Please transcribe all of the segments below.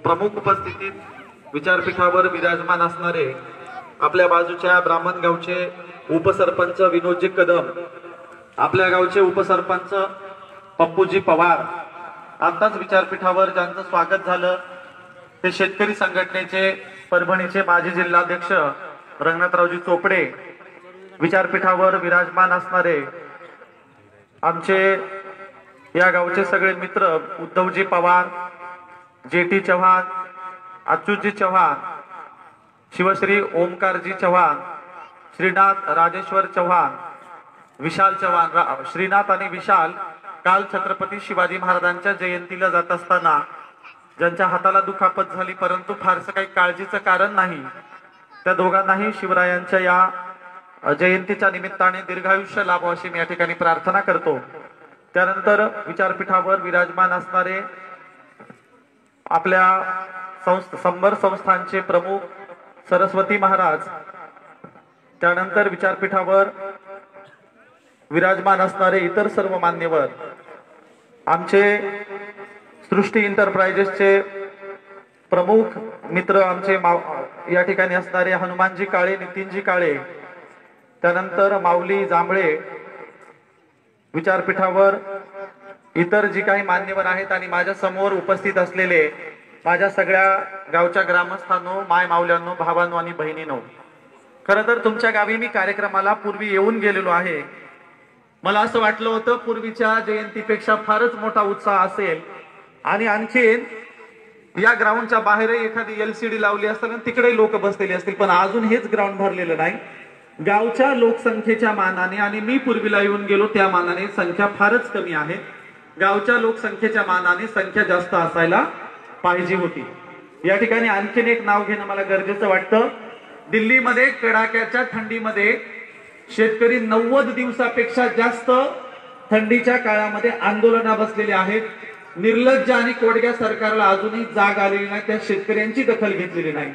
प्रमुख उपस्थितीत विचारपीठावर विराजमान असणारे आपल्या बाजूच्या ब्राह्मण गावचे उपसरपंच विनोदजी कदम, आपल्या गावचे उपसरपंच पप्पूजी पवार, आताच विचारपीठावर ज्यांचं स्वागत झालं ते शेतकरी संघटनेचे परभणीचे माजी जिल्हाध्यक्ष रंगनाथरावजी चोपडे, विचारपीठावर विराजमान असणारे आमचे या गावचे सगळे मित्र उद्धवजी पवार, जेटी चव्हाण, अच्युतजी चव्हाण, शिवश्री ओमकारजी चव्हाण, श्रीनाथ राजेश्वर चव्हाण, विशाल चव्हाण, श्रीनाथ आणि विशाल काल छत्रपती शिवाजी महाराजांच्या जयंतीला जात असताना ज्यांच्या हाताला दुखापत झाली, परंतु फारसं काही काळजीचं कारण नाही, त्या दोघांनाही शिवरायांच्या या जयंतीच्या निमित्ताने दीर्घायुष्य लाभो अशी मी या ठिकाणी प्रार्थना करतो। त्यानंतर विचारपीठावर विराजमान असणारे आपल्या संबर संस्थानचे प्रमुख सरस्वती महाराज, त्यानंतर विचारपीठावर विराजमान असणारे इतर सर्व मान्यवर, आमचे सृष्टी एंटरप्राइजेसचे प्रमुख मित्र आमचे या ठिकाणी असणारे हनुमानजी काळे, नितीनजी काळे, त्यानंतर माऊली जांभळे, विचारपीठावर इतर जी काही मान्यवर आहेत आणि माझ्या समोर उपस्थित असलेले माझ्या सगळ्या गावच्या ग्रामस्थांनो, माय माऊल्यांनो, भावांनो आणि बहिणींनो, खरं तर तुमच्या गावी मी कार्यक्रमाला पूर्वी येऊन गेलेलो आहे। मला असं वाटलं होतं पूर्वीच्या जयंतीपेक्षा फारच मोठा उत्साह असेल आणि आणखीन या ग्राउंडच्या बाहेर एखादी LCD लावली असेल आणि तिकडे लोक बसलेले असतील, पण अजून हेच ग्राउंड भरलेलं नाही। गावच्या लोकसंख्येच्या मानाने आणि मी पूर्वीला येऊन गेलो त्या मानाने संख्या फारच कमी आहे। गावच्या लोकसंख्येच्या मानाने संख्या जास्त असायला पाहिजे होती। या ठिकाणी आणखीन एक नाव घेणं मला गरजेचं वाटतं। दिल्लीमध्ये कडाक्याच्या थंडीमध्ये शेतकरी 90 दिवसापेक्षा जास्त थंडीच्या काळामध्ये आंदोलना बसलेले आहेत। निर्लज्ज आणि कोडग्या सरकारला अजूनही जाग आलेली नाही, त्या शेतकऱ्यांची दखल घेतलेली नाही।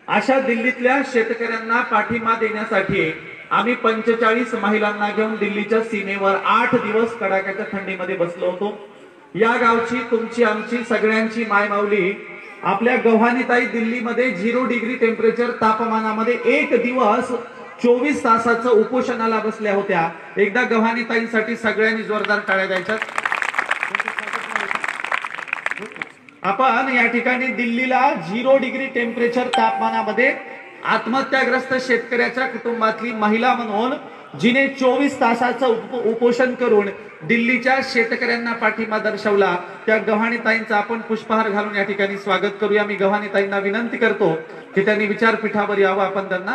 अशा दिल्लीतल्या शेतकऱ्यांना पाठिंबा देण्यासाठी आम्ही 45 महिलांना घेऊन दिल्लीच्या सीमेवर 8 दिवस कडाक्याच्या थंडीमध्ये बसलो होतो। या गावची, तुमची, आमची सगळ्यांची मायमाऊली आपल्या गव्हाणीताई दिल्लीमध्ये 0 डिग्री टेम्परेचर तापमानामध्ये 1 दिवस 24 तासाचं उपोषणाला बसल्या होत्या। एकदा गव्हाणीताईंसाठी सगळ्यांनी जोरदार टाळ्या द्यायच्या। आपण या ठिकाणी दिल्लीला 0 डिग्री टेम्परेचर तापमानामध्ये आत्महत्याग्रस्त शेतकऱ्याच्या कुटुंबातली महिला म्हणून जिने 24 तासाचं उपोषण करून दिल्लीच्या शेतकऱ्यांना पाठिंबा दर्शवला, त्या गव्हाणीताईंचा आपण पुष्पहार घालून या ठिकाणी स्वागत करूया। मी गव्हाणीताईंना विनंती करतो की त्यांनी विचारपीठावर यावं, आपण त्यांना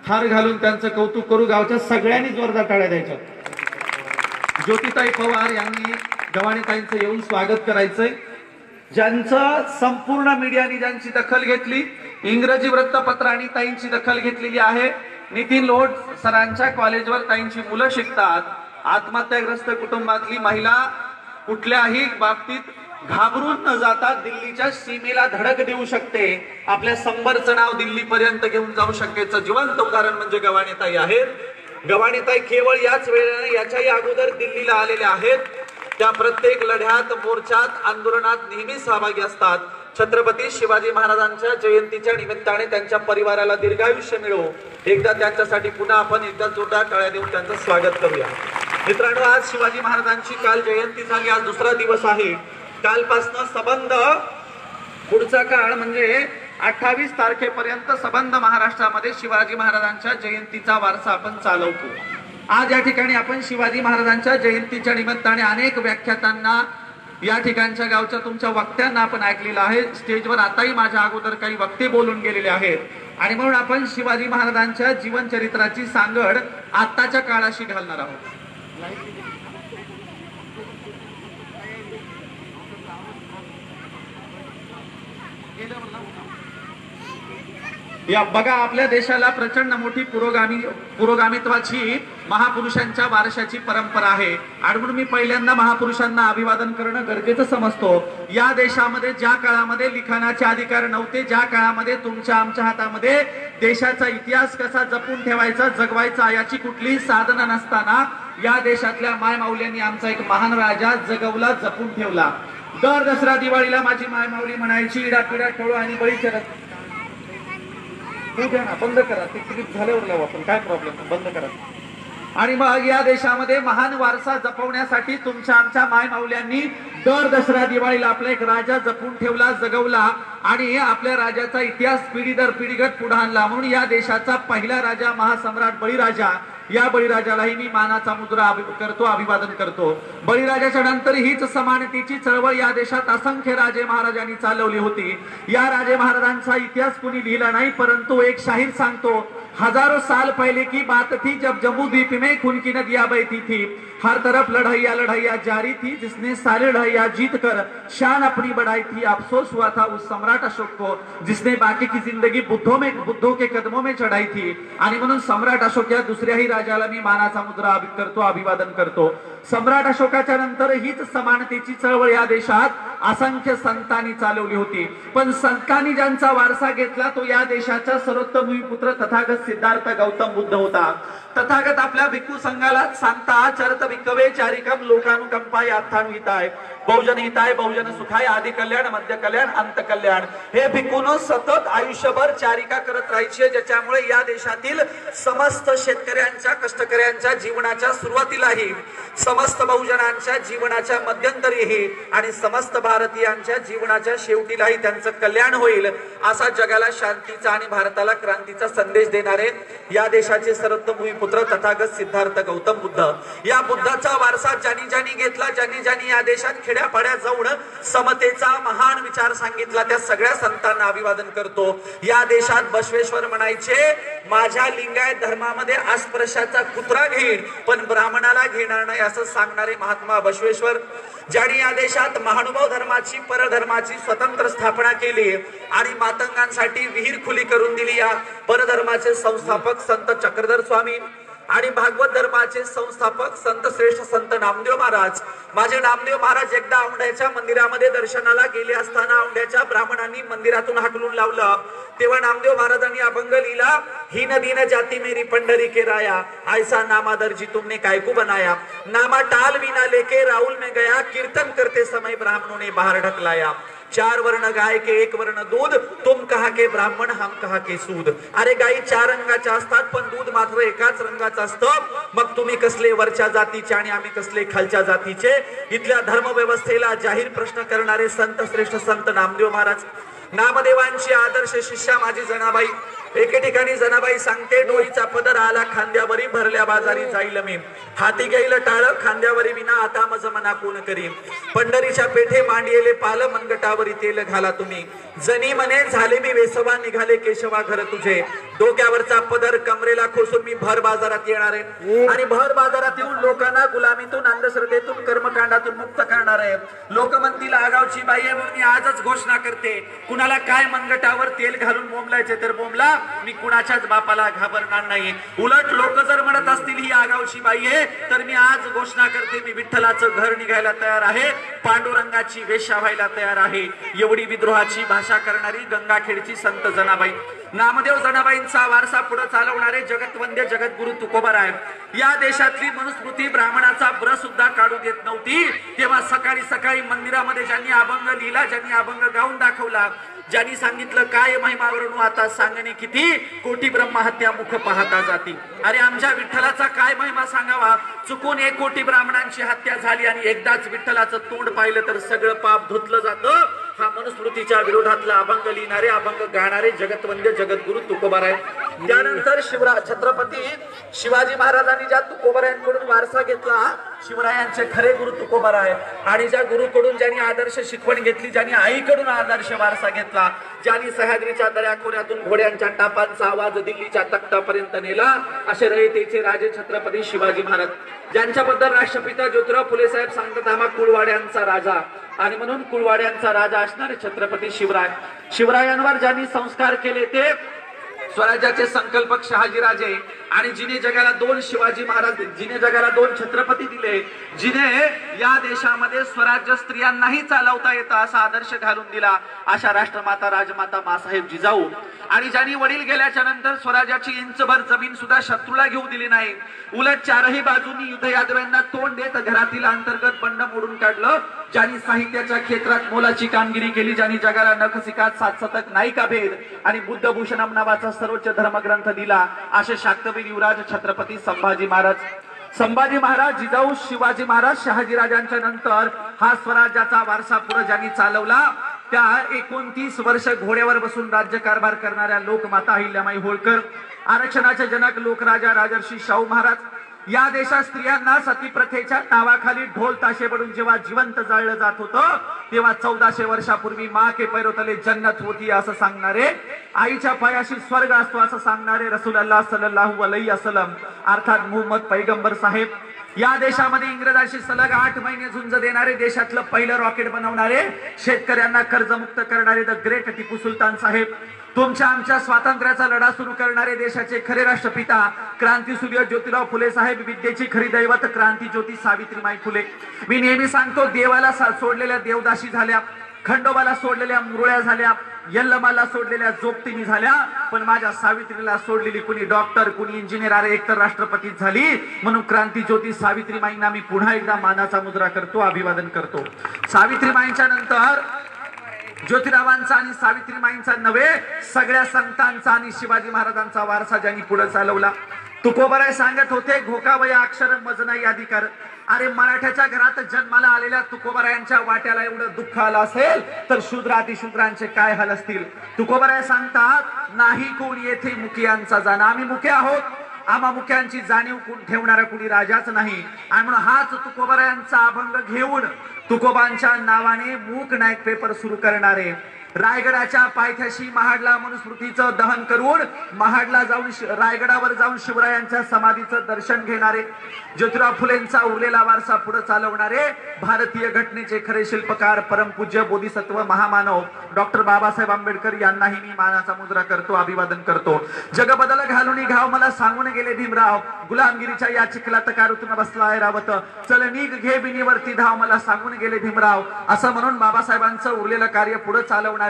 हार घालून त्यांचं कौतुक करू। गावच्या सगळ्यांनी जोरदार टाळ्या द्यायच्या। ज्योतिताई पवार यांनी गव्हाणीताईंचं येऊन स्वागत करायचंय। ज्यांचं संपूर्ण मीडियाने ज्यांची दखल घेतली, इंग्रजी वृत्तपत्रांनी ताईंची दखल घेतलेली आहे। नितीन लोड सरांच्या कॉलेजवर ताईंची मुलं शिकतात। आत्महत्याग्रस्त कुटुंबातली महिला कुठल्याही बाबतीत घाबरून न जाता दिल्लीच्या सीमेला धडक देऊ शकते, आपल्या संबरचं नाव दिल्लीपर्यंत घेऊन जाऊ शकेचं जिवंत उदाहरण म्हणजे गव्हाणीताई आहेत। गव्हाणीताई केवळ याच वेळेने याच्याही अगोदर दिल्लीला आलेल्या आहेत। त्या प्रत्येक लढ्यात, मोर्चात, आंदोलनात नेहमी सहभागी असतात। छत्रपती शिवाजी महाराजांच्या जयंतीच्या निमित्ताने त्यांच्या परिवाराला दीर्घायुष्य मिळो, एकदा त्यांच्यासाठी पुन्हा आपण एकदा जोरदार टाळ्या देऊन त्यांचं स्वागत करूया। मित्रांनो, आज शिवाजी महाराजांची काल जयंती झाली, आज दुसरा दिवस आहे। कालपासून सबंध पुढचा काळ म्हणजे 28 तारखेपर्यंत सबंध महाराष्ट्रामध्ये शिवाजी महाराजांच्या जयंतीचा वारसा आपण चालवतो। आज या ठिकाणी आपण शिवाजी महाराजांच्या जयंतीच्या निमित्ताने अनेक व्याख्यातांना, या ठिकाणच्या गावच्या तुमच्या वक्त्यांना आपण ऐकलेलं आहे। स्टेजवर आताही माझ्या अगोदर काही वक्ते बोलून गेलेले आहेत आणि म्हणून आपण शिवाजी महाराजांच्या जीवनचरित्राची सांगड आताच्या काळाशी घालणार आहोत। या बघा, आपल्या देशाला प्रचंड मोठी पुरोगामित्वाची महापुरुषांच्या वारशाची परंपरा आहे आणि म्हणून मी पहिल्यांदा महापुरुषांना अभिवादन करणं गरजेचं समजतो। या देशामध्ये ज्या काळामध्ये लिखाणाचे अधिकार नव्हते, ज्या काळामध्ये तुमच्या आमच्या हातामध्ये देशाचा इतिहास कसा जपून ठेवायचा, जगवायचा याची कुठलीही साधना नसताना या देशातल्या मायमाऊल्यांनी आमचा एक महान राजा जगवला, जपून ठेवला। दर दसरा दिवाळीला माझी माय माऊली म्हणायची इडापिडा टोळू आणि बळी चरत. ना बंद करा ते क्लिप झाल्यावर लावू आपण, काय प्रॉब्लेम, बंद करा. आणि मग या देशामध्ये महान वारसा जपवण्यासाठी तुमच्या आमच्या माय माऊल्यांनी दर दसरा दिवाळीला आपला एक राजा जपून ठेवला, जगवला आणि आपल्या राजाचा इतिहास पिढी दर पिढीगत पुढे आणला. म्हणून या देशाचा पहिला राजा महासम्राट बळीराजा, या बळीराजालाही मी मानाचा मुद्रा करतो, अभिवादन करतो. बळीराजाच्या नंतर हीच समानतेची चळवळ या देशात असंख्य राजे महाराजांनी चालवली होती. या राजे महाराजांचा इतिहास कुणी लिहिला नाही, परंतु एक शाहीर सांगतो, हजारों साल पहले की बात थी जब जम्मू द्वीप में खून की नदियां बहती थी, हर तरफ लड़ाइयां लड़ाइयां जारी थी, जिसने सारी लड़ाइयां जीत कर शान अपनी बढ़ाई थी. अफसोस हुआ था उस सम्राट अशोक को जिसने बाकी की जिंदगी बुद्धों के कदमों में चढ़ाई थी. आणि म्हणून सम्राट अशोक या दुसऱ्याही राजाला मी मानाचा मुद्रा करतो, अभिवादन करतो. सम्राट अशोकाच्या नंतर हीच समानतेची चळवळ या देशात असंख्य संतांनी चालवली होती. पण संतांनी ज्यांचा वारसा घेतला तो या देशाचा सर्वोत्तम भूमिपुत्र तथागत सिद्धार्थ गौतम बुद्ध होता. तथागत आपल्या भिक्खू संघाला सांगता, चरत भिक्खवे चारिकम लोकानुकंपाय अर्थानुहिताय बहुजन हिताय बहुजन सुखाय आदि कल्याण मध्य कल्याण अंत कल्याण. हे भिक्खूनो सतत आयुष्यभर चारिका करत राहायचे, ज्याच्यामुळे या देशातील समस्त शेतकऱ्यांच्या कष्टकऱ्यांच्या जीवनाच्या सुरुवातीलाही, समस्त बहुजनांच्या जीवनाच्या मध्यंतरीही आणि समस्त भारतीयांच्या जीवनाच्या शेवटीलाही त्यांचं कल्याण होईल, असा जगाला शांतीचा आणि भारताला क्रांतीचा संदेश देणारे या देशाचे सर्वोत्तम भूमिपुत्र तथागत सिद्धार्थ गौतम बुद्ध. या बुद्धाचा वारसा ज्यांनी ज्यांनी घेतला, ज्यांनी या देशात खेड्यापाड्यात जाऊन समतेचा महान विचार सांगितला, त्या सगळ्या संतांना अभिवादन करतो. या देशात बसवेश्वर म्हणायचे, माझ्या लिंगायत धर्मामध्ये अस्पृश्याचा कुत्रा घेईन पण ब्राह्मणाला घेणार नाही, असं सांगणारे महात्मा बसवेश्वर. ज्यांनी या देशात महानुभाव धर्माची, परधर्माची स्वतंत्र स्थापना केली आणि मातंगांसाठी विहीर खुली करून दिली. या परधर्माचे संस्थापक संत चक्रधर स्वामी आणि भागवत धर्माचे संस्थापक संत श्रेष्ठ संत नामदेव महाराज. माझे नामदेव महाराज एकदा औंढ्याच्या मंदिरामध्ये दर्शनाला गेले असताना औंढ्याच्या ब्राह्मणांनी मंदिरातून हाकलून लावलं. तेव्हा नामदेव महाराजांनी अभंग लिहिला, हीन दीन जाती मेरी पंढरी के राया, ऐसा नामा दर्जी तुमने कायकू बनाया, नामा टाल विना लेके राहुल में गया, कीर्तन करते समय ब्राह्मणों ने बाहर ढकलाया. चार वर्ण गाय के एक वर्ण दूध, तुम कहा के ब्राह्मण हम कहा के सूद. अरे गाई चार रंगाच्या असतात पण दूध मात्र एकाच रंगाचं असतं. मग तुम्ही कसले वरच्या जातीचे आणि आम्ही कसले खालच्या जातीचे. इथल्या धर्मव्यवस्थेला जाहीर प्रश्न करणारे संत श्रेष्ठ संत नामदेव महाराज. नामदेवांची आदर्श शिष्या माझी जनाबाई. एके ठिकाणी जनाबाई सांगते, डोईचा पदर आला खांद्यावरी, भरल्या बाजारी जाईल मी, हाती घेईल टाळ खांद्यावरी विना, आता मज मना कोण करी. पंढरीच्या पेठे मांडियेले पाल, मनगटावरी तेल घाला तुम्ही, जनी मने झाले मी वेसवा, निघाले केशवा घर तुझे. डोक्यावरचा पदर कमरेला खोसून मी भर बाजारात येणार आहे आणि भर बाजारात येऊन लोकांना गुलामीतून, अंधश्रद्धेतून, कर्मकांडातून मुक्त करणार आहे. लोक म्हणतील आगावची बाई आहे म्हणून मी आजच घोषणा करते, कुणाला काय मनगटावर तेल घालून बोंबलायचे तर बोंबला, मी कुणाच्याच बापाला घाबरणार नाही. उलट लोक जर म्हणत असतील ही आगावची बाई आहे तर मी आज घोषणा करते, मी विठ्ठलाचं घर निघायला तयार आहे, पांडुरंगाची वेश्या व्हायला तयार आहे. एवढी विद्रोहाची भाषा करणारी गंगाखेडची संत जनाबाई. नामदेव जनाबाईंचा वारसा पुढे चालवणारे जगतवंद्य जगद्गुरु तुकोबाराय. या देशातली मनुस्मृती ब्राह्मणाचा ब्र सुद्धा काढू देत नव्हती. तेव्हा सकाळी सकाळी मंदिरामध्ये ज्यांनी अभंग लिहिला, ज्यांनी अभंग गाऊन दाखवला, ज्यांनी सांगितलं काय महिमा वर्णू आता सांगणे किती, कोटी ब्रह्महत्या मुख पाहता जाती. अरे आमच्या विठ्ठलाचा काय महिमा सांगावा. चुकून 1 कोटी ब्राह्मणांची हत्या झाली आणि एकदाच विठ्ठलाचं तोंड पाहिलं तर सगळं पाप धुतलं जातं. हा मनुस्मृतीच्या विरोधातला अभंग लिहिणारे, अभंग गाणारे जगतवंद्य जगद्गुरु तुकोबाराय. त्यानंतर छत्रपती शिवाजी महाराजांनी ज्या तुकोबारायांकडून वारसा घेतला, शिवरायांचे खरे गुरु तुकोबाराय. आणि ज्या गुरुकडून ज्यांनी आदर्श शिकवण घेतली, ज्यांनी आईकडून आदर्श वारसा घेतला, ज्यांनी सह्याद्रीच्या दऱ्याखोऱ्यातून घोड्यांच्या टापांचा आवाज दिल्लीच्या तख्तापर्यंत नेला, असे रयतेचे राजे छत्रपती शिवाजी महाराज. ज्यांच्याबद्दल राष्ट्रपिता ज्योतिराव फुले साहेब सांगतात, आम्हा कुळवाड्यांचा राजा, आणि म्हणून कुळवाड्यांचा राजा असणारे छत्रपती शिवराय. शिवरायांवर ज्यांनी संस्कार केले ते स्वराज्याचे संकल्पक शहाजीराजे. आणि जिने जगाला 2 शिवाजी महाराज, जिने जगाला 2 छत्रपती दिले, जिने या देशामध्ये स्वराज्य स्त्रियांनाही चालवता येतं असा आदर्श घालून दिला, अशा राष्ट्रमाता राजमाता मासाहेब जिजाऊ. आणि ज्यांनी वडील गेल्याच्या नंतर स्वराज्याची इंचभर जमीन सुद्धा शत्रूला घेऊ दिली नाही, उलट चारही बाजूंनी युद्ध यादव्यांना तोंड देत घरातील अंतर्गत बंड मोडून काढलं, ज्यांनी साहित्याच्या क्षेत्रात मोलाची कामगिरी केली, ज्यांनी जगाला नखशिकात सातसतक नायिका भेद आणि बुद्धभूषणम नावाचा सर्वोच्च धर्मग्रंथ दिला असे शाक्तवीर युवराज छत्रपती संभाजी महाराज जिजाऊ शिवाजी महाराज शहाजीराजांच्या नंतर हा स्वराज्याचा वारसा पुढे ज्यांनी चालवला त्या 29 वर्ष घोड्यावर बसून राज्यकारभार करणाऱ्या लोकमाता अहिल्याबाई होळकर, आरक्षणाचे जनक लोकराजा राजर्षी शाहू महाराज। या देशात स्त्रियांना सतीप्रथेच्या नावाखाली ढोल ताशे बडून जेव्हा जिवंत जाळलं जात होतं तेव्हा 1400 वर्षापूर्वी माँ के पैरों तले जन्नत होती असं सांगणारे, आईच्या पायाशी स्वर्ग असतो असं सांगणारे रसूलुल्लाह सल्लल्लाहु अलैहि वसल्लम अर्थात मुहम्मद पैगंबर साहेब, या देशामध्ये इंग्रजांशी सलग 8 महिने झुंज देणारे, देशातलं पहिलं रॉकेट बनवणारे, शेतकऱ्यांना कर्जमुक्त करणारे द ग्रेट टिपू सुलतान साहेब, तुमच्या आमच्या स्वातंत्र्याचा लढा सुरू करणारे देशाचे खरे राष्ट्रपिता क्रांतीसूर्य ज्योतिराव फुले साहेब, विद्येची खरी दैवत क्रांती ज्योती सावित्रीबाई फुले। मी नेहमी सांगतो, देवाला सोडलेल्या देवदासी झाल्या, खंडोबाला सोडलेल्या मुरळ्या झाल्या, यल्लमाला सोडलेल्या जोगतिनी झाल्या, पण माझ्या सावित्रीला सोडलेली कुणी डॉक्टर, कुणी इंजिनियर, अरे एकतर राष्ट्रपती झाली। म्हणून क्रांती ज्योती सावित्रीबाईंना मी पुन्हा एकदा मानाचा मुजरा करतो, अभिवादन करतो। सावित्रीबाईंच्या नंतर ज्योतिरावांचा आणि सावित्रीबाईंचा नव्हे, सगळ्या संतांचा आणि शिवाजी महाराजांचा वारसा ज्यांनी पुढे चालवला। तुकोबराय सांगत होते, घोकावया अक्षर मज नाही अधिकार। अरे मराठ्याच्या घरात जन्माला आलेल्या तुकोबरायांच्या वाट्याला एवढं दुःख आलं असेल तर शूद्र अतिशूद्रांचे काय हाल असतील। तुकोबराय सांगतात, नाही कोण येथे मुखियांचा जाणं, आम्ही मुखे आहोत, आम्हा मुख्यांची जाणीव ठेवणारा कुणी राजाच नाही। आणि म्हणून हाच तुकोबरायांचा अभंग घेऊन तुकोबांच्या नावाने मूक नायक पेपर सुरू करणारे, रायगडाच्या पायथ्याशी महाडला मनुस्मृतीचं दहन करून महाडला जाऊन रायगडावर जाऊन शिवरायांच्या समाधीचं दर्शन घेणारे, ज्योतिराव फुलेंचा उरलेला वारसा पुढे चालवणारे, भारतीय घटनेचे खरे शिल्पकार परमपूज्य बोधिसत्व महामानव डॉक्टर बाबासाहेब आंबेडकर यांनाही मी मानाचा मुजरा करतो, अभिवादन करतो। जग बदल घालून घाव मला सांगून गेले भीमराव, गुलामगिरीच्या या चिखलात कारुतून बसलाय रावत, चल निघ घे बिनीवरती धाव मला सांगून गेले भीमराव, असं म्हणून बाबासाहेबांचं उरलेलं कार्य पुढे चालवणारे,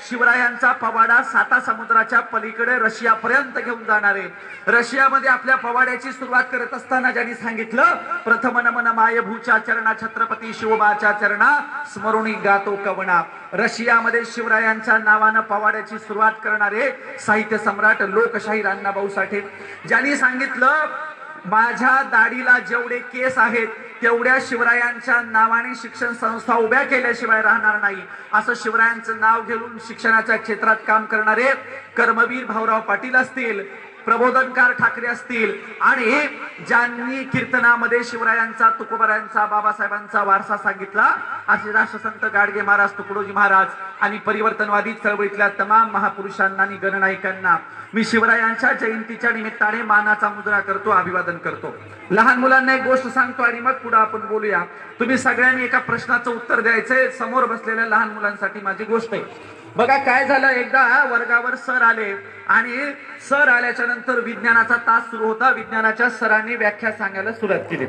शिवरायांचा पवाडा 7 समुद्राच्या पलीकडे रशियापर्यंत घेऊन जाणारे, रशियामध्ये आपल्या पवाड्याची सुरुवात करत असताना ज्यांनी सांगितलं, प्रथम नमन मायभूच्या चरणा छत्रपती शिवबाच्या चरणा स्मरुणी गातो कवणा। रशियामध्ये शिवरायांच्या नावानं पवाड्याची सुरुवात करणारे साहित्य सम्राट लोकशाहीर अण्णाभाऊ साठे, ज्यांनी सांगितलं, माझ्या दाढीला जेवढे केस आहेत तेवढ्या शिवरायांच्या नावाने शिक्षण संस्था उभ्या केल्याशिवाय राहणार नाही, असं शिवरायांचं नाव घेऊन शिक्षणाच्या क्षेत्रात काम करणारे कर्मवीर भाऊराव पाटील असतील, प्रबोधनकार ठाकरे असतील, आणि ज्यांनी कीर्तनामध्ये शिवरायांचा, तुकोबरायांचा, बाबासाहेबांचा वारसा सांगितला असे राष्ट्रसंत गाडगे महाराज, तुकडोजी महाराज आणि परिवर्तनवादी चळवळीतल्या तमाम महापुरुषांना आणि गणनायकांना मी शिवरायांच्या जयंतीच्या निमित्ताने मानाचा मुजरा करतो, अभिवादन करतो। लहान मुलांना एक गोष्ट सांगतो आणि मग पुढे आपण बोलूया। तुम्ही सगळ्यांनी एका प्रश्नाचं उत्तर द्यायचंय, समोर बसलेल्या लहान मुलांसाठी माझी गोष्ट आहे। बघा काय झालं, एकदा वर्गावर सर आले आणि सर आल्याच्या नंतर विज्ञानाचा तास सुरू होता, विज्ञानाच्या सरांनी व्याख्या सांगायला सुरुवात केली।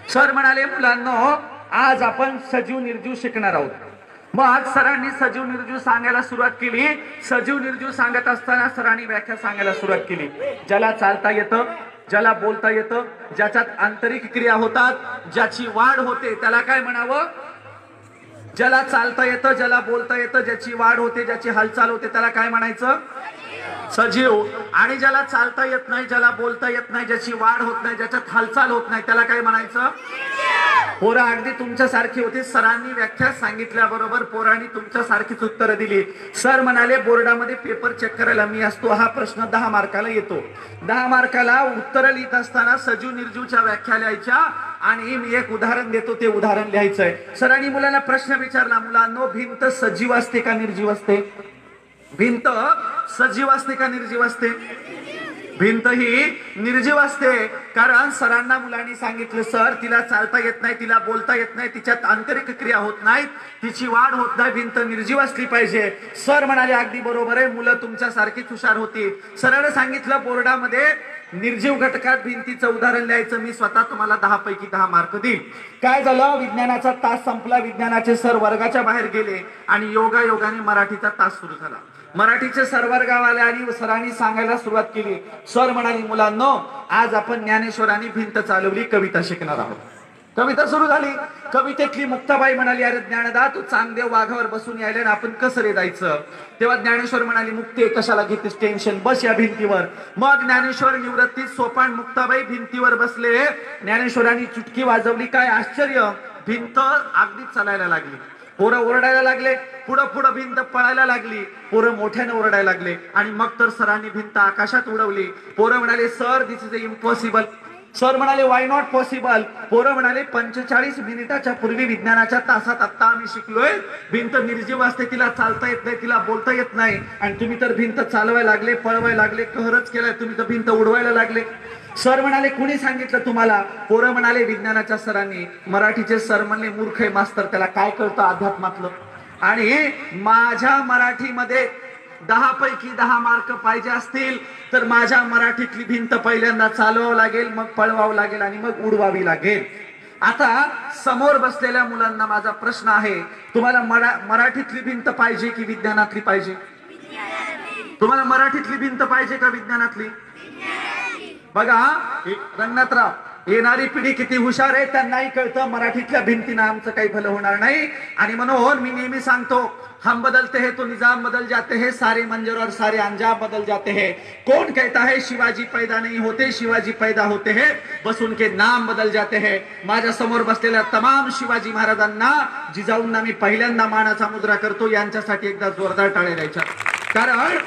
सर म्हणाले, मुलांनो आज आपण सजीव निर्जीव शिकणार आहोत। मग आज सरांनी सजीव निर्जीव सांगायला सुरुवात केली। सजीव निर्जीव सांगत असताना सरांनी व्याख्या सांगायला सुरुवात केली, ज्याला चालता येतं, ज्याला बोलता येतं, ज्याच्यात आंतरिक क्रिया होतात, ज्याची वाढ होते त्याला काय म्हणावं, ज्याला चालता येतं, ज्याला बोलता येतं, ज्याची वाढ होते, ज्याची हालचाल होते त्याला काय म्हणायचं, सजीव। आणि ज्याला चालता येत नाही, ज्याला बोलता येत नाही, ज्याची वाढ होत नाही, ज्याच्यात हालचाल होत नाही त्याला काय म्हणायचं। पोरं अगदी तुमच्यासारखी होती, सरांनी व्याख्या सांगितल्याबरोबर पोरांनी तुमच्यासारखीच उत्तरं दिली। सर म्हणाले, बोर्डामध्ये पेपर चेक करायला मी असतो, हा प्रश्न 10 मार्काला येतो, 10 मार्काला उत्तर लिहित असताना सजीव निर्जीवच्या व्याख्या लिहायच्या आणि मी एक उदाहरण देतो ते उदाहरण लिहायचंय। सरांनी मुलांना प्रश्न विचारला, मुलांनो भिंत सजीव असते का निर्जीव असते, भिंत सजीव असते का निर्जीव असते, भिंत ही निर्जीव असते, कारण सरांना मुलांनी सांगितलं, सर तिला चालता येत नाही, तिला बोलता येत नाही, तिच्यात आंतरिक क्रिया होत नाहीत, तिची वाढ होत नाही, भिंत निर्जीव असली पाहिजे। सर म्हणाले, अगदी बरोबर आहे, मुलं तुमच्यासारखीच हुशार होती। सरांनी सांगितलं, बोर्डामध्ये निर्जीव घटकात भिंतीचं उदाहरण लिहायचं, मी स्वतः तुम्हाला 10 पैकी 10 मार्क देईल। काय झालं, विज्ञानाचा तास संपला, विज्ञानाचे सर वर्गाच्या बाहेर गेले आणि योगायोगाने मराठीचा तास सुरू झाला। मराठीचे सर वर्गावाले आणि सरांनी सांगायला सुरुवात केली। सर म्हणाले, मुलांनो आज आपण ज्ञानेश्वरांनी भिंत चालवली कविता शिकणार आहोत। कविता सुरू झाली. कवितेतली मुक्ताबाई म्हणाली, अरे ज्ञानदा तू चांगदेव वाघावर बसून यायला ना आपण कसं रे जायचं. तेव्हा ज्ञानेश्वर म्हणाली, मुक्ती कशाला घेतेस टेन्शन, बस या भिंतीवर. मग ज्ञानेश्वर निवृत्ती सोपान मुक्ताबाई भिंतीवर बसले. ज्ञानेश्वरांनी चुटकी वाजवली. काय आश्चर्य, भिंत अगदीच चालायला लागली. पोरं ओरडायला लागले. पुढं पुढं भिंत पळायला लागली. पोरं मोठ्याने ओरडायला लागले. आणि मग तर सरांनी भिंत आकाशात उडवली. पोरं म्हणाले, sir this is impossible. Sir म्हणाले, वाय नॉट पॉसिबल. पोरं म्हणाले, 45 मिनिटाच्या पूर्वी विज्ञानाच्या तासात आता आम्ही शिकलोय भिंत निर्जीव असते, तिला चालता येत नाही, तिला बोलता येत नाही, आणि तुम्ही तर भिंत चालवायला लागले, पळवायला लागले, कहरच केलाय, तुम्ही तर भिंत उडवायला लागले. सर म्हणाले, कुणी सांगितलं तुम्हाला. पोरं म्हणाले, विज्ञानाच्या सरांनी. मराठीचे सर म्हणले, मूर्ख आहे मास्तर, त्याला काय कळतं अध्यात्मातलं. आणि माझ्या मराठीमध्ये 10 पैकी 10 मार्क पाहिजे असतील तर माझ्या मराठीतली भिंत पहिल्यांदा चालवावं लागेल, मग पळवावं लागेल, आणि मग उडवावी लागेल. आता समोर बसलेल्या मुलांना माझा प्रश्न आहे, तुम्हाला मराठीतली भिंत पाहिजे की विज्ञानातली पाहिजे. तुम्हाला मराठीतली भिंत पाहिजे का विज्ञानातली. बघा रंगनाथराव, येणारी पिढी किती हुशार आहे, त्यांनाही कळतं मराठीतल्या भिंतीनं आमचं काही भलं होणार नाही. आणि म्हणून मी नेहमी सांगतो, हम बदलते हैं तो निजाम बदल जाते हैं, सारे मंजर और सारे अंजाम बदल जाते हैं. कौन कहता है शिवाजी पैदा नहीं होते, शिवाजी पैदा होते हैं, बस उनके नाम बदल जाते हैं. माझ्या समोर बसलेल्या तमाम शिवाजी महाराजांना, जिजाऊंना मी पहिल्यांदा मानाचा मुद्रा करतो. यांच्यासाठी एकदा जोरदार टाळ्या द्यायच्या. कारण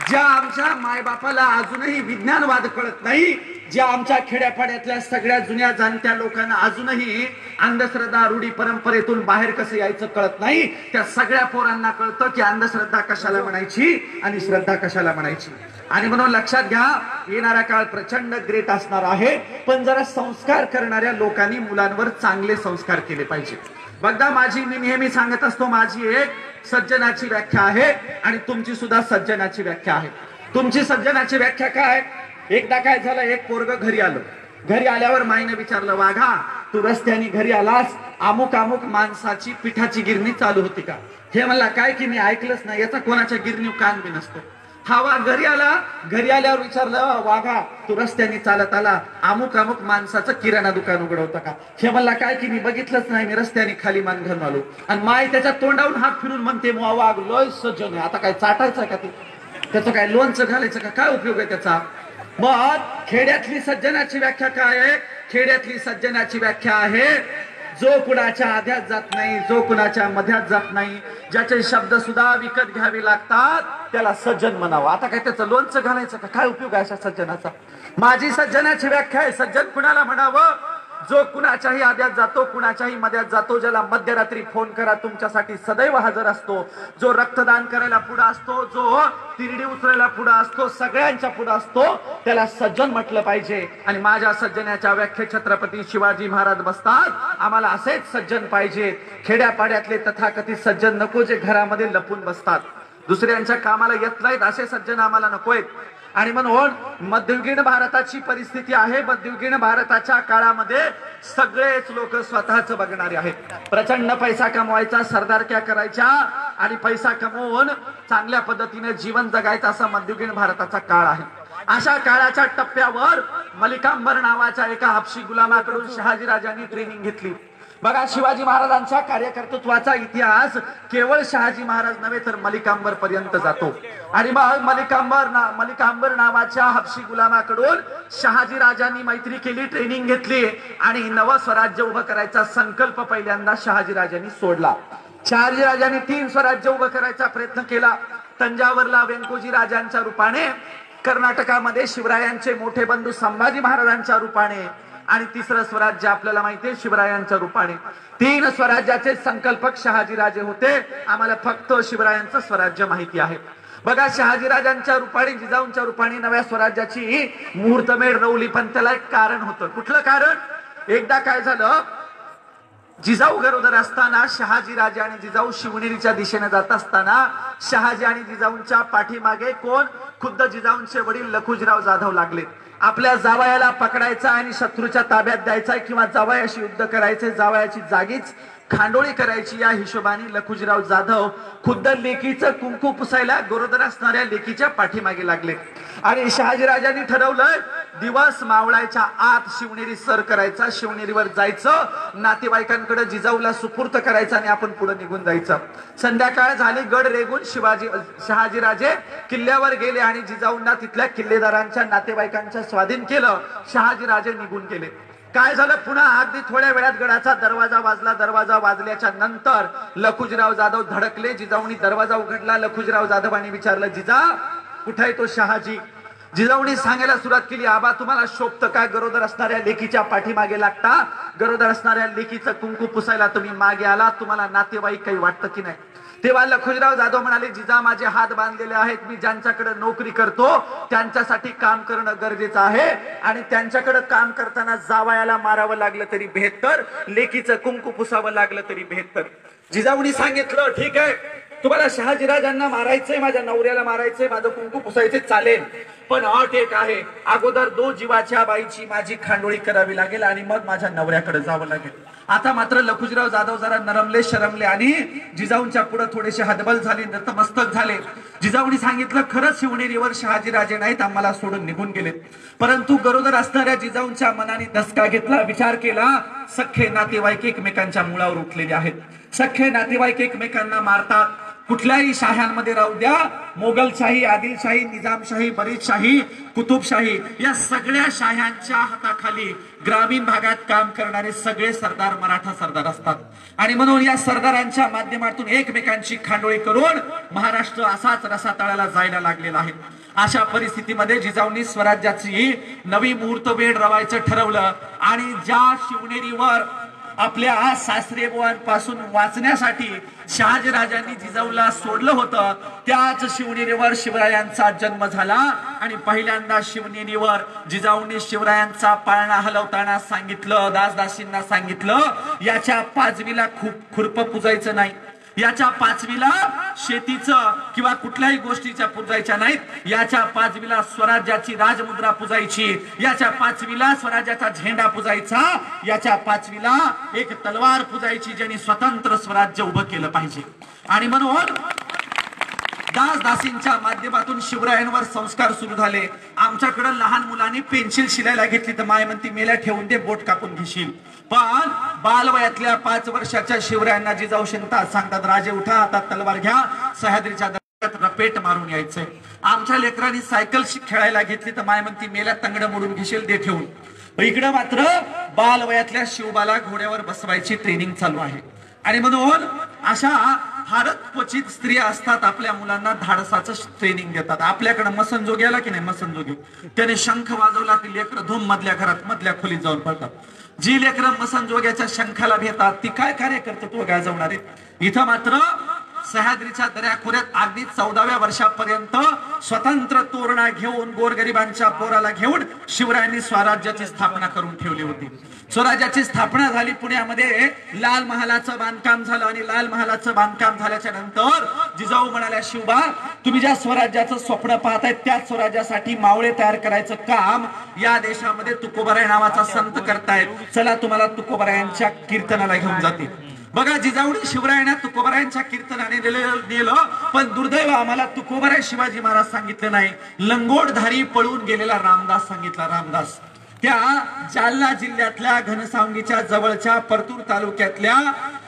ज्या आमच्या मायबापाला अजूनही विज्ञानवाद कळत नाही, ज्या आमच्या खेड्यापाड्यातल्या सगळ्या जुन्या जाणत्या लोकांना अजूनही अंधश्रद्धा रूढी परंपरेतून बाहेर कसं यायचं कळत नाही, त्या सगळ्या पोरांना कळतं की अंधश्रद्धा कशाला म्हणायची आणि श्रद्धा कशाला म्हणायची. आणि म्हणून लक्षात घ्या, येणारा काळ प्रचंड ग्रेट असणार आहे, पण जरा संस्कार करणाऱ्या लोकांनी मुलांवर चांगले संस्कार केले पाहिजे. बघा, मी नेहमी सांगत असतो, माझी एक सज्जनाची व्याख्या आहे आणि तुमची सुद्धा सज्जनाची व्याख्या आहे. तुमची सज्जनाची व्याख्या काय. एकदा काय झालं, एक पोरग घरी आलं. घरी आल्यावर माईने विचारलं, वाघा तू रस्त्याने घरी आलास, अमुक अमुक माणसाची पिठाची गिरणी चालू होती का. हे म्हणला, काय की मी ऐकलंच नाही, याचा कोणाच्या गिरणीवर कान बी नसतो. हा वाघ घरी आला. घरी आल्यावर विचारलं, वाघा तू रस्त्याने चालत आला, अमुक अमुक माणसाचं किराणा दुकान उघडवतं का. हे म्हणला, काय की मी बघितलंच नाही, मी रस्त्याने खाली मान घालून आलो. आणि माय त्याच्या तोंडावरून हात फिरून म्हणते, वाघ लोय सज्जन आहे, आता काय चाटायचं का ते, त्याचं काय लोणचं घालायचं का, काय उपयोग आहे त्याचा. मग खेड्यातली सज्जनाची व्याख्या काय आहे. खेड्यातली सज्जनाची व्याख्या आहे, जो कुणाच्या आध्यात जात नाही, जो कुणाच्या मध्यात जात नाही, ज्याचे शब्द सुद्धा विकत घ्यावे लागतात, त्याला सज्जन म्हणावं. आता काय त्याचं लोणचं घालायचं का, काय उपयोग आहे अशा सज्जनाचा. माझी सज्जनाची व्याख्या आहे, सज्जन कुणाला म्हणावं, जो कुणाच्याही आद्यात जातो, कुणाच्याही मध्यात जातो, ज्याला मध्यरात्री फोन करा तुमच्यासाठी सदैव हजर असतो, जो रक्तदान करायला पुढे असतो, जो तिरडी उचलायला पुढे असतो, सगळ्यांच्या पुढे असतो, त्याला सज्जन म्हटलं पाहिजे. आणि माझ्या सज्जनाच्या व्याख्या छत्रपती शिवाजी महाराज बसतात. आम्हाला असेच सज्जन पाहिजेत. खेड्यापाड्यातले तथाकथित सज्जन नको, जे घरामध्ये लपून बसतात, दुसऱ्यांच्या कामाला येत नाहीत, असे सज्जन आम्हाला नकोयत. आणि म्हणून मध्ययुगीन भारताची परिस्थिती आहे. मध्ययुगीन भारताच्या काळामध्ये सगळेच लोक स्वतःच बघणारे आहेत. प्रचंड पैसा कमवायचा, सरदारक्या करायच्या आणि पैसा कमवून चांगल्या पद्धतीने जीवन जगायचं, असा मध्ययुगीन भारताचा काळ आहे. अशा काळाच्या टप्प्यावर मलिकांबर नावाच्या एका हबशी गुलामाकडून शहाजी राजांनी ट्रेनिंग घेतली. बघा, शिवाजी महाराजांच्या कार्यकर्तृत्वाचा इतिहास केवळ शहाजी महाराज नव्हे तर मलिकांबर पर्यंत जातो. आणि मग मलिकांबर नावाच्या हबशी गुलामाकडून शहाजी राजांनी मैत्री केली, ट्रेनिंग घेतली आणि नवं स्वराज्य उभं करायचा संकल्प पहिल्यांदा शहाजी राजांनी सोडला. शहाजी राजांनी 3 स्वराज्य उभं करायचा प्रयत्न केला. तंजावरला व्यंकोजी राजांच्या रूपाने, कर्नाटकामध्ये शिवरायांचे मोठे बंधू संभाजी महाराजांच्या रूपाने, आणि 3रं स्वराज्य आपल्याला माहितीये शिवरायांच्या रूपाने. 3 स्वराज्याचे संकल्पक शहाजी राजे होते. आम्हाला फक्त शिवरायांचं स्वराज्य माहिती आहे. बघा, शहाजी राजांच्या रूपाने, जिजाऊंच्या रूपाने नव्या स्वराज्याची मुहूर्तमेढ रवली, पण त्याला एक कारण होतं. कुठलं कारण. एकदा काय झालं, जिजाऊ गरोदर असताना शहाजी राजे आणि जिजाऊ शिवनेरीच्या दिशेने जात असताना शहाजी आणि जिजाऊंच्या पाठीमागे कोण, खुद्द जिजाऊंचे वडील लखुजीराव जाधव लागले. आपल्या जावयाला पकडायचा आणि शत्रूच्या ताब्यात द्यायचा किंवा जावयाशी युद्ध करायचे, जावयाची जागीच खांडोळी करायची, या हिशोबाने लखुजीराव जाधव खुद्द लेकीचं कुंकू पुसायला गरोदर असणाऱ्या लेकीच्या पाठीमागे लागले. आणि शहाजी राजांनी ठरवलं दिवस मावळायच्या आत शिवनेरी सर करायचा, शिवनेरीवर जायचं, नातेवाईकांकडे जिजाऊला सुपूर्त करायचं आणि आपण पुढे निघून जायचं। संध्याकाळ झाली, गड रेगून शहाजीराजे किल्ल्यावर गेले आणि जिजाऊंना तिथल्या किल्लेदारांच्या नातेवाईकांच्या स्वाधीन केलं। शहाजीराजे निघून गेले। काय झालं, पुन्हा अगदी थोड्या वेळात गडाचा दरवाजा वाजला। दरवाजा वाजल्याच्या नंतर लखुजीराव जाधव धडकले। जिजाऊंनी दरवाजा उघडला। लखुजीराव जाधवांनी विचारलं, जिजा कुठे आहे तो शहाजी? जिजाऊंनी सांगायला सुरुवात केली, आबा तुम्हाला शोभतं काय गरोदर असणाऱ्या लेकीच्या पाठीमागे लागता? गरोदर असणाऱ्या लेकीचं कुंकू पुसायला तुम्ही मागे आला, तुम्हाला नातेवाईक काही वाटतं की नाही? तेव्हा लखुजीराव जाधव म्हणाले, जिजा माझे हात बांधलेले आहेत, मी ज्यांच्याकडे नोकरी करतो त्यांच्यासाठी काम करणं गरजेचं आहे आणि त्यांच्याकडे काम करताना जावयाला मारावं लागलं तरी बेहत्तर, लेकीचं कुंकू पुसावं लागलं तरी बेहत्तर। जिजाऊंनी सांगितलं, ठीक आहे तुम्हाला शहाजीराजांना मारायचंय, माझ्या नवऱ्याला मारायचंय, माझं कुंकू पुसायचे चालेल, पण अट एक आहे, अगोदर 2 जीवाच्या बाईची माझी खांडोळी करावी लागेल आणि मग माझ्या नवऱ्याकडे जावं लागेल। आता मात्र लखुजीराव जाधव जरा नरमले, शरमले आणि जिजाऊंच्या पुढे थोडेसे हतबल झाले, नतमस्तक झाले। जिजाऊंनी सांगितलं, खरंच शिवनेरीवर शहाजीराजे नाहीत, आम्हाला सोडून निघून गेलेत। परंतु गरोदर असणाऱ्या जिजाऊंच्या मनाने धसका घेतला, विचार केला, सख्खे नातेवाईक एकमेकांच्या मुळावर उठलेले आहेत, सख्खे नातेवाईक एकमेकांना मारतात। कुठल्याही शाह्यांमध्ये राहू द्या, मोगलशाही, आदिलशाही, निजामशाही, बरीदशाही, कुतुबशाही, या सगळ्या शाह्यांच्या हाताखाली ग्रामीण भागात काम करणारे सगळे सरदार मराठा सरदार असतात आणि म्हणून या सरदारांच्या माध्यमातून एकमेकांची खांडोळी करून महाराष्ट्र असाच रसातळाला जायला लागलेला आहे। अशा परिस्थितीमध्ये जिजाऊंनी स्वराज्याची नवी मुहूर्त वेळ रवायचं ठरवलं आणि ज्या शिवनेरीवर आपल्या सासरेबुवांपासून वाचण्यासाठी शहाजीराजांनी जिजाऊला सोडलं होतं, त्याच शिवनेरीवर शिवरायांचा जन्म झाला आणि पहिल्यांदा शिवनेरीवर जिजाऊंनी शिवरायांचा पाळणा हलवताना सांगितलं, दासदासींना सांगितलं, याच्या 5वीला खुरप पुजायचं नाही, याच्या 5वीला शेतीचं किंवा कुठल्याही गोष्टीच्या पुजायच्या नाहीत, याच्या 5वीला स्वराज्याची राजमुद्रा पुजायची, याच्या 5वीला स्वराज्याचा झेंडा पुजायचा, याच्या 5वीला एक तलवार पुजायची, ज्यांनी स्वतंत्र स्वराज्य उभं केलं पाहिजे। आणि म्हणून दासदासींच्या माध्यमातून शिवरायांवर संस्कार सुरू झाले। आमच्याकडे लहान मुलांनी पेन्सिल शिलायला घेतली तर माय म्हणती, मेल्या ठेवून दे, बोट कापून घेशील, पण बालवयातल्या 5 वर्षाच्या शिवरायांना जिजाऊ सांगतात, राजे उठा, आता तलवार घ्या, सह्याद्रीच्या दगडात रपेट मारून यायचंय। आमच्या लेकरांनी सायकल खेळायला घेतली तर माय म्हणती, मेल्या तंगड मोडून घेशील, दे ठेवून। इकडे मात्र बालवयातल्या शिवबाला घोड्यावर बसवायची ट्रेनिंग चालू आहे आणि म्हणून अशा फारच क्वचित स्त्रिया असतात आपल्या मुलांना धाडसाचं ट्रेनिंग देतात। आपल्याकडे मसनजोग्याला की नाही, मसनजोगी त्याने शंख वाजवला की लेकर धूम मधल्या घरात मधल्या खोलीत जाऊन पडतात। जी लेकरं मसनजोग्याच्या शंखाला भेटतात ती काय कार्य कर्तृत्व गाजवणारे। इथं मात्र सह्याद्रीच्या दऱ्याखोऱ्यात अगदी 14व्या वर्षापर्यंत स्वतंत्र तोरणा घेऊन गोरगरिबांच्या पोराला घेऊन शिवरायांनी स्वराज्याची स्थापना करून ठेवली होती। स्वराज्याची स्थापना झाली, पुण्यामध्ये लाल महालाचं बांधकाम झालं आणि लाल महालाचं बांधकाम झाल्याच्या नंतर जिजाऊ म्हणाल्या, शिवबा तुम्ही ज्या स्वराज्याचं स्वप्न पाहताय त्या स्वराज्यासाठी मावळे तयार करायचं काम या देशामध्ये तुकोबाराय नावाचा संत करतायत, चला तुम्हाला तुकोबारायांच्या कीर्तनाला घेऊन जाते। बघा, जिजाऊने शिवरायांना तुकोबारायांच्या कीर्तनाने नेलं, पण दुर्दैव आम्हाला तुकोबाराय शिवाजी महाराज सांगितलं नाही, लंगोटधारी पळून गेलेला रामदास सांगितला। रामदास त्या जालना जिल्ह्यातल्या घनसावंगीच्या जवळच्या परतूर तालुक्यातल्या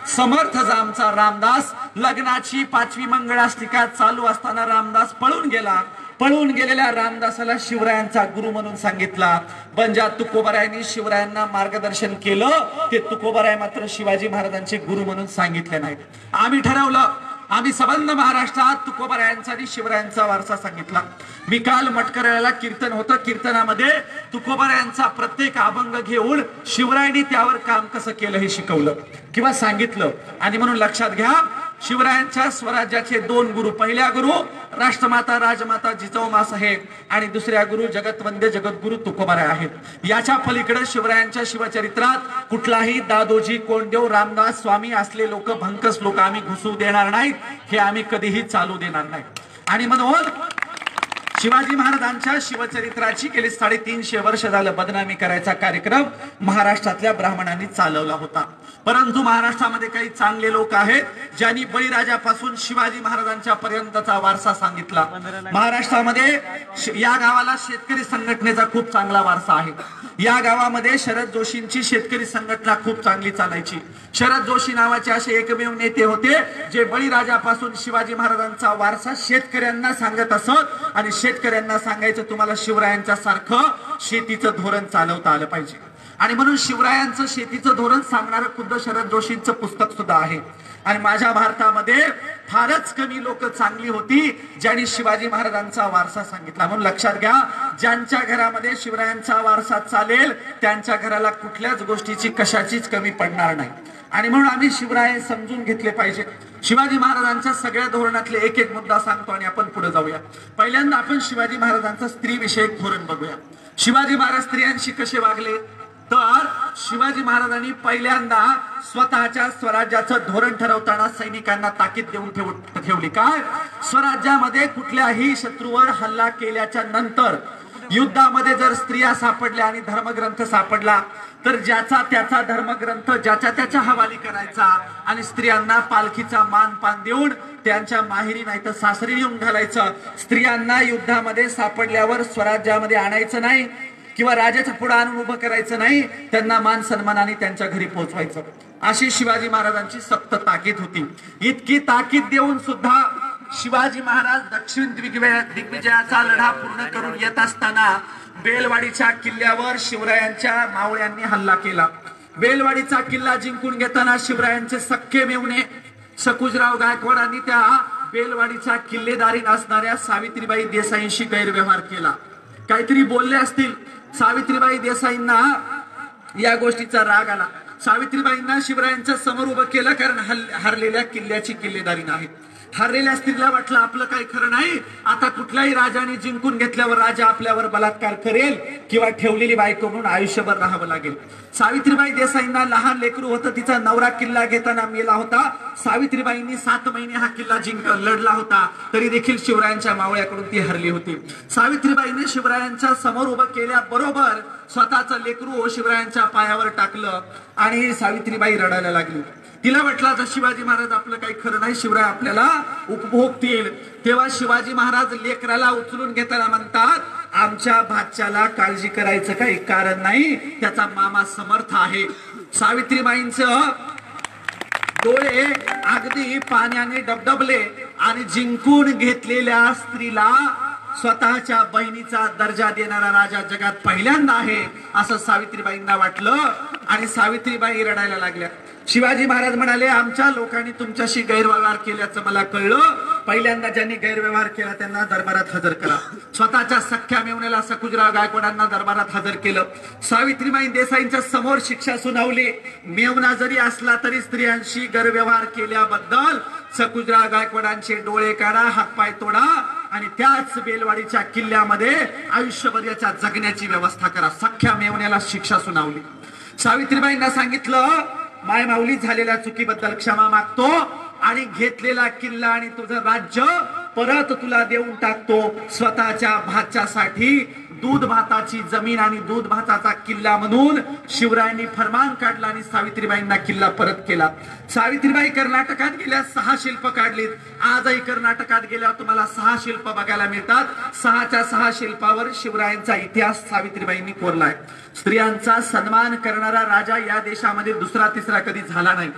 समर्थ जामचा रामदास, लग्नाची 5वी मंगळाष्टिका चालू असताना रामदास पळून गेला। पळून गेलेल्या रामदासाला शिवरायांचा गुरु म्हणून सांगितला, पण ज्या तुकोबारायांनी शिवरायांना मार्गदर्शन केलं ते तुकोबाराय मात्र शिवाजी महाराजांचे गुरु म्हणून सांगितले नाहीत। आम्ही ठरवलं, आम्ही सबंध महाराष्ट्रात तुकोबारायांचा आणि शिवरायांचा वारसा सांगितला। मी काल मटकऱ्याला कीर्तन होतं, कीर्तनामध्ये तुकोबारायांचा प्रत्येक अभंग घेऊन शिवरायांनी त्यावर काम कसं केलं हे शिकवलं किंवा सांगितलं। आणि म्हणून लक्षात घ्या, शिवरायांच्या स्वराज्याचे 2 गुरु, पहिल्या गुरु राष्ट्रमाता राजमाता जिजाऊ माँसाहेब आणि दुसऱ्या गुरु जगतवंद्य जगद्गुरु तुकोबाराय आहेत। याच्या पलीकडे शिवरायांच्या शिवचरित्रात कुठलाही दादोजी, कोंडदेव, रामदास स्वामी असले लोक, भंकस लोक आम्ही घुसू देणार नाहीत, हे आम्ही कधीही चालू देणार नाही। आणि म्हणून शिवाजी महाराजांच्या शिवचरित्राची गेली 350 वर्ष झालं बदनामी करायचा कार्यक्रम महाराष्ट्रातल्या ब्राह्मणांनी चालवला होता। परंतु महाराष्ट्रामध्ये काही चांगले लोक आहेत ज्यांनी बळीराजापासून शिवाजी महाराजांच्या पर्यंतचा वारसा सांगितला। महाराष्ट्रामध्ये या गावाला शेतकरी संघटनेचा खूप चांगला वारसा आहे। या गावामध्ये शरद जोशींची शेतकरी संघटना खूप चांगली चालायची। शरद जोशी नावाचे असे एकमेव नेते होते जे बळीराजापासून शिवाजी महाराजांचा वारसा शेतकऱ्यांना सांगत असत आणि शेतकऱ्यांना सांगायचं तुम्हाला शिवरायांच्या सारखं शेतीचं धोरण चालवता आलं पाहिजे। आणि म्हणून शिवरायांचं शेतीचं धोरण सांगणारं खुद्द शरद जोशींचं पुस्तक सुद्धा आहे। आणि माझ्या भारतामध्ये फारच कमी लोक चांगली होती ज्यांनी शिवाजी महाराजांचा वारसा सांगितला। म्हणून लक्षात घ्या, ज्यांच्या घरामध्ये शिवरायांचा वारसा चालेल त्यांच्या घराला कुठल्याच गोष्टीची कशाचीच कमी पडणार नाही। आणि म्हणून आम्ही शिवराय समजून घेतले पाहिजे। शिवाजी महाराजांच्या सगळ्या धोरणातले एक एक मुद्दा सांगतो आणि आपण पुढे जाऊया। पहिल्यांदा आपण शिवाजी महाराजांचं स्त्री विषयक धोरण बघूया। शिवाजी महाराज स्त्रियांशी कसे वागले तर शिवाजी महाराजांनी पहिल्यांदा स्वतःच्या स्वराज्याचं धोरण ठरवताना सैनिकांना ताकीद देऊन ठेवली काय, स्वराज्यामध्ये कुठल्याही शत्रूवर हल्ला केल्याच्या नंतर युद्धामध्ये जर स्त्रिया सापडल्या आणि धर्मग्रंथ सापडला तर ज्याचा त्याचा धर्मग्रंथ ज्याच्या त्याच्या हवाली करायचा आणि स्त्रियांना पालखीचा मानपान देऊन त्यांच्या माहेरी नाही तर सासरी येऊन घालायचं। स्त्रियांना युद्धामध्ये सापडल्यावर स्वराज्यामध्ये आणायचं नाही किंवा राजाच्या पुढे आणून उभं करायचं नाही, त्यांना मान सन्मानाने त्यांच्या घरी पोहोचवायचं। अशी शिवाजी महाराजांची सक्त ताकीद होती। इतकी ताकीद देऊन सुद्धा शिवाजी महाराज दक्षिण दिग्विजयाचा लढा पूर्ण करून येत असताना बेलवाडीच्या किल्ल्यावर शिवरायांच्या मावळ्यांनी हल्ला केला। बेलवाडीचा किल्ला जिंकून घेताना शिवरायांचे सख्खे मेवणे सकुजराव गायकवाडांनी त्या बेलवाडीच्या किल्लेदारी असणाऱ्या सावित्रीबाई देसाईंशी गैरव्यवहार केला। काहीतरी बोलले असतील। सावित्रीबाई देसाईंना या गोष्टीचा राग आला। सावित्रीबाईंना शिवरायांच्या समोर उभं केलं कारण हरलेल्या किल्ल्याची किल्लेदारी नाही। हरलेल्या स्त्रीला वाटलं आपलं काही खरं नाही, आता कुठल्याही राजाने जिंकून घेतल्यावर राजा आपल्यावर बलात्कार करेल किंवा ठेवलेली बायको म्हणून आयुष्यभर राहावं लागेल। सावित्रीबाई देसाईंना लहान लेकरू होतं, तिचा नवरा किल्ला घेताना मेला होता। सावित्रीबाईंनी 7 महिने हा किल्ला लढला होता, तरी देखील शिवरायांच्या मावळ्याकडून ती हरली होती। सावित्रीबाईंनी शिवरायांच्या समोर उभं केल्याबरोबर स्वतःचं लेकरू शिवरायांच्या पायावर टाकलं आणि सावित्रीबाई रडायला लागली। तिला वाटलं आता शिवाजी महाराज आपलं काही खरं नाही, शिवराय आपल्याला उपभोगतील। तेव्हा शिवाजी महाराज लेकराला उचलून घेताना म्हणतात, आमच्या भाच्याला काळजी करायचं काही कारण नाही, त्याचा मामा समर्थ आहे। सावित्रीबाईंचं डोळे अगदी पाण्याने डबडबले आणि जिंकून घेतलेल्या स्त्रीला स्वतःच्या बहिणीचा दर्जा देणारा राजा जगात पहिल्यांदा आहे असं सावित्रीबाईंना वाटलं आणि सावित्रीबाई रडायला लागल्या। शिवाजी महाराज म्हणाले, आमच्या लोकांनी तुमच्याशी गैरव्यवहार केल्याचं मला कळलं, पहिल्यांदा ज्यांनी गैरव्यवहार केला त्यांना दरबारात हजर करा। स्वतःच्या सख्या मेवण्याला सकुजराव गायकवाडांना दरबारात हजर केलं। सावित्रीबाई देसाईंच्या समोर शिक्षा सुनावली। मेवना जरी असला तरी स्त्रियांशी गैरव्यवहार केल्याबद्दल सकुजराव गायकवाडांचे डोळे काढा, हातपाय तोडा आणि त्याच बेलवाडीच्या किल्ल्यामध्ये आयुष्यभर याच्या जगण्याची व्यवस्था करा। सख्या मेवण्याला शिक्षा सुनावली। सावित्रीबाईंना सांगितलं, माय माऊली झालेल्या चुकीबद्दल क्षमा मागतो आणि घेतलेला किल्ला आणि तुझं राज्य परत तुला देऊन टाकतो। स्वतःच्या भाच्यासाठी दूध भाताची जमीन आणि दूध भाताचा किल्ला म्हणून शिवरायांनी फरमान काढला आणि सावित्रीबाईंना किल्ला परत केला। सावित्रीबाई कर्नाटकात गेल्या 6 शिल्प काढलीत। आजही कर्नाटकात गेल्यावर तुम्हाला 6 शिल्प बघायला मिळतात। 6च्या 6 शिल्पावर शिवरायांचा इतिहास सावित्रीबाईंनी कोरलाय। स्त्रियांचा सन्मान करणारा राजा या देशामध्ये दुसरा तिसरा कधी झाला नाही।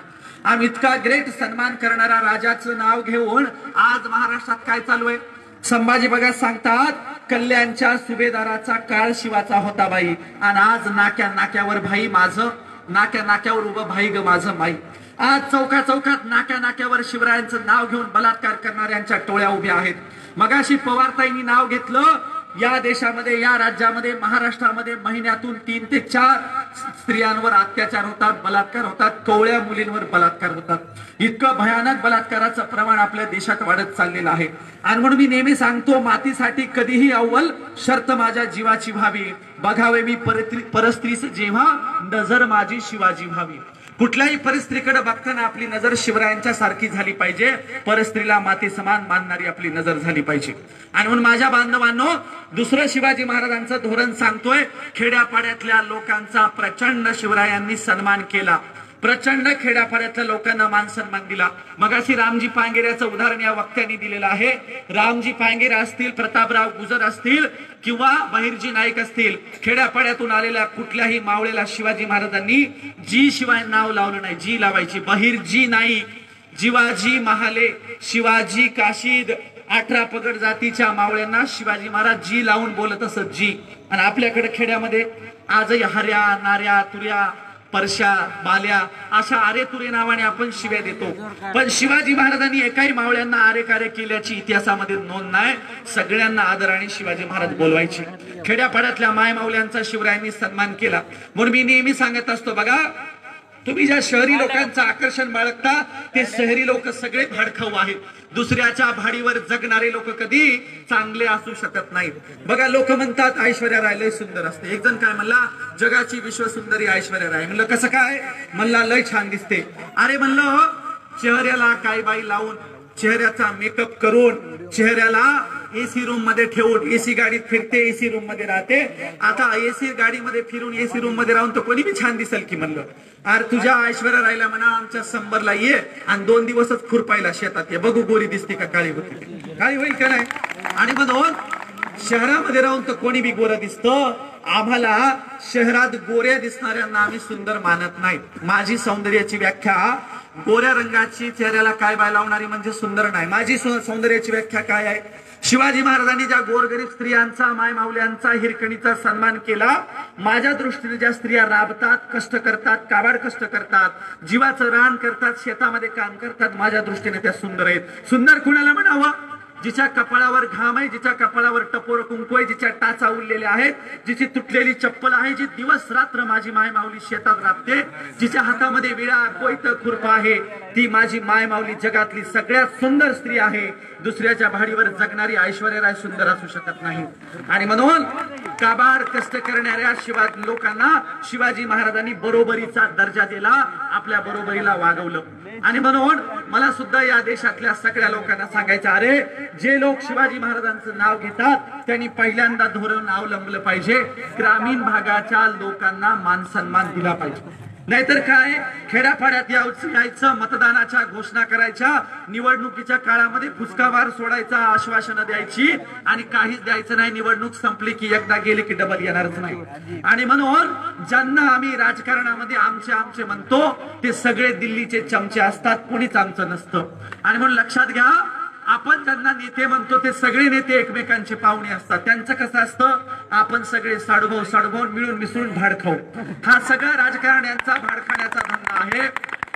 आम्ही इतका ग्रेट सन्मान करणारा राजाचं नाव घेऊन आज महाराष्ट्रात काय चालू आहे? संभाजी बघा सांगतात, कल्याणच्या सुभेदाराचा काळ शिवाचा होता बाई आणि आज नाक्या नाक्यावर भाई माझं, नाक्या नाक्यावर उभं भाई ग माझं माई। आज चौका चौकात नाक्या नाक्यावर शिवरायांचं नाव घेऊन बलात्कार करणाऱ्यांच्या टोळ्या उभ्या आहेत। मगाशी पवारताईंनी नाव घेतलं, या देशामध्ये या राज्यामध्ये महाराष्ट्रामध्ये महिन्यातून 3 ते 4 स्त्रियांवर अत्याचार होतात, बलात्कार होतात, कोवळ्या मुलींवर बलात्कार होतात। इतकं भयानक बलात्काराचं प्रमाण आपल्या देशात वाढत चाललेलं आहे। आणि म्हणून मी नेहमी सांगतो, मातीसाठी कधीही अव्वल शर्त माझ्या जीवाची व्हावी, बघावे मी परस्त्रीस जेव्हा नजर माझी शिवाजी व्हावी। कुठल्याही परिस्थितीकडे बघताना आपली नजर शिवरायांच्या सारखी झाली पाहिजे, परस्त्रीला माते समान मानणारी आपली नजर झाली पाहिजे. आणि म्हणून माझ्या बांधवांनो, दुसरं शिवाजी महाराजांचं धोरण सांगतोय, खेड्यापाड्यातल्या लोकांचा प्रचंड शिवरायांनी सन्मान केला, प्रचंड खेड्यापाड्यातल्या लोकांना मान सन्मान दिला. मगाशी रामजी पांगेऱ्याचं उदाहरण या वक्त्यांनी दिलेलं आहे. रामजी पांगेरा असतील, प्रतापराव गुजर असतील किंवा बहिर्जी नाईक असतील, खेड्यापाड्यातून आलेल्या कुठल्याही मावळेला शिवाजी महाराजांनी जी शिवाय नाव लावलं नाही. जी लावायची. बहिर्जी नाईक, जिवाजी महाले, शिवाजी काशीद, 18 पगड जातीच्या मावळ्यांना शिवाजी महाराज जी लावून बोलत असत. जी. आणि आपल्याकडे खेड्यामध्ये आजही हऱ्या, नाऱ्या, तुऱ्या, परशा, बाल्या अशा आरे तुरे नावाने आपण शिव्या देतो. पण शिवाजी महाराजांनी एकाही मावळ्यांना आरे कार्य केल्याची इतिहासामध्ये नोंद नाही. सगळ्यांना आदराने शिवाजी महाराज बोलवायचे. खेड्यापाड्यातल्या माय मावल्यांचा शिवरायांनी सन्मान केला. म्हणून मी नेहमी सांगत असतो, बघा तुम्ही ज्या शहरी लोकांचं आकर्षण बाळगता ते शहरी लोक सगळे भाडखाऊ आहेत. दुसऱ्याच्या भाडीवर जगणारे लोक कधी चांगले असू शकत नाहीत. बघा लोक म्हणतात ऐश्वर्या राय लय सुंदर असते. एक जण काय म्हणला, जगाची विश्वसुंदरी ऐश्वर्या राय. म्हणलं कसं काय? म्हणला लय छान दिसते. अरे म्हणलं चेहऱ्याला काय बाई लावून, चेहऱ्याचा मेकअप करून, चेहऱ्याला एसी रूम मध्ये ठेवून, एसी गाडीत फिरते, एसी रूम मध्ये राहते. आता एसी गाडीमध्ये फिरून एसी रूम मध्ये राहून तर कोणी बी छान दिसेल की. म्हणलं अरे तुझ्या ऐश्वर्या राहिला म्हणा आमच्या संबरला ये आणि 2 दिवसच खुरपायला शेतात ये, बघू गोरी दिसते का काळी होती, काळी होईल का नाही. आणि म्हणून शहरामध्ये राहून तर कोणी बी गोरं दिसतं. आम्हाला शहरात गोऱ्या दिसणाऱ्यांना आम्ही सुंदर मानत नाही. माझी सौंदर्याची व्याख्या गोऱ्या रंगाची चेहऱ्याला काय बाय लावणारी म्हणजे सुंदर नाही. माझी सौंदर्याची व्याख्या काय आहे? शिवाजी महाराजांनी ज्या गोरगरीब स्त्रियांचा, माय मावल्यांचा, हिरकणीचा सन्मान केला, माझ्या दृष्टीने ज्या स्त्रिया राबतात, कष्ट करतात, काबाड कष्ट करतात, जीवाचं रान करतात, शेतामध्ये काम करतात, माझ्या दृष्टीने त्या सुंदर आहेत. सुंदर कुणाला म्हणावं? जिच्या कपाळावर घाम आहे, जिच्या कपाळावर टपोर कुंकू आहे, जिच्या टाचा उरलेल्या आहेत, जिची तुटलेली चप्पल आहे, जी दिवस रात्र माझी माय माऊली शेतात राबते, जिच्या हातामध्ये विळा, कोयत, खुरपा आहे, ती माझी माय माऊली जगातली सगळ्यात सुंदर स्त्री आहे. दुसऱ्याच्या भाडीवर जगणारी ऐश्वर्या राय सुंदर असू शकत नाही. आणि म्हणून काबाड कष्ट करणाऱ्या लोकांना शिवाजी महाराजांनी बरोबरीचा दर्जा दिला, आपल्या बरोबरीला वागवलं. आणि म्हणून मला सुद्धा या देशातल्या सगळ्या लोकांना सांगायचं, अरे जे लोक शिवाजी महाराजांचं नाव घेतात त्यांनी पहिल्यांदा धोरण अवलंबलं पाहिजे, ग्रामीण भागाच्या लोकांना मान सन्मान दिला पाहिजे. नाहीतर काय, खेड्यापाड्यात यायचं, मतदानाच्या घोषणा करायच्या, निवडणुकीच्या काळामध्ये फुसकावार सोडायचा, आश्वासनं द्यायची आणि काहीच द्यायचं नाही. निवडणूक संपली की एकदा गेली की डबल येणारच नाही. आणि म्हणून ज्यांना आम्ही राजकारणामध्ये आमचे आमचे म्हणतो ते सगळे दिल्लीचे चमचे असतात, कोणीच आमचं नसतं. आणि म्हणून लक्षात घ्या, आपण ज्यांना नेते म्हणतो ते सगळे नेते एकमेकांचे पाहुणे असतात. त्यांचं कसं असतं, आपण सगळे साडूभाऊ मिळून मिसळून भाड खाऊ. हा सगळा राजकारण यांचा भाडखाण्याचा धंदा आहे.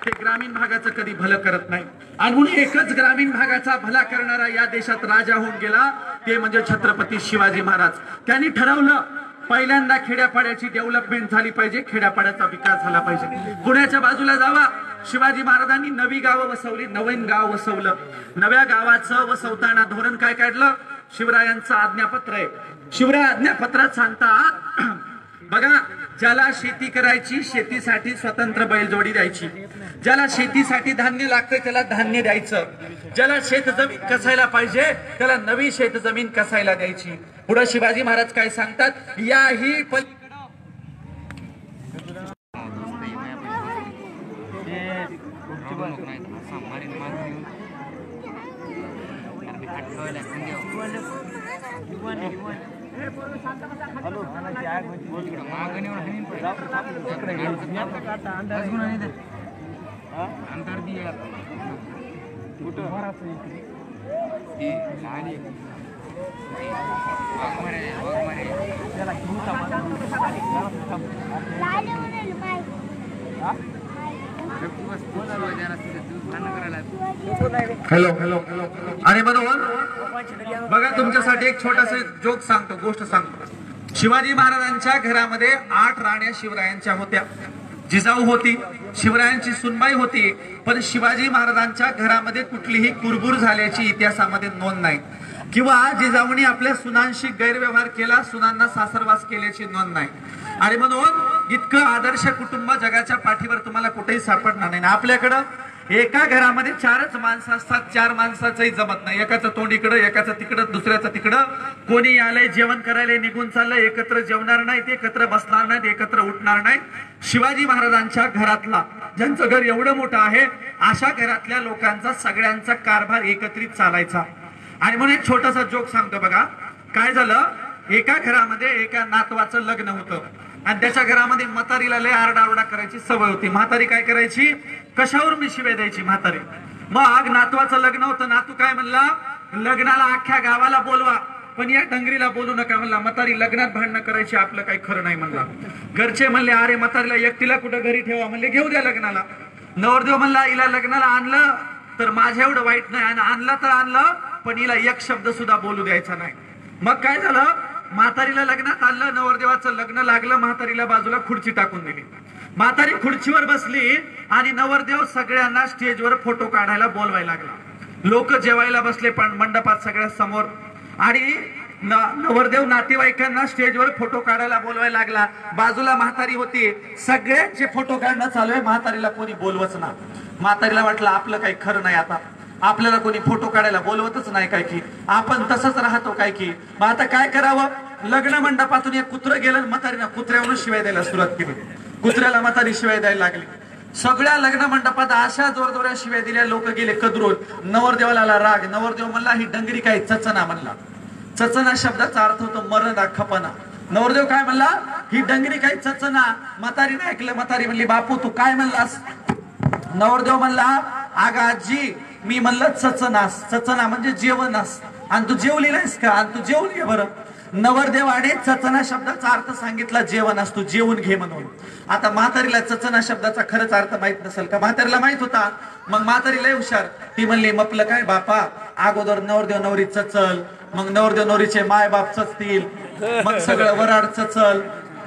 ते ग्रामीण भागाचं कधी भलं करत नाही. आणि म्हणून एकच ग्रामीण भागाचा भला करणारा या देशात राजा होऊन गेला, ते म्हणजे छत्रपती शिवाजी महाराज. त्यांनी ठरवलं पहिल्यांदा खेड्यापाड्याची डेव्हलपमेंट झाली पाहिजे, खेड्यापाड्याचा विकास झाला पाहिजे. पुण्याच्या बाजूला जावा, शिवाजी महाराजांनी नवी गावं वसवली, नवीन गाव वसवलं. नव्या गावाचं वसवताना धोरण काय काढलं? शिवरायांचं आज्ञापत्र आहे. शिवराय आज्ञापत्रात सांगतात, बघा ज्याला शेती करायची, शेतीसाठी स्वतंत्र बैलजोडी द्यायची, ज्याला शेतीसाठी धान्य लागतं त्याला धान्य द्यायचं, ज्याला शेतजमीन कसायला पाहिजे त्याला नवी शेतजमीन कसायला द्यायची. पुढे शिवाजी महाराज काय सांगतात, याही हॅलो. आणि म्हणून बघा तुमच्यासाठी एक छोटासा जोक सांगतो, गोष्ट सांगतो. शिवाजी महाराजांच्या घरामध्ये 8 राण्या शिवरायांच्या होत्या. जिजाऊ होती, शिवरायांची सुनबाई होती, पण शिवाजी महाराजांच्या घरामध्ये कुठलीही कुरबुर झाल्याची इतिहासामध्ये नोंद नाही. किंवा जिजाऊनी आपल्या सुनांशी गैरव्यवहार केला, सुनांना सासरवास केल्याची नोंद नाही. आणि म्हणून इतकं आदर्श कुटुंब जगाच्या पाठीवर तुम्हाला कुठेही सापडणार नाही. आपल्याकडं एका घरामध्ये 4च माणसं असतात, 4 माणसाचंही जमत नाही. एकाचं तोंड इकडं, एकाचं तिकडं, दुसऱ्याचं तिकडं. कोणी आलंय जेवण करायला निघून चाललंय, एकत्र जेवणार नाहीत, एकत्र बसणार नाहीत, एकत्र उठणार नाहीत. शिवाजी महाराजांच्या घरातला, ज्यांचं घर एवढं मोठं आहे, अशा घरातल्या लोकांचा सगळ्यांचा कारभार एकत्रित चालायचा. आणि म्हणून एक छोटासा जोक सांगतो बघा. काय झालं, एका घरामध्ये एका नातवाचं लग्न होतं आणि त्याच्या घरामध्ये म्हातारीला लय आरडाओरडा करायची सवय होती. म्हातारी काय करायची, कशावर मी शिवाय द्यायची म्हातारी. मग नातवाचं लग्न होतं, नातू काय म्हणला, लग्नाला अख्ख्या गावाला बोलवा पण या डंगरीला बोलू नका म्हणला. म्हातारी लग्नात भांडणं करायची, आपलं काही खरं नाही म्हणला. घरचे म्हणले अरे म्हातारीला एकटीला कुठं घरी ठेवा, म्हणले घेऊ द्या लग्नाला. नवरदेव म्हणला हिला लग्नाला आणलं तर माझ्या एवढं वाईट नाही, आणि आणलं तर आणलं पण हिला एक शब्द सुद्धा बोलू द्यायचा नाही. मग काय झालं, म्हातारीला लग्नात आणलं, नवरदेवाचं लग्न लागलं, म्हातारीला बाजूला खुर्ची टाकून दिली. म्हातारी खुर्चीवर बसली आणि नवरदेव सगळ्यांना स्टेजवर फोटो काढायला बोलवायला लागला. लोक जेवायला बसले पण मंडपात सगळ्या समोर, आणि नवरदेव नातेवाईकांना स्टेजवर फोटो काढायला बोलवायला लागला. बाजूला म्हातारी होती, सगळ्यांचे फोटो काढणं चालू आहे, म्हातारीला कोणी बोलवच ना. म्हातारीला वाटलं आपलं काही खरं नाही, आता आपल्याला कोणी फोटो काढायला बोलवतच नाही काय की, आपण तसंच राहतो काय की. मग आता काय करावं, लग्न मंडपातून एक कुत्रं गेलं, म्हातारीनं कुत्र्यावरून शिवाय द्यायला सुरुवात केली. कुत्र्याला म्हातारी शिवाय द्यायला लागली. सगळ्या लग्न मंडपात अशा जोरजोऱ्या शिवाय दिल्या, लोक गेले कदरून. नवरदेवाला आला राग. नवरदेव म्हणला ही डंगरी काय चचना म्हणला. चचना शब्दाचा अर्थ होतो मरण खपना. नवरदेव काय म्हणला, ही डंगरी काय चचना. म्हातारीने ऐकलं. म्हातारी म्हणली बापू तू काय म्हणलास. नवरदेव म्हणला अगं आजी मी म्हणलं चचनास, चचना म्हणजे जेवणास, आणि तू जेवली नाहीस का, आणि तू जेवली बरं. नवरदेवाने चचना शब्दाचा अर्थ सांगितला जेवणास, तू जेवून घे म्हणून. आता म्हातारीला चचना शब्दाचा खरंच अर्थ माहित नसेल का, म्हातारीला माहित होता. मग म्हातारी लय हुशार, ती म्हणली मपलं काय बापा, अगोदर नवरदेव नवरी चचल, मग नवरदेव नवरीचे माय बाप चचतील, मग सगळं वराड चचल,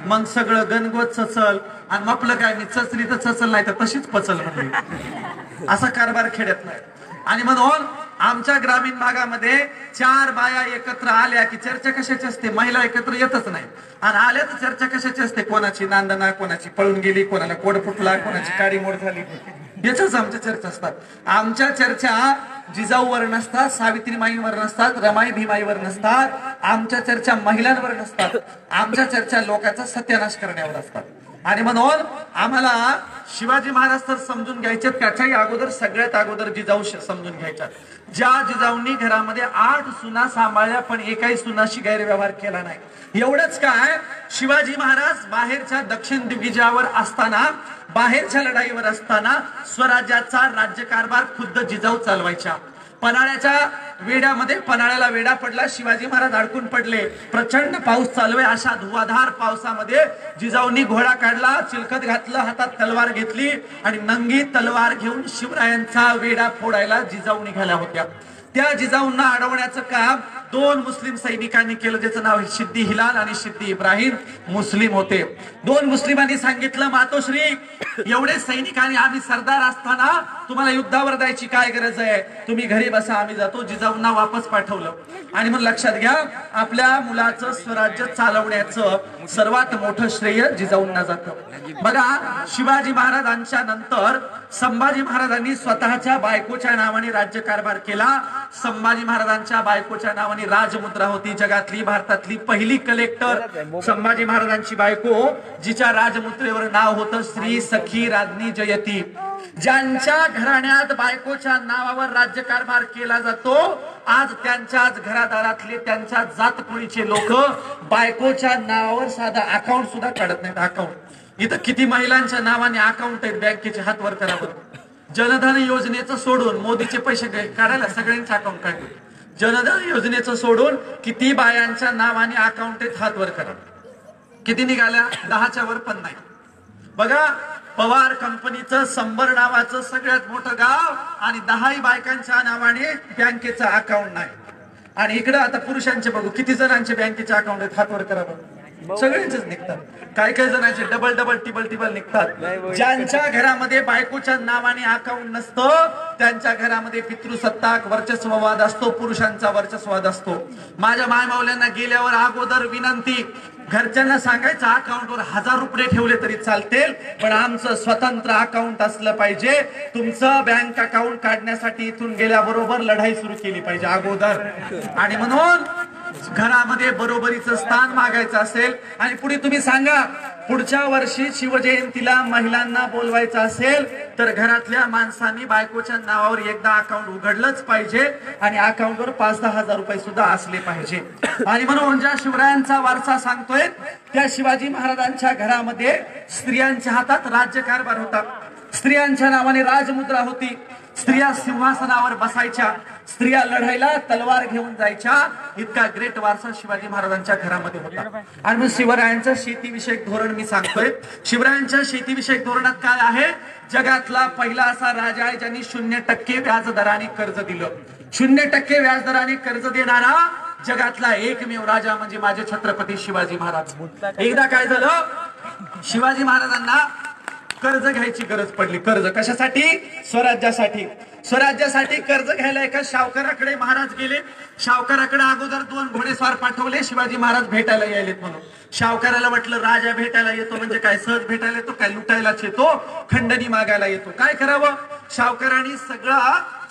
मग सगळं गणगोत चचल, आणि मपलं काय मी चचली तर चचल नाही तर तशीच पचल म्हणली. असा कारभार खेड्यात नाही. आणि म्हणून आमच्या ग्रामीण भागामध्ये 4 बाया एकत्र आल्या की चर्चा कशाची असते, महिला एकत्र येतच नाही. आणि आल्या तर चर्चा कशाची असते, कोणाची नांदना, कोणाची पळून गेली, कोणाला कोड फुटला, कोणाची काडी मोड झाली, याच्याच आमच्या चर्चा असतात. आमच्या चर्चा जिजाऊवर नसतात, सावित्रीमाईंवर नसतात, रमाई भीमाईवर नसतात. आमच्या चर्चा महिलांवर नसतात. आमच्या चर्चा लोकांचा सत्यानाश करण्यावर असतात. आणि म्हणून आम्हाला शिवाजी महाराज तर समजून घ्यायचे, त्याच्याही अगोदर सगळ्यात अगोदर जिजाऊ समजून घ्यायच्या. ज्या जिजाऊंनी घरामध्ये 8 सुना सांभाळल्या पण एकाही सुनाशी गैरव्यवहार केला नाही. एवढंच काय, शिवाजी महाराज बाहेरच्या दक्षिण दिग्विजयावर असताना, बाहेरच्या लढाईवर असताना स्वराज्याचा राज्यकारभार खुद्द जिजाऊ चालवायच्या. पन्हाळ्याच्या वेड्यामध्ये, पन्हाळ्याला वेडा पडला, शिवाजी महाराज अडकून पडले, प्रचंड पाऊस चालू आहे. अशा धुवाधार पावसामध्ये जिजाऊंनी घोडा काढला, चिलखत घातलं, हातात तलवार घेतली आणि नंगी तलवार घेऊन शिवरायांचा वेडा फोडायला जिजाऊ निघाल्या होत्या. त्या जिजाऊंना अडवण्याचं काम 2 मुस्लिम सैनिकांनी केलं, ज्याचं नाव सिद्दी हिलाल आणि सिद्दी इब्राहिम. मुस्लिम होते. 2 मुस्लिमांनी सांगितलं मातोश्री एवढे सैनिकांनी आम्ही सरदार असताना तुम्हाला युद्धावर जायची काय गरज आहे, तुम्ही घरी बसा, आम्ही जातो. जिजाऊंना वापस पाठवलं. आणि मग लक्षात घ्या, आपल्या मुलाचं स्वराज्य चालवण्याचं सर्वात मोठं श्रेय जिजाऊंना जातं. बघा, शिवाजी महाराजांच्या नंतर संभाजी महाराजांनी स्वतःच्या बायकोच्या नावाने राज्यकारभार केला. संभाजी महाराजांच्या बायकोच्या नावाने राजमुद्रा होती. जगातली, भारतातली पहिली कलेक्टर संभाजी महाराजांची बायको, जिच्या राजमुद्रेवर नाव होतं श्री सखी राज्ञी जयती. ज्यांच्या घराण्यात बायकोच्या नावावर राज्यकारभार केला जातो, आज त्यांच्याच घरादारातले, त्यांच्या जातकुळीचे लोक बायकोच्या नावावर साधा अकाउंट सुद्धा काढत नाहीत. अकाउंट इथं किती महिलांच्या नावाने अकाउंट आहेत बँकेचे, हात वर करा बरं. जनधन योजनेचं सोडून मोदीचे पैसे काढायला सगळ्यांचे अकाउंट काढले. जनधन योजनेचं सोडून किती बायांच्या नावाने अकाउंट आहेत, हात वर करा. किती निघाल्या? 10च्या वर पण नाही. बघा, पवार कंपनीचं संबर नावाचं सगळ्यात मोठं गाव आणि 10 बायकांच्या नावाने बँकेचं अकाउंट नाही. आणि इकडं आता पुरुषांचे बघू, किती जणांचे बँकेचे अकाउंट आहेत, हात वर करा बघू. सगळ्यांचेच निघतात. काही काही जणांचे डबल डबल टिबल टिबल निघतात. ज्यांच्या घरामध्ये बायकोच्या नावाने अकाउंट नसतं त्यांच्या घरामध्ये पितृसत्ताक वर्चस्ववाद असतो, पुरुषांचा वर्चस्ववाद असतो. माझ्या मायमावल्यांना गेल्यावर अगोदर विनंती, घरच्यांना सांगायचं अकाउंटवर 1000 रुपये ठेवले तरी चालतील, पण आमचं स्वतंत्र अकाउंट असलं पाहिजे. तुमचं बँक अकाउंट काढण्यासाठी इथून गेल्याबरोबर लढाई सुरू केली पाहिजे अगोदर. आणि म्हणून घरामध्ये बरोबरीचं स्थान मागायचं असेल आणि पुढे तुम्ही सांगा पुढच्या वर्षी शिवजयंतीला महिलांना बोलवायचं असेल तर घरातल्या माणसांनी बायकोच्या नावावर एकदा अकाउंट उघडलंच पाहिजे आणि अकाउंटवर 5-10 हजार रुपये सुद्धा असले पाहिजे. आणि म्हणून ज्या शिवरायांचा वारसा सांगतोय त्या शिवाजी महाराजांच्या घरामध्ये स्त्रियांच्या हातात राज्यकारभार होता. स्त्रियांच्या नावाने राजमुद्रा होती. स्त्रिया सिंहासनावर बसायच्या, स्त्रिया लढायला तलवार घेऊन जायच्या. इतका ग्रेट वारसा शिवाजी महाराजांच्या घरामध्ये होता. आणि मग शिवरायांचं शेतीविषयक धोरण मी सांगतोय. शिवरायांच्या शेतीविषयक धोरणात काय आहे? जगातला पहिला असा राजा आहे ज्यांनी 0% व्याजदराने कर्ज दिलं. 0% व्याजदराने कर्ज देणारा जगातला एकमेव राजा म्हणजे माझे छत्रपती शिवाजी महाराज. एकदा काय झालं, शिवाजी महाराजांना कर्ज घ्यायची गरज पडली. कर्ज कशासाठी? स्वराज्यासाठी. स्वराज्यासाठी कर्ज घ्यायला एका सावकाराकडे महाराज गेले. सावकाराकडे अगोदर 2 घोडेस्वार पाठवले शिवाजी महाराज भेटायला यायलेत म्हणून. सावकाराला वाटलं राजा भेटायला येतो म्हणजे काय सहज भेटायला येतो काय, लुटायलाच येतो, खंडणी मागायला येतो. काय करावं? सावकाराने सगळा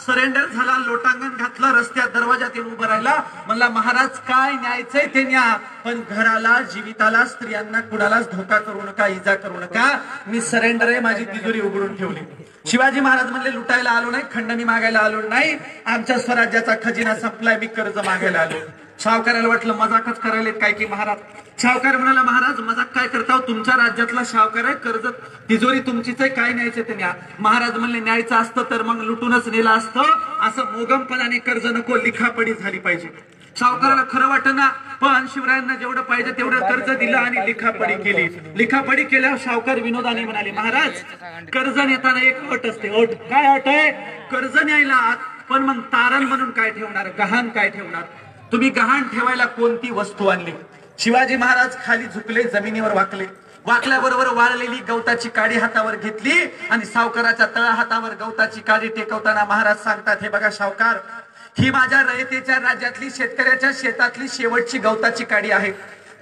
सरेंडर झाला, लोटांगण घातलं, रस्त्यात दरवाजात येऊन उभं राहिला. म्हणला महाराज काय न्यायचंय ते न्या, पण घराला जीविताला स्त्रियांना कुणालाच धोका करू नका, इजा करू नका. मी सरेंडर आहे, माझी तिजोरी उघडून ठेवली. शिवाजी महाराज म्हणले लुटायला आलो नाही, खंडणी मागायला आलो नाही, आमच्या स्वराज्याचा खजिना संपलाय, मी कर्ज मागायला आलो. सावकाराला वाटलं मजाकच करायला काय की महाराज. सावकार म्हणाला महाराज मजाक काय करता, तुमच्या राज्यातला सावकार आहे, कर्ज तिजोरी तुमचीच आहे, काय न्यायचं ते न्या. महाराज म्हणले न्यायचं असतं तर मग लुटूनच नेलं असतं, असं मोगमपणाने कर्ज नको, लिखापडी झाली पाहिजे. सावकाराला खरं वाटना, पण शिवरायांना जेवढं पाहिजे तेवढं कर्ज दिलं आणि लिखापडी केली. लिखापडी केल्यावर सावकार विनोदाने म्हणाले महाराज कर्ज नेताना एक अट असते. अट काय अट आहे? कर्ज न्यायला पण मग तारण म्हणून काय ठेवणार, गहाण काय ठेवणार? तुम्ही गहाण ठेवायला कोणती वस्तू आणली? शिवाजी महाराज खाली झुकले, जमिनीवर वाकले. वाकल्याबरोबर वाळलेली गवताची काडी हातावर घेतली आणि सावकाराच्या तळा हातावर गवताची काडी टेकवताना महाराज सांगतात, हे बघा सावकार, ही माझ्या रयतेच्या राज्यातली शेतकऱ्याच्या शेतातली शेवटची गवताची काडी आहे.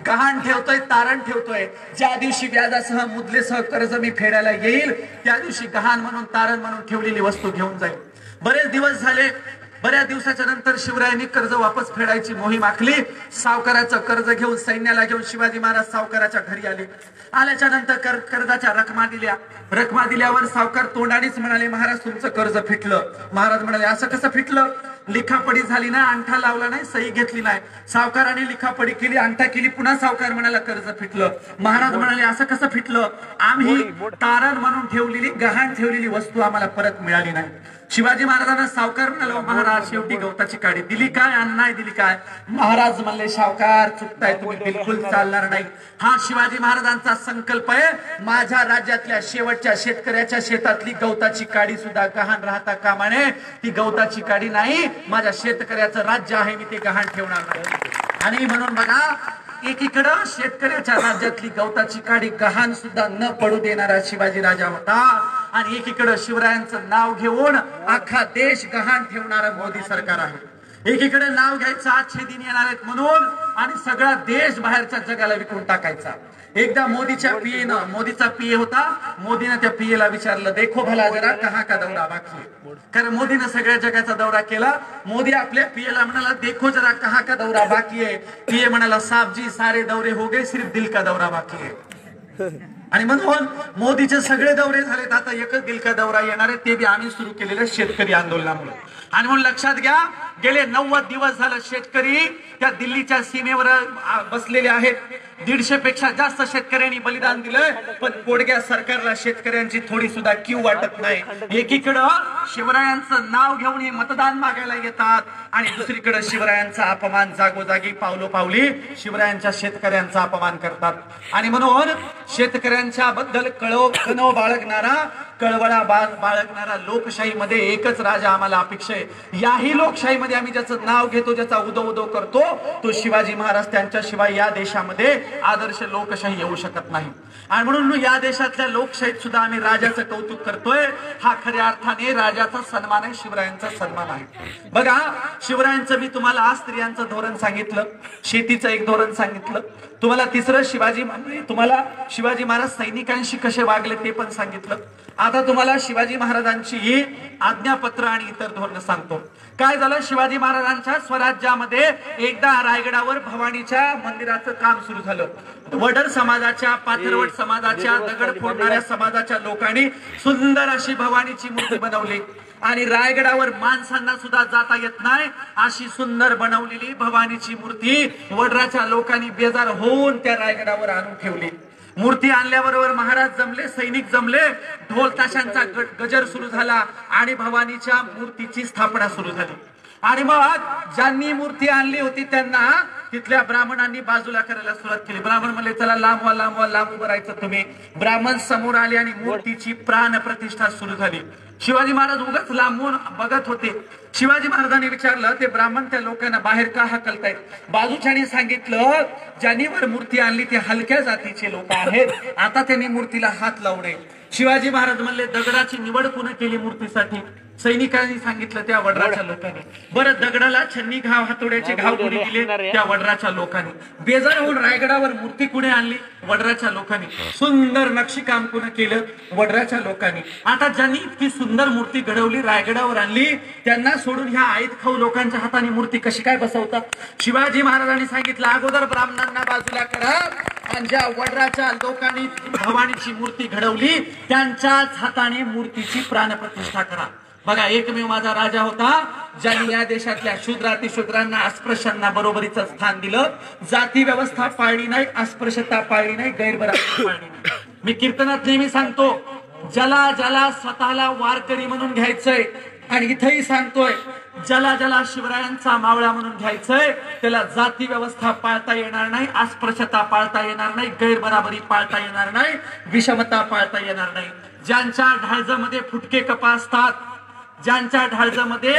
गहाण ठेवतोय, तारण ठेवतोय. ज्या दिवशी व्याजासह मुदलेसह कर्ज मी फेडायला येईल त्या दिवशी गहाण म्हणून तारण म्हणून ठेवलेली वस्तू घेऊन जाईल. बरेच दिवस झाले. बऱ्याच दिवसाच्या नंतर शिवरायांनी कर्ज वापस फेडायची मोहीम आखली. सावकाराचं कर्ज घेऊन सैन्याला घेऊन शिवाजी महाराज सावकाराच्या घरी आले. आल्याच्या नंतर कर्जाच्या रकमा दिल्या. रकमा दिल्यावर सावकार तोंडानेच म्हणाले महाराज तुमचं कर्ज फिटलं. महाराज म्हणाले असं कसं फिटलं? लिखापडी झाली ना, अंगठा लावला नाही, सही घेतली नाही. सावकाराने लिखापडी केली, अंगठा केली, पुन्हा सावकार म्हणाला कर्ज फिटलं. महाराज म्हणाले असं कसं फिटलं? आम्ही तारण म्हणून ठेवलेली गहाण ठेवलेली वस्तू आम्हाला परत मिळाली नाही. शिवाजी महाराजांना सावकार म्हणाला महाराज शेवटी गवताची काडी दिली काय आणि नाही दिली काय? महाराज म्हणले सावकार चुकताय तुम्ही, बिलकुल चालणार नाही. हा शिवाजी महाराजांचा संकल्प आहे. माझ्या राज्यातल्या शेवटच्या शेतकऱ्याच्या शेतातली गवताची काडी सुद्धा गहाण राहता कामा नये. ती गवताची काडी नाही, माझ्या शेतकऱ्याचं राज्य आहे, मी ते गहाण ठेवणार नाही. आणि म्हणून बघा एकीकडं शेतकऱ्याच्या राज्यातली गवताची काडी गहाण सुद्धा न पडू देणारा शिवाजी राजा होता आणि एकीकडे शिवरायांचं नाव घेऊन अख्खा देश गहाण ठेवणारं मोदी सरकार आहे. एकीकडे नाव घ्यायचं आजचे दिन येणार आहेत म्हणून आणि सगळा देश बाहेरच्या जगाला विकून टाकायचा. एकदा मोदीच्या पीएनं, मोदीचा पीए होता, मोदीनं त्या पीएला विचारलं देखो भला जरा कहा का दौरा बाकी. कारण मोदीनं सगळ्या जगाचा दौरा केला. मोदी आपल्या पीएला म्हणाला देखो जरा कहा का दौरा बाकी आहे. पीए म्हणाला साहब जी सारे दौरे हो गए, सिर्फ दिल का दौरा बाकी आहे. आणि म्हणून मोदीचे सगळे दौरे झालेत, आता एकच दिल का दौरा येणार आहे, ते बी आम्ही सुरू केलेल्या शेतकरी आंदोलनामुळे. आणि म्हणून लक्षात घ्या गेले 90 दिवस झालं शेतकरी त्या दिल्लीच्या सीमेवर बसलेले आहेत. 150 पेक्षा जास्त शेतकऱ्यांनी बलिदान दिलंय, पण पोडग्या सरकारला शेतकऱ्यांची थोडी सुद्धा क्यू वाटत नाही. एकीकडं शिवरायांचं नाव घेऊन हे मतदान मागायला येतात आणि दुसरीकडे शिवरायांचा अपमान जागोजागी पावलोपावली शिवरायांच्या शेतकऱ्यांचा अपमान करतात. आणि म्हणून शेतकऱ्यांच्या बद्दल कणव बाळगणारा कळवळा बाळगणारा लोकशाहीमध्ये एकच राजा आम्हाला अपेक्षा आहे। याही लोकशाहीमध्ये आम्ही ज्याचं नाव घेतो, ज्याचा उदो उदो करतो, तो शिवाजी महाराज। त्यांच्याशिवाय या देशामध्ये आदर्श लोकशाही येऊ शकत नाही। आणि म्हणून या देशातल्या लोकशाहीत सुद्धा आम्ही राजाचं कौतुक करतोय। हा खऱ्या अर्थाने राजाचा सन्मान आहे, शिवरायांचा सन्मान आहे। बघा, शिवरायांचं मी तुम्हाला आज स्त्रियांचं धोरण सांगितलं, शेतीचं एक धोरण सांगितलं, तुम्हाला तिसरं तुम्हाला शिवाजी महाराज सैनिकांशी कसे वागले ते पण सांगितलं। आता तुम्हाला शिवाजी महाराजांची ही आज्ञापत्र आणि इतर धोरण सांगतो। काय झालं, शिवाजी महाराजांच्या स्वराज्यामध्ये एकदा रायगडावर भवानीच्या मंदिराचं काम सुरू झालं। वडर समाजाच्या, पाथरवट समाजाच्या, दगड फोडणाऱ्या समाजाच्या लोकांनी सुंदर अशी भवानीची मूर्ती बनवली आणि रायगडावर माणसांना सुद्धा जाता येत नाही अशी सुंदर बनवलेली भवानीची मूर्ती वडराच्या लोकांनी बेजार होऊन त्या रायगडावर आणून ठेवली। मूर्ती आणल्याबरोबर महाराज जमले, सैनिक जमले, ढोल ताशांचा गजर सुरू झाला आणि भवानीच्या मूर्तीची स्थापना सुरू झाली। आणि मग ज्यांनी मूर्ती आणली होती त्यांना तिथल्या ब्राह्मणांनी बाजूला करायला सुरुवात केली। ब्राह्मण म्हणले, चला लांब व्हा, लांब व्हा, लांब उभं राहायचं तुम्ही। ब्राह्मण समोर आले आणि मूर्तीची प्राण प्रतिष्ठा सुरू झाली। शिवाजी महाराज उगाच लांबून बघत होते। शिवाजी महाराजांनी विचारलं, ते ब्राह्मण त्या लोकांना बाहेर का हाकलतायत? बाजूच्यानी सांगितलं, ज्यांनी वर मूर्ती आणली ते हलक्या जातीचे लोक आहेत, आता त्यांनी मूर्तीला हात लावू नये। शिवाजी महाराज म्हणले, दगडाची निवड कोणी केली मूर्तीसाठी? सैनिकांनी सांगितलं, त्या वडराच्या लोकांनी। बरं, दगडाला छन्नी घाव, हातोड्याचे घाव कोणी दिले? त्या वडराच्या लोकांनी। बेजार होऊन रायगडावर मूर्ती कुणी आणली? वडराच्या लोकांनी। सुंदर नक्षीकाम कोणी केलं? वडराच्या लोकांनी। आता ज्यांनी इतकी सुंदर मूर्ती घडवली, रायगडावर आणली, त्यांना सोडून ह्या आईत खाऊ लोकांच्या हाताने मूर्ती कशी काय बसवतात? शिवाजी महाराजांनी सांगितलं, अगोदर ब्राह्मणांना बाजूला करा आणि ज्या वडराच्या लोकांनी भवानीची मूर्ती घडवली त्यांच्याच हाताने मूर्तीची प्राणप्रतिष्ठा करा। बघा, एकमेव माझा राजा होता ज्यांनी या देशातल्या शूद्रातिशूद्रांना, अस्पृश्यांना बरोबरीचं स्थान दिलं। जाती व्यवस्था पाळली नाही, अस्पृश्यता पाळली नाही, गैरबराबरी पाळली नाही। मी कीर्तनात नेहमी सांगतो, ज्याला ज्याला स्वतःला वारकरी म्हणून घ्यायचंय, आणि इथेही सांगतोय, ज्याला ज्याला शिवरायांचा मावळा म्हणून घ्यायचंय त्याला जाती व्यवस्था पाळता येणार नाही, अस्पृश्यता पाळता येणार नाही, गैरबराबरी पाळता येणार नाही, विषमता पाळता येणार नाही। ज्यांच्या ढाळजामध्ये फुटके कपा असतात, ज्यांच्या ढाळजामध्ये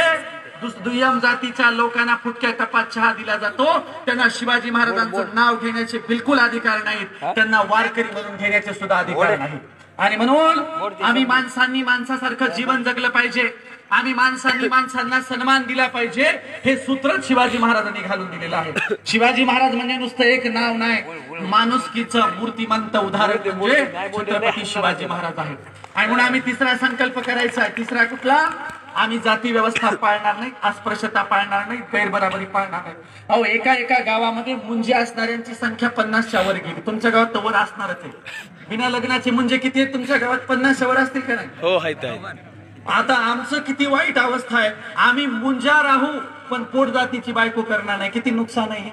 दुय्यम जातीच्या लोकांना फुटक्या कपात चहा दिला जातो, त्यांना शिवाजी महाराजांचं नाव घेण्याचे बिलकुल अधिकार नाहीत, त्यांना वारकरी म्हणून घेण्याचे सुद्धा अधिकार नाहीत। आणि म्हणून आम्ही माणसांनी माणसासारखं जीवन जगलं पाहिजे, आम्ही माणसांनी माणसांना सन्मान दिला पाहिजे, हे सूत्र शिवाजी महाराजांनी घालून दिलेलं आहे। शिवाजी महाराज म्हणजे नुसतं एक नाव नाही, माणुसकीचं मूर्तिमंत उदाहरण म्हणजे छत्रपती शिवाजी महाराज आहेत। आणि म्हणून आम्ही तिसरा संकल्प करायचा आहे। तिसरा कुठला? आम्ही जाती व्यवस्था पाळणार नाही, अस्पृश्यता पाळणार नाही, गैरबराबरी पाळणार नाही। अहो, एका गावामध्ये मुंजे असणाऱ्यांची संख्या 50च्या वर गेली। तुमच्या गावात तर वर असणारच आहे। बिना लग्नाचे मुंजे किती आहेत तुमच्या गावात? 50च्या वर असतील का नाही? हो, आहेत। आता आमचं किती वाईट अवस्था आहे, आम्ही मुंजा राहू पण पोट जातीची बायको करणार नाही, किती नुकसान आहे।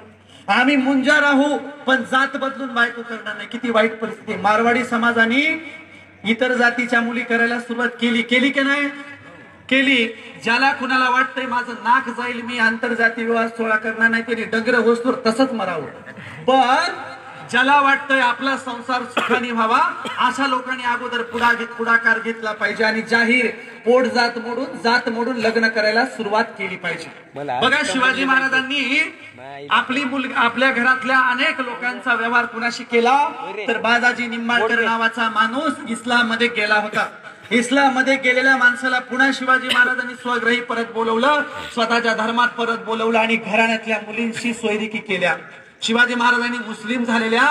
आम्ही मुंजा राहू पण जात बदलून बायको करणार नाही, किती वाईट परिस्थिती। मारवाडी समाजाने इतर जातीच्या मुली करायला सुरुवात केली की नाही केली? ज्याला कुणाला वाटतंय माझं नाक जाईल, मी आंतरजाती विवाह सोहळा करणार नाही, त्याने डगर होस्तोर तसंच मरावं। पण ज्याला वाटतंय आपला संसार सुखाने व्हावा, अशा लोकांनी अगोदर पुढाकार घेतला पाहिजे आणि जाहीर पोट जात मोडून लग्न करायला सुरुवात केली पाहिजे। बघा, शिवाजी महाराजांनी आपल्या घरातल्या अनेक लोकांचा व्यवहार कुणाशी केला तर बाजाजी निंबाळकर नावाचा माणूस इस्लाम मध्ये गेला होता। इस्लाम मध्ये गेलेल्या माणसाला पुन्हा शिवाजी महाराजांनी स्वग्रही परत बोलवलं, स्वतःच्या धर्मात परत बोलवलं आणि घराण्यातल्या मुलींशी सोयरिकी केल्या। शिवाजी महाराजांनी मुस्लिम झालेल्या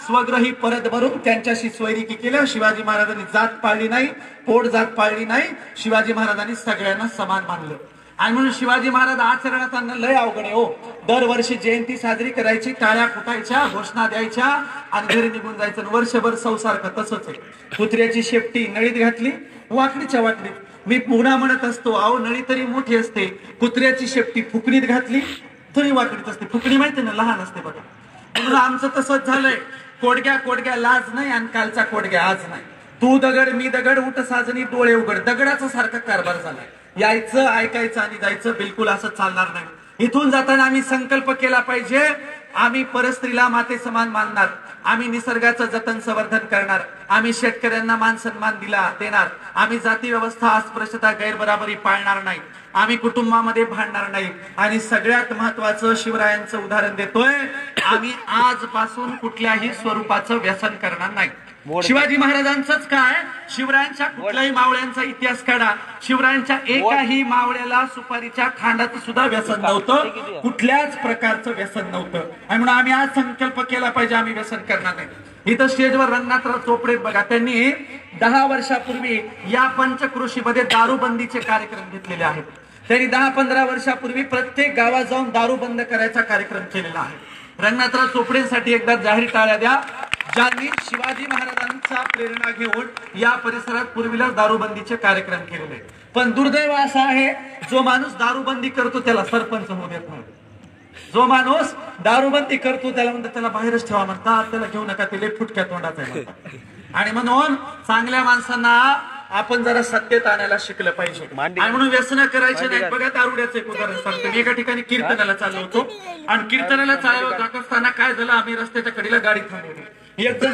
स्वग्रही परत भरून त्यांच्याशी सोयरिकी केल्या। शिवाजी महाराजांनी जात पाळली नाही, पोट जात पाळली नाही, शिवाजी महाराजांनी सगळ्यांना समान मानलं। आणि म्हणून शिवाजी महाराज आचरणात आणणं लय अवघड आहे हो। दरवर्षी जयंती साजरी करायची, टाळ्या फुटायच्या, घोषणा द्यायच्या आणि घरी निघून जायचं। वर्षभर संसार तसंच आहे। कुत्र्याची शेपटी नळीत घातली, वाकडीच्या वाकडीत। मी पुन्हा म्हणत असतो, अहो नळी तरी मोठी असते, कुत्र्याची शेपटी फुकणीत घातली तरी वाकडीत असते। फुकणी माहिती ना, लहान असते बघा। म्हणून आमचं तसंच झालंय, कोडग्या लाज नाही आणि कालचा कोडग्या आज नाही। तू दगड मी दगड, उठ साजणी डोळे उघड, दगडाचा सारखा कारभार झालाय। यायचं, ऐकायचं आणि जायचं, बिलकुल असं चालणार नाही। इथून जाताना आम्ही संकल्प केला पाहिजे, आम्ही परस्त्रीला माते समान मानणार, आम्ही निसर्गाचं जतन संवर्धन करणार, आम्ही शेतकऱ्यांना मान सन्मान देणार, आम्ही जाती व्यवस्था अस्पृश्यता गैरबराबरी पाळणार नाही, आम्ही कुटुंबामध्ये भांडणार नाही आणि सगळ्यात महत्वाचं शिवरायांचं उदाहरण देतोय, आम्ही आजपासून कुठल्याही स्वरूपाचं व्यसन करणार नाही। शिवाजी महाराजांचंच काय, शिवरायांच्या कुठल्याही मावळ्यांचा इतिहास काढा, शिवरायांच्या एकाही मावळ्याला सुपारीच्या खांडाचं सुद्धा व्यसन नव्हतं, कुठल्याच प्रकारचं व्यसन नव्हतं आणि म्हणून आम्ही आज संकल्प केला पाहिजे आम्ही व्यसन करणार नाही। इथं स्टेजवर रंगनाथराव चोपडे बघा, त्यांनी 10 वर्षापूर्वी या पंचक्रोशीमध्ये दारूबंदीचे कार्यक्रम घेतलेले आहेत। त्यांनी 10-15 वर्षापूर्वी प्रत्येक गावात जाऊन दारू बंद करायचा कार्यक्रम केलेला आहे। रंगनाथराव चोपडेंसाठी एकदा जाहीर टाळ्या द्या, ज्यांनी शिवाजी महाराजांचा प्रेरणा घेऊन या परिसरात पूर्वीला दारूबंदीचे कार्यक्रम केलेले। पण दुर्दैव असं आहे, जो माणूस दारूबंदी करतो त्याला सरपंच होऊ देत नाही, जो माणूस दारूबंदी करतो त्याला म्हणतात त्याला बाहेरच ठेवा म्हणतात, त्याला घेऊ नका, ते लय फुटक्या तोंडाचा आहे म्हणतात। आणि म्हणून चांगल्या माणसांना आपण जरा सत्तेत आणायला शिकलं पाहिजे आणि म्हणून व्यसन करायचे नाही। बघा दारुड्याचं एक उदाहरण सांगतो मी, एका ठिकाणी कीर्तनाला चाललो होतो आणि कीर्तनाला जात असताना काय झालं, आम्ही रस्त्याच्या कडेला गाडी थांबवली, एक जण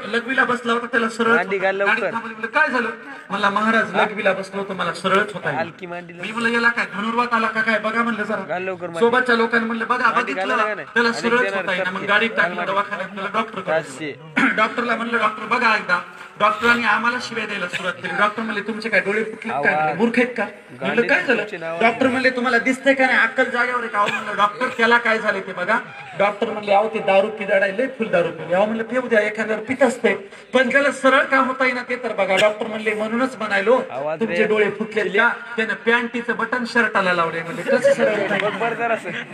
लघवीला बसला होता, त्याला सरळ काय झालं, मला महाराज लघवीला बसलो होतो, मला सरळच होता, मी म्हणलं याला काय धनुर्वात आला का काय बघा म्हणलं जरा, सोबतच्या लोकांनी म्हणलं बघा बघितलं त्याला सरळच होता ना, मग गाडीत टाकलं दवाखान्यात, त्याला डॉक्टरला म्हणलं डॉक्टर बघा एकदा, डॉक्टरांनी आम्हाला शिव्या द्यायला सुरुवात केली। डॉक्टर म्हणले तुमचे काय डोळे फुटले काय, मूर्ख आहेत का, म्हणलं काय झालं, डॉक्टर म्हणले तुम्हाला दिसतंय का नाही, अक्कल जागेवर आहे का, म्हणलं डॉक्टर त्याला काय झाले ते बघा, डॉक्टर म्हणले अहो ते दारू पिदाडायले फुल दारू पिले, अहो म्हणलं पिऊ द्या, एखाद्यावर पित असते पण त्याला सरळ का होता येईना ते तर बघा। डॉक्टर म्हणले म्हणूनच म्हणायलो तुमचे डोळे फुटले का, त्यानं पॅन्टीचं बटन शर्टाला लावले, म्हणजे कसं सरळ।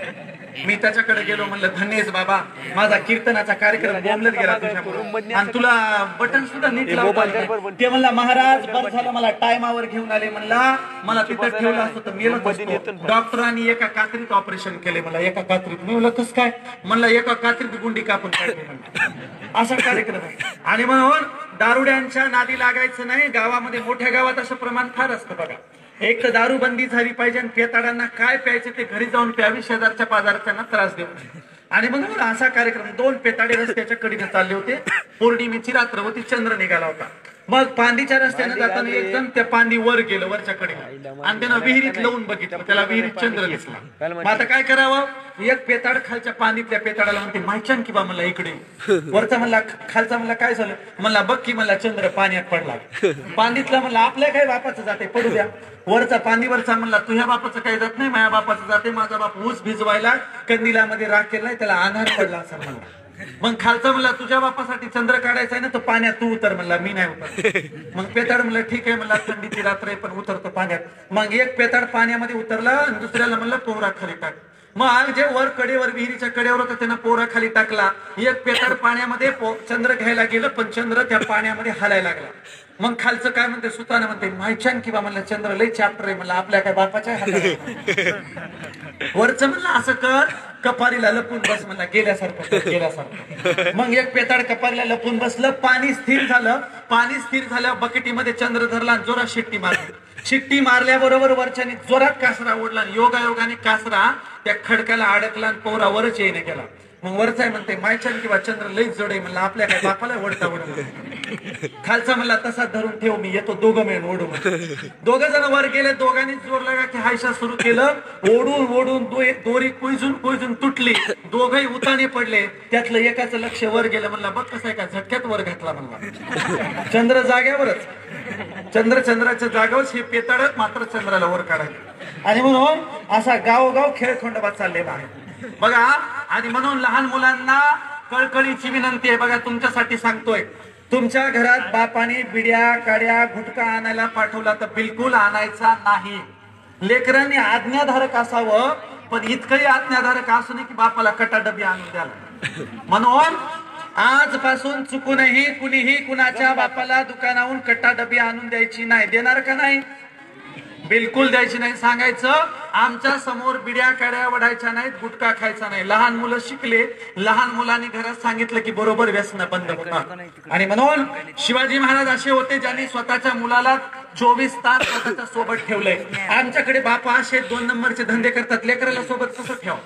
मी त्याच्याकडे गेलो, म्हणलं धन्यच बाबा, माझा कीर्तनाचा कार्यक्रम बोंबलत गेला तुझ्याकडून आणि तुला बटन सुद्धा नीट लावता ते म्हणला महाराज बरं झालं मला टायमावर घेऊन आले, म्हणला मला तिथं ठेवलं असतं तर मेलच असतो। डॉक्टरांनी एका कात्रीत ऑपरेशन केले मला, एका कात्रीत, मी म्हणलं कसं काय, म्हणलं एका कात्रीत गुंडी कापून काढली, असा कार्यक्रम आहे। आणि म्हणून दारुड्यांच्या नादी लागायचं नाही, गावामध्ये मोठ्या गावात असं प्रमाण फार असतं बघा, एक तर दारूबंदी झाली पाहिजे आणि पेताडांना काय प्यायचे ते घरी जाऊन प्यावी, शेजारच्या पाजारच्यांना त्रास देऊ। आणि म्हणून असा कार्यक्रम, 2 पेताडे रस्त्याच्या कडेने चालले होते, पौर्णिमेची रात्र होती, चंद्र निघाला होता, मग पांदीच्या रस्त्याने जाताना एक जण त्या पांदी वर गेलं वरच्या कडे आणि त्यानं विहिरीत लावून बघितलं, त्याला विहिरीत चंद्र दिसला। मग आता काय करावं, एक पेताड खालच्या पांदीतल्या पेताडाला म्हणते माहिती की बा म्हणला इकडे, वरचा म्हणला खालचा म्हणला काय झालं, म्हणला बघ की म्हणला चंद्र पाण्यात पडला, पांदीतला म्हणला आपल्या काय बापाचं जाते पडू द्या, वरचा पांदीवरचा म्हणला तुझ्या बापाचं काही जात नाही, माझ्या बापाचं जाते, माझा बाप ऊस भिजवायला कंदिलामध्ये राख केलाय, त्याला अंधार पडला असं म्हणला। मग खालचा म्हणला तुझ्या बापासाठी चंद्र काढायचा आहे ना, तर पाण्यात तू उतर, म्हणला मी नाही उतर। मग पेताड म्हणलं ठीक आहे, म्हणला थंडीची रात्र आहे पण उतरतो पाण्यात। मग एक पेताड पाण्यामध्ये उतरला आणि दुसऱ्याला म्हणलं पोहरा खाली टाक, मग जे वर कडेवर विहिरीच्या कडेवर होता त्यानं पोहरा खाली टाकला, एक पेताड पाण्यामध्ये चंद्र घ्यायला गेलं पण चंद्र त्या पाण्यामध्ये हालायला लागला। मग खालचं काय म्हणते सुताना म्हणते माहिती किंवा म्हणलं चंद्र लय चॅप्टर आहे, म्हणलं आपल्या काय बापाच्या वरचं म्हणलं असं कर कपारीला लपून बस, म्हणला गेल्यासारखं। मग एक पेताड कपारीला लपून बसलं, पाणी स्थिर झालं, पाणी स्थिर झाल्या बकेटीमध्ये चंद्र धरला आणि जोरात शिट्टी मारली, शिट्टी मारल्याबरोबर वरच्याने जोरात कासरा ओढला, योगायोगाने कासरा त्या खडकाला अडकला आणि पोहरा वरच येईने गेला। मग वरचा म्हणते मायछान किंवा चंद्र लई जड आहे, म्हणलं आपल्या काय बापाला ओढता ओढ, खालचा म्हणला तसा धरून ठेव मी येतो, दोघं मिळून ओढू। दोघं जण वर गेले, दोघांनी जोर लागा की हायशा सुरू केलं, ओढून ओढून दोरी कुयजून तुटली, दोघही उताने पडले, त्यातलं एकाचं लक्ष वर गेलं, म्हणला बघ कसं आहे का झटक्यात वर घातला म्हणला, चंद्र जाग्यावरच, चंद्राच्या जागावरच हे पेताडत मात्र चंद्राला वर काढायचं। आणि म्हणून असा गावोगाव खेळ खंडोबा चाललेला आहे बघा। आणि म्हणून लहान मुलांना कळकळीची विनंती आहे बघा, तुमच्यासाठी सांगतोय, तुमच्या घरात बापाने बिड्या काड्या गुटखा आणायला पाठवला तर बिलकुल आणायचा नाही। लेकरांनी आज्ञाधारक असावं पण इतकंही आज्ञाधारक असू नये की बापाला कटा डबी आणून द्याला। म्हणून आजपासून चुकूनही कुणीही कुणाच्या बापाला दुकानाहून कट्टा डबी आणून द्यायची नाही। देणार का नाही, बिलकुल द्यायची नाही। सांगायचं आमच्या समोर बिड्या काड्या वडायच्या नाहीत, गुटखा खायचा नाही। लहान मुलं शिकले, लहान मुलांनी घरात सांगितलं की बरोबर व्यसन बंद होतात। आणि म्हणून शिवाजी महाराज असे होते ज्यांनी स्वतःच्या मुलाला 24 तास स्वतःच्या सोबत ठेवलंय। आमच्याकडे बापा असे 2 नंबरचे धंदे करतात, लेकराला सोबत कसं ठेवा,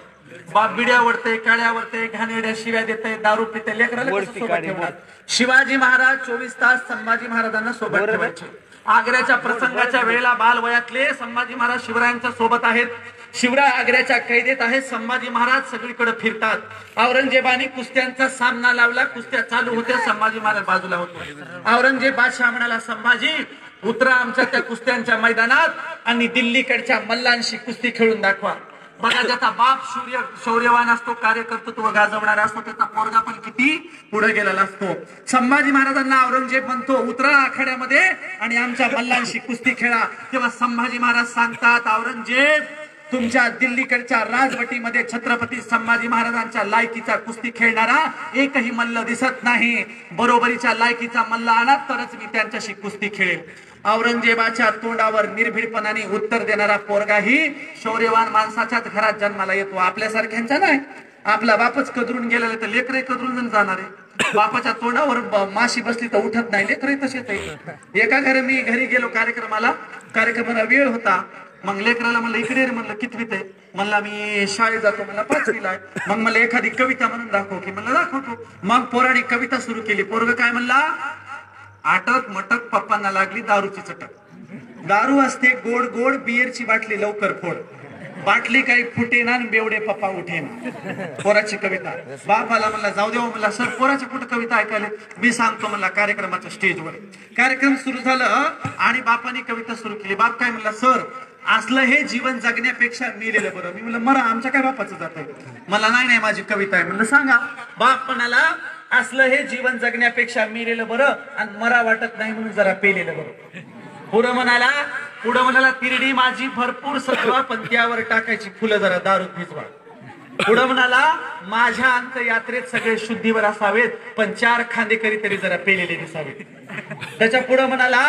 बाप बिड्या आवडते, काळ्या आवडते, घाणेरड्या शिव्या देते, दारू पिते, लेकराला कसं सोबत ठेवणार? शिवाजी महाराज 24 तास संभाजी महाराजांना सोबत ठेवायचे. आग्र्याच्या प्रसंगाच्या वेळेला बालवयातले संभाजी महाराज शिवरायांच्या सोबत आहेत. शिवराय आग्र्याच्या कैदेत आहेत. संभाजी महाराज सगळीकडे फिरतात. औरंगजेबाने कुस्त्यांचा सामना लावला, कुस्त्या चालू होत्या, संभाजी महाराज बाजूला होते. औरंगजेब बादशाह म्हणाला, संभाजी उतरा आमच्या त्या कुस्त्यांच्या मैदानात आणि दिल्लीकडच्या मल्लांशी कुस्ती खेळून दाखवा. बघा, ज्याचा बाप शौर्यवान असतो, कार्यकर्तृत्व गाजवणारा असतो, त्याचा पोरगा पण किती पुढे गेलेला असतो. संभाजी महाराजांना औरंगजेब म्हणतो, उतरा आखाड्यामध्ये आणि आमच्या मल्लांशी कुस्ती खेळा. तेव्हा संभाजी महाराज सांगतात, औरंगजेब तुमच्या दिल्लीकडच्या राजवटीमध्ये छत्रपती संभाजी महाराजांच्या लायकीचा कुस्ती खेळणारा एकही मल्ल दिसत नाही. बरोबरीच्या लायकीचा मल्ल आणा तरच मी त्यांच्याशी कुस्ती खेळेल. औरंगजेबाच्या तोंडावर निर्भीडपणाने उत्तर देणारा पोरगाही शौर्यवान माणसाच्याच घरात जन्माला येतो, आपल्यासारख्यांचा नाही. आपला बापच कदरून गेलेला तर लेकरे कदरून जाणार आहे. बापाच्या तोंडावर माशी बसली तर उठत नाही, लेकरे तसेच आहे. एका मी घरी गेलो कार्यक्रमाला वेळ होता. मग लेकराला म्हणलं, इकडे म्हणलं कितवीत आहे? म्हणला मी शाळेत जातो. म्हणला 5वीला आहे. मग मला एखादी कविता म्हणून दाखव की. म्हणलं दाखवतो. मग पोराने कविता सुरू केली. पोरग काय म्हणला, आटक मटक पप्पांना लागली दारूची चटक. दारू असते गोड गोड, बियरची बाटली लवकर फोड. बाटली काही फुटेना बेवडे पप्पा उठेना. पोराची कविता. बापाला म्हणला, जाऊ देवा म्हणला, सर पोराच्या कुठं कविता ऐकायला? मी सांगतो म्हणला कार्यक्रमाच्या स्टेजवर. कार्यक्रम सुरू झालं आणि बापाने कविता सुरू केली. बाप काय म्हणला, सर असलं हे जीवन जगण्यापेक्षा मेलेलं बरं. मी म्हणलं, मरा, आमच्या काय बापाचं जात आहे? मला नाही माझी कविता आहे. म्हणलं सांगा. बाप म्हणाला, असलं हे जीवन जगण्यापेक्षा मेलेलं बरं आणि मरा वाटत नाही म्हणून जरा पेलेलं बरं. पुढं म्हणाला, तिरडी माझी भरपूर सजवा, पण त्यावर टाकायची फुलं जरा दारूत भिजवा. पुढं म्हणाला, माझ्या अंत्ययात्रेत सगळे शुद्धीवर असावेत, पण 4 खांदेकरी तरी जरा पेलेले दिसावेत. त्याच्या पुढं म्हणाला,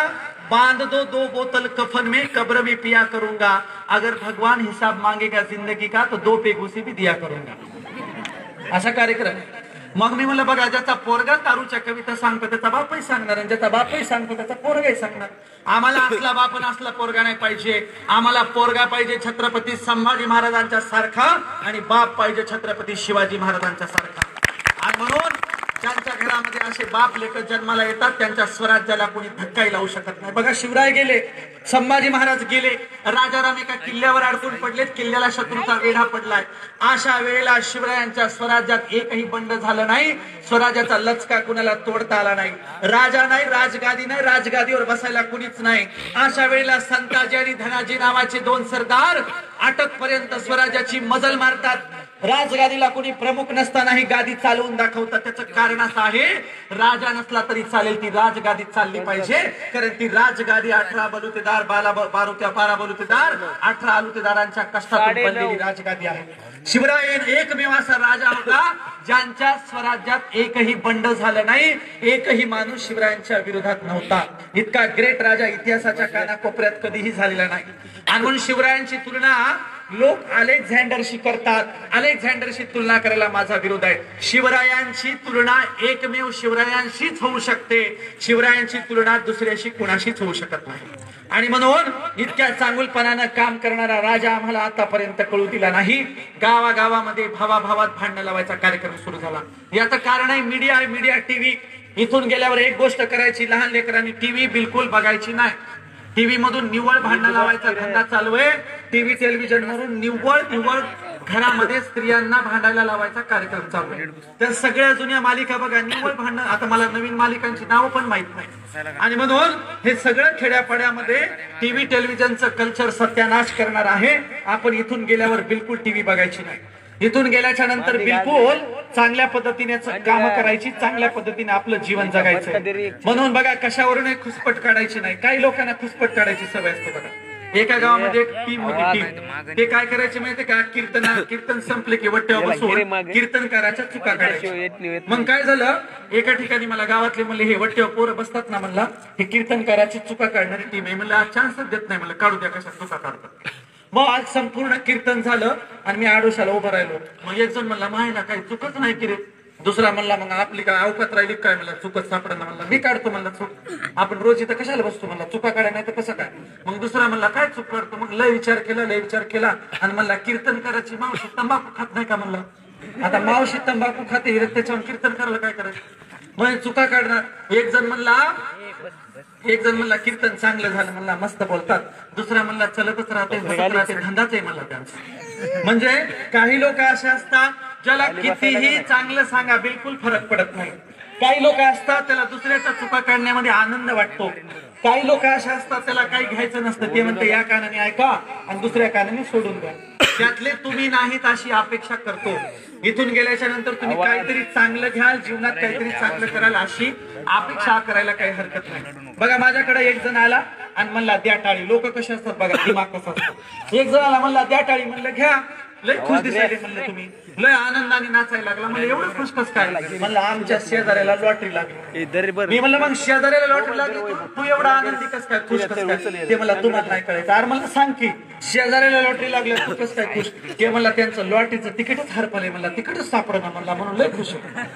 बांध दो बोतल कफन में, कब्र में पिया करूंगा, अगर भगवान हिसाब मांगेगा जिंदगी का तो 2 पेग उसे भी दिया करूंगा. असा कार्यक्रम. मग मी म्हणलं, बघा, ज्याचा पोरगा दारूच्या कविता सांगतो त्याचा बापही सांगणार आणि ज्याचा बापही सांगतो त्याचा पोरगाही सांगणार. आम्हाला असला बाप आणि असला पोरगा नाही पाहिजे. आम्हाला पोरगा पाहिजे छत्रपती संभाजी महाराजांच्या सारखा आणि बाप पाहिजे छत्रपती शिवाजी महाराजांच्या सारखा. आणि म्हणून ज्यांच्या घरामध्ये असे बाप लेकर जन्माला येतात त्यांच्या स्वराज्याला कोणी धक्काही लावू शकत नाही. बघा, शिवराय गेले, संभाजी महाराज गेले, राजाराम एका किल्ल्यावर अडकून पडलेत, किल्ल्याला शत्रूचा वेढा पडलाय. अशा वेळेला शिवरायांच्या स्वराज्यात एकही बंड झालं नाही, स्वराज्याचा लचका कुणाला तोडता आला नाही. राजा नाही, राजगादी नाही, राजगादीवर बसायला कुणीच नाही. अशा वेळेला संताजी आणि धनाजी नावाचे 2 सरदार अटकपर्यंत स्वराज्याची मजल मारतात. राजगादीला कोणी प्रमुख नसतानाही गादी चालवून दाखवतात. त्याचं कारण असं आहे, राजा नसला तरी चालेल, ती राजगादी चालली पाहिजे, कारण ती राजगादी 18 बलुतेदार, 12 बलुतेदार, 18 आलुतेदारांच्या कष्टातून बनलेली राजगादी आहे. शिवराय एकमेव असा राजा होता ज्यांच्या स्वराज्यात एकही बंड झालं नाही, एकही माणूस शिवरायांच्या विरोधात नव्हता. इतका ग्रेट राजा इतिहासाच्या कानाकोपऱ्यात कधीही झालेला नाही. आणि म्हणून शिवरायांची तुलना लोक अलेक्झांडरशी करतात. अलेक्झांडरशी तुलना करायला माझा विरोध आहे. शिवरायांची तुलना एकमेव शिवरायांशीच होऊ शकते. शिवरायांची तुलना दुसऱ्याशी कुणाशीच होऊ शकत नाही. आणि म्हणून इतक्या चांगुलपणानं काम करणारा राजा आम्हाला आतापर्यंत कळू दिला नाही. गावागावामध्ये भावाभावात भांडण लावायचा कार्यक्रम सुरू झाला. याचं कारण आहे मीडिया, टीव्ही. इथून गेल्यावर एक गोष्ट करायची, लहान लेकरांनी टीव्ही बिलकुल बघायची नाही. टीव्ही मधून निव्वळ भांडण लावायचा धंदा चालू आहे. टीव्ही टेलिव्हिजन वरून निव्वळ घरामध्ये स्त्रियांना भांडायला लावायचा कार्यक्रम चालू आहे. त्या सगळ्या जुन्या मालिका बघा, निव्वळ भांडण. आता मला नवीन मालिकांची नावं पण माहित नाही. आणि म्हणून हे सगळं खेड्यापाड्यामध्ये टीव्ही टेलिव्हिजनचं कल्चर सत्यानाश करणार आहे. आपण इथून गेल्यावर बिलकुल टीव्ही बघायची नाही. इथून गेल्याच्या नंतर बिलकुल चांगल्या पद्धतीने काम करायची, चांगल्या पद्धतीने आपलं जीवन जगायचं. म्हणून बघा, कशावरूनही खुसपट काढायची नाही. काही लोकांना खुसपट काढायची सवय असते. बघा, एका गावामध्ये एक टीम होती. ते काय करायचे माहितीये का, कीर्तन संपले की वट्ट्यावर बसून कीर्तनकाराच्या चुका काढायच्या. मग काय झालं, एका ठिकाणी मला गावातले म्हणले, हे वट्ट्यावर पोरं बसतात ना, म्हणला हे कीर्तनकाराची चुका काढणारी टीम आहे. म्हणलं चान्सच देत नाही, म्हणलं काढू द्या, कशा चुका काढतात. मग आज संपूर्ण कीर्तन झालं आणि मी आडोशाला उभं राहिलो. मग एक जण म्हणला, मायला काही चुकच नाही की रे. दुसरा म्हणला मग आपली काय अवकात राहिली काय, म्हणला चुकत सापडा म्हणला मी काढतो म्हणला चूक, आपण रोज इथं कशाला बसतो म्हणला, चुका काढा नाही तर कसं काय. मग दुसरा म्हणला काय चूक काढतो, मग लय विचार केला आणि म्हणला कीर्तन करायची मावशी तंबाखू खात नाही का म्हणला, आता मावशी तंबाखू खाते त्याच्यावर कीर्तन करायला काय करायचं, मग चुका काढणार. एक जण म्हणला कीर्तन चांगलं झालं म्हणला, मस्त बोलतात. दुसरा म्हणला चलतच राहते धंदाच आहे म्हणला त्यांचा. म्हणजे काही लोक असे असतात ज्याला कितीही चांगलं सांगा बिलकुल फरक पडत नाही. काही लोक असतात त्याला दुसऱ्याच्या चुका काढण्यामध्ये आनंद वाटतो. काही लोक असे असतात त्याला काही घ्यायचं नसतं, ते म्हणते या कानाने ऐका आणि दुसऱ्या कानाने सोडून द्या. त्यातले तुम्ही नाहीत अशी अपेक्षा करतो. इथून गेल्याच्या नंतर तुम्ही काहीतरी चांगलं घ्याल, जीवनात काहीतरी चांगलं कराल अशी अपेक्षा करायला काही हरकत नाही. बघा माझ्याकडे एक जण आला आणि म्हणला द्या टाळी. लोक कसे असतात बघा, दिमाग कसा असतो. एक जण आला म्हणला द्या टाळी, म्हणलं घ्या. लय खुश दिसायले म्हणलं तुम्ही, लय आनंदाने नाचायला लागला. म्हणलं एवढं खुश कस काय, म्हणलं आमच्या शेजाऱ्याला लॉटरी लागली. मी म्हणलं मग शेजाऱ्याला लॉटरी लागली तू एवढा आनंदी कस काय, खुश कस काय. ते मला तुम्हाला नाही कळायचं. अरे मला सांग की शेजाऱ्याला लॉटरी लागली तू कस काय खुश. ते म्हणला त्यांचं लॉटरीचं तिकीटच हरपलंय म्हणला, तिकीटच सापडणार म्हणला म्हणून लय खुश आहे.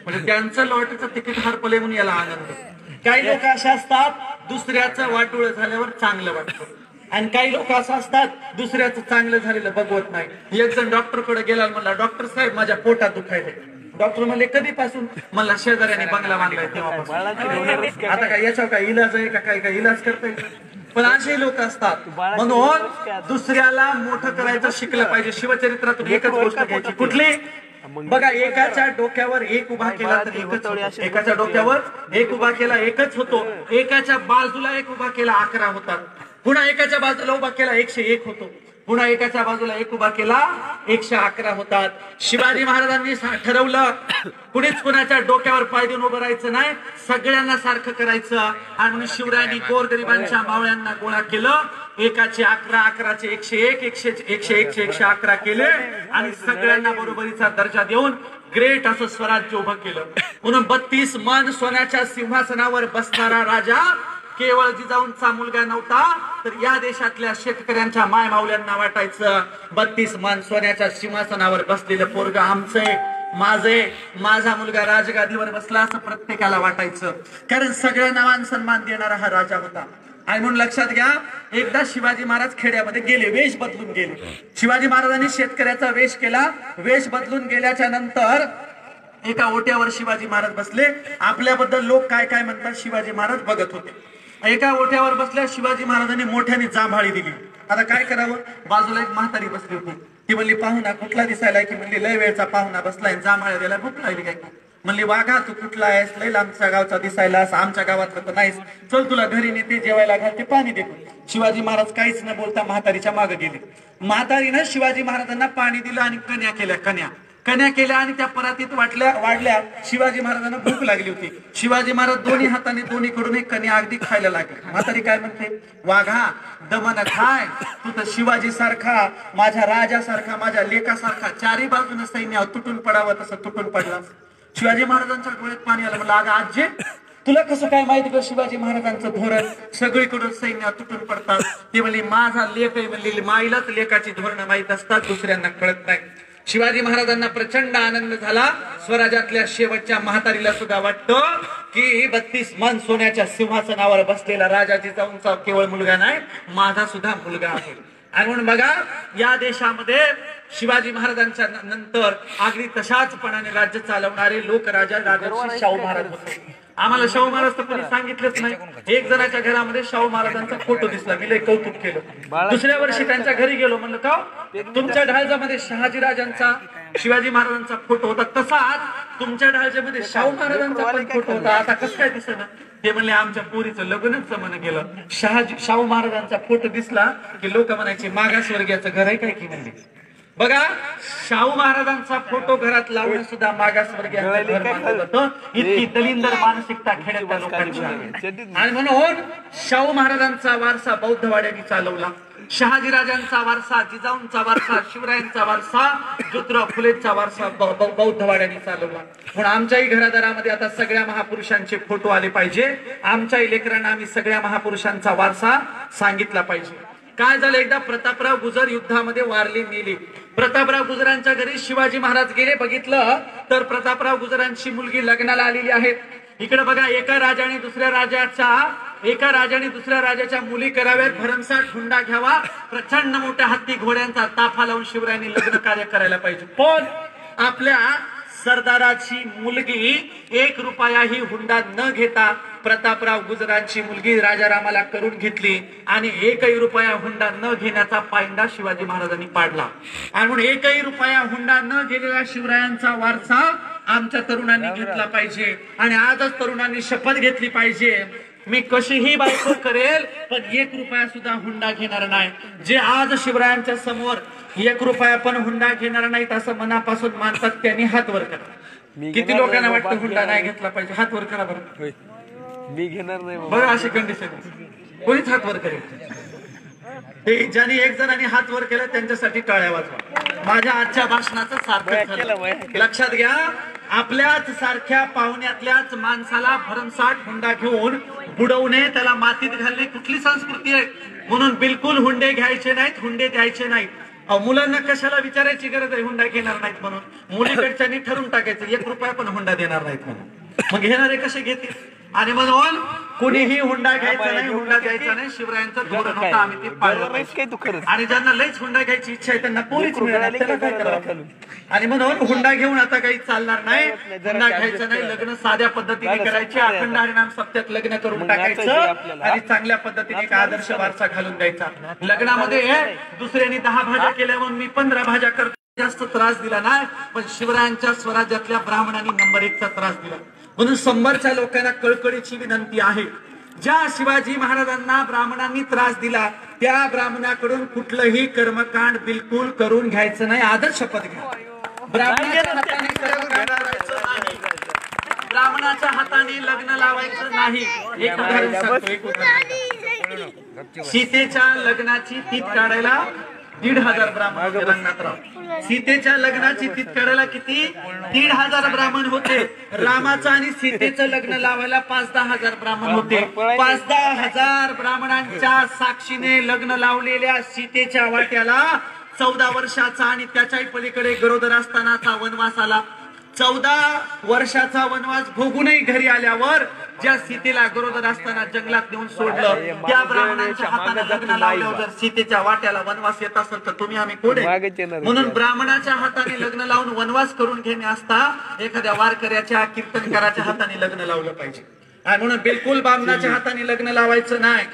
म्हणजे त्यांचं लॉटरीचं तिकीट हरपलंय म्हणून याला आनंद. काही लोक असे असतात दुसऱ्याचं वाटोळं झाल्यावर चांगलं वाटतं आणि काही लोक असं असतात दुसऱ्याचं चांगलं झालेलं बघवत नाही. एक जण डॉक्टर कडे गेला, म्हणला डॉक्टर साहेब माझ्या पोटात दुखायले. डॉक्टर म्हणले कधीपासून, मला शेजाऱ्याने बंगला बांधलाय तेव्हापासून. आता काय याच्यावर काय इलाज आहे का, काय इलाज करता येईल. पण असे लोक असतात. म्हणून दुसऱ्याला मोठं करायचं शिकलं पाहिजे. शिवचरित्रातून एकच गोष्ट घ्यायची, कुठली बघा, एकाच्या डोक्यावर एक उभा केला तर एकच होतो. एकाच्या डोक्यावर एक उभा केला एकच होतो. एकाच्या बाजूला एक उभा केला 11 होतात. पुन्हा एकाच्या बाजूला उभा केला 101 होतो. पुन्हा एकाच्या बाजूला एक उभा केला 111 होतात. शिवाजी महाराजांनी ठरवलं कुणीच कुणाच्या डोक्यावर पाय देऊन उभं राहायचं नाही, सगळ्यांना सारखं करायचं. आणि म्हणून शिवरायांनी गोरगरिबांच्या मावळ्यांना गोळा केलं. एकाचे 11, 11चे 101, 101चे 111 केले आणि सगळ्यांना बरोबरीचा दर्जा देऊन ग्रेट असं स्वराज्य उभं केलं. म्हणून 32 मन सोन्याच्या सिंहासनावर बसणारा राजा केवळ जिजाऊंचा मुलगा नव्हता, तर या देशातल्या शेतकऱ्यांच्या माय मावल्यांना वाटायचं 32 मन सोन्याच्या सिंहासनावर बसलेलं पोरग आमचंय, माझे, माझा मुलगा राजगादीवर बसला असं प्रत्येकाला वाटायचं. कारण सगळ्यांना मान सन्मान देणारा हा राजा होता. आणि म्हणून लक्षात घ्या, एकदा शिवाजी महाराज खेड्यामध्ये गेले, वेश बदलून गेले. शिवाजी महाराजांनी शेतकऱ्याचा वेश केला. वेश बदलून गेल्याच्या नंतर एका ओट्यावर शिवाजी महाराज बसले. आपल्याबद्दल लोक काय काय म्हणतात शिवाजी महाराज बघत होते. एका ओट्यावर बसल्या शिवाजी महाराजांनी मोठ्याने जांभाळी दिली. आता काय करावं, बाजूला एक म्हातारी बसली होती. ती म्हणली पाहुणा कुठला दिसायला, की म्हणली लय वेळचा पाहुणा बसलाय, जांभाळ्या द्यायला भूक लागली काय. म्हणली वाघा तू कुठला आहेस, लय लांबच्या गावचा दिसायलास, आमच्या गावातलं तर नाहीस, चल तुला घरी नेते, जेवायला घालते, पाणी देते. शिवाजी महाराज काहीच न बोलता म्हातारीच्या मागे गेले. म्हातारीनं शिवाजी महाराजांना पाणी दिलं आणि कन्या केल्या आणि त्या परातीत वाढल्या. शिवाजी महाराजांना भूक लागली होती. शिवाजी महाराज दोन्ही हाताने दोन्हीकडून एक कन्या अगदी खायला लागले. म्हातारी काय म्हणते, वाघा दमन खाय, तू तर शिवाजी सारखा, माझ्या राजासारखा, माझ्या लेकासारखा चारी बाजूने सैन्य तुटून पडावं तसं तुटून पडला. शिवाजी महाराजांच्या डोळ्यात पाणी आलं. म्हणलं अगं आजी, तुला कसं काय माहिती का शिवाजी महाराजांचं धोरण, सगळीकडून सैन्य तुटून पडतात. ती म्हणली माझा लेख आहे, म्हणली माईलाच लेखाची धोरणं माहीत असतात, दुसऱ्यांना कळत नाही. शिवाजी महाराजांना प्रचंड आनंद झाला. स्वराज्यातल्या शेवटच्या म्हातारीला सुद्धा वाटतं की 32 मन सोन्याच्या सिंहासनावर बसलेला राजा जिजाऊंचा केवळ मुलगा नाही, माझा सुद्धा मुलगा आहे. आणि म्हणून बघा, या देशामध्ये शिवाजी महाराजांच्या नंतर अगदी तशाचपणाने राज्य चालवणारे लोक राजा राजर्षी शाहू महाराज होते. आम्हाला शाहू महाराज तर कोणी सांगितलंच नाही. एक जणाच्या घरामध्ये शाहू महाराजांचा फोटो दिसला, मी लय कौतुक केलं. दुसऱ्या वर्षी त्यांच्या घरी गेलो, म्हणलं का तुमच्या ढाळजामध्ये शहाजीराजांचा शिवाजी महाराजांचा फोटो होता, तसाच तुमच्या ढाळजामध्ये शाहू महाराजांचा पण फोटो होता, आता कसं काय दिसेना. ते म्हणले आमच्या पोरीचं लग्नच जमन गेलं. शाहू महाराजांचा फोटो दिसला की लोक म्हणायचे मागासवर्गीयाचं घर आहे काय की. म्हणले बघा, शाहू महाराजांचा फोटो घरात लावणं सुद्धा मागासवर्गीयांचं घर मानलं जातं. इतकी दलिंदर मानसिकता खेड्यातल्या लोकांची आहे. आणि म्हणून शाहू महाराजांचा वारसा बौद्धवाड्यांनी चालवला. शहाजीराजांचा वारसा, जिजाऊंचा वारसा, शिवरायांचा वारसा, ज्योतिराव फुलेंचा वारसा बौद्धवाड्यांनी चालवला. म्हणून आमच्याही घरादारामध्ये आता सगळ्या महापुरुषांचे फोटो आले पाहिजे. आमच्याही लेकरांना आम्ही सगळ्या महापुरुषांचा वारसा सांगितला पाहिजे. काय झालं, एकदा प्रतापराव गुजर युद्धामध्ये वारली मेली. प्रतापराव गुजरांच्या घरी शिवाजी महाराज गेले. बघितलं तर प्रतापराव गुजरांची मुलगी लग्नाला आलेली आहे. इकडे बघा, एका राजाने दुसऱ्या राजाच्या मुली कराव्यात, भरमसाठ हुंडा घ्यावा, प्रचंड मोठ्या हत्ती घोड्यांचा ताफा लावून शिवरायांनी लग्न कार्य करायला पाहिजे. पण आपल्या सरदाराची मुलगी 1 रुपयाही हुंडा न घेता प्रतापराव गुजरांची मुलगी राजारामाला करून घेतली आणि 1 रुपया हुंडा न घेण्याचा पायंडा शिवाजी महाराजांनी पाडला. आणि म्हणून 1 रुपया हुंडा न गेलेला शिवरायांचा वारसा आमच्या तरुणांनी घेतला पाहिजे. आणि आजच तरुणांनी शपथ घेतली पाहिजे, मी कशीही बायको करेल पण 1 रुपया सुद्धा हुंडा घेणार नाही. जे आज शिवरायांच्या समोर 1 रुपया पण हुंडा घेणार नाहीत असं मनापासून मानतात, त्यांनी हात वर करा. किती लोकांना वाटतं हुंडा नाही घेतला पाहिजे? हात वर करा बरं. मी घेणार नाही बघा, अशी कंडिशन कोणीच हात वर करेल. ज्यांनी 1 जणांनी हात वर केला त्यांच्यासाठी टाळ्या वाजवा. माझ्या आजच्या भाषणाचं सार्थक झालं. लक्षात घ्या, आपल्याच सारख्या पाहुण्यातल्याच माणसाला भरमसाठ हुंडा घेऊन बुडवणे, त्याला मातीत घालणे कुठली संस्कृती आहे? म्हणून बिलकुल हुंडे घ्यायचे नाहीत, हुंडे द्यायचे नाहीत. मुलांना कशाला विचारायची गरज आहे हुंडा घेणार नाहीत म्हणून? मुलीकडच्यांनी ठरवून टाकायचं 1 रुपया पण हुंडा देणार नाहीत म्हणून. मग घेणारे कसे घेतील? आणि म्हणून कुणीही हुंडा घ्यायचा नाही, हुंडा द्यायचा नाही. शिवरायांचं धोरण होतं, आम्ही ते पाळलं. आणि ज्यांना लईच हुंडा घ्यायची इच्छा आहे त्यांना पोरीच मिळणार, त्याला काय करावं? आणि म्हणून हुंडा घेऊन आता काही चालणार नाही. हुंडा घ्यायचा नाही, लग्न साध्या पद्धतीने करायचे, अखंड हरिनाम सप्त्यात लग्न करून टाकायचं आणि चांगल्या पद्धतीने एक आदर्श वारसा घालून द्यायचा. लग्नामध्ये दुसऱ्याने 10 भाज्या केल्या म्हणून मी 15 भाज्या करतो, जास्त त्रास दिला नाही. पण शिवरायांच्या स्वराज्यातल्या ब्राह्मणांनी नंबर 1चा त्रास दिला. म्हणून समोरच्या लोकांना कळकळीची विनंती आहे, ज्या शिवाजी महाराजांना ब्राह्मणांनी त्रास दिला त्या ब्राह्मणाकडून कुठलंही कर्मकांड बिलकुल करून घ्यायचं नाही. आदर्श शपथ घ्या. ब्राह्मणाच्या हाताने ब्राह्मणाच्या हाताने लग्न लावायचं नाही. एक उदाहरण सांगतो, एक उदाहरण. सीतेच्या लग्नाची तीत काढायला 1,500 ब्राह्मण होते रंगनाथराव. सीतेच्या लग्नाची तीत काढायला किती? 1,500 ब्राह्मण होते. रामाचं आणि सीतेचं लग्न लावायला 5-10 हजार ब्राह्मण होते. 5-10 हजार ब्राह्मणांच्या साक्षीने लग्न लावलेल्या सीतेच्या वाट्याला 14 वर्षाचा आणि त्याच्याही पलीकडे गरोदर असतानाचा वनवास आला. 14 वर्षाचा वनवास भोगूनही घरी आल्यावर ज्या सीतेला गरोदर असताना जंगलात नेऊन सोडलं, त्या ब्राह्मणांच्या हाताने लग्न लावल्यावर जर सीतेच्या वाट्याला वनवास येत असेल तर तुम्ही आम्ही कोण? म्हणून ब्राह्मणाच्या हाताने लग्न लावून वनवास करून घेणे असता एखाद्या वारकऱ्याच्या कीर्तनकाराच्या हाताने लग्न लावलं पाहिजे. आणि म्हणून बिलकुल ब्राह्मणाच्या हाताने लग्न लावायचं नाही,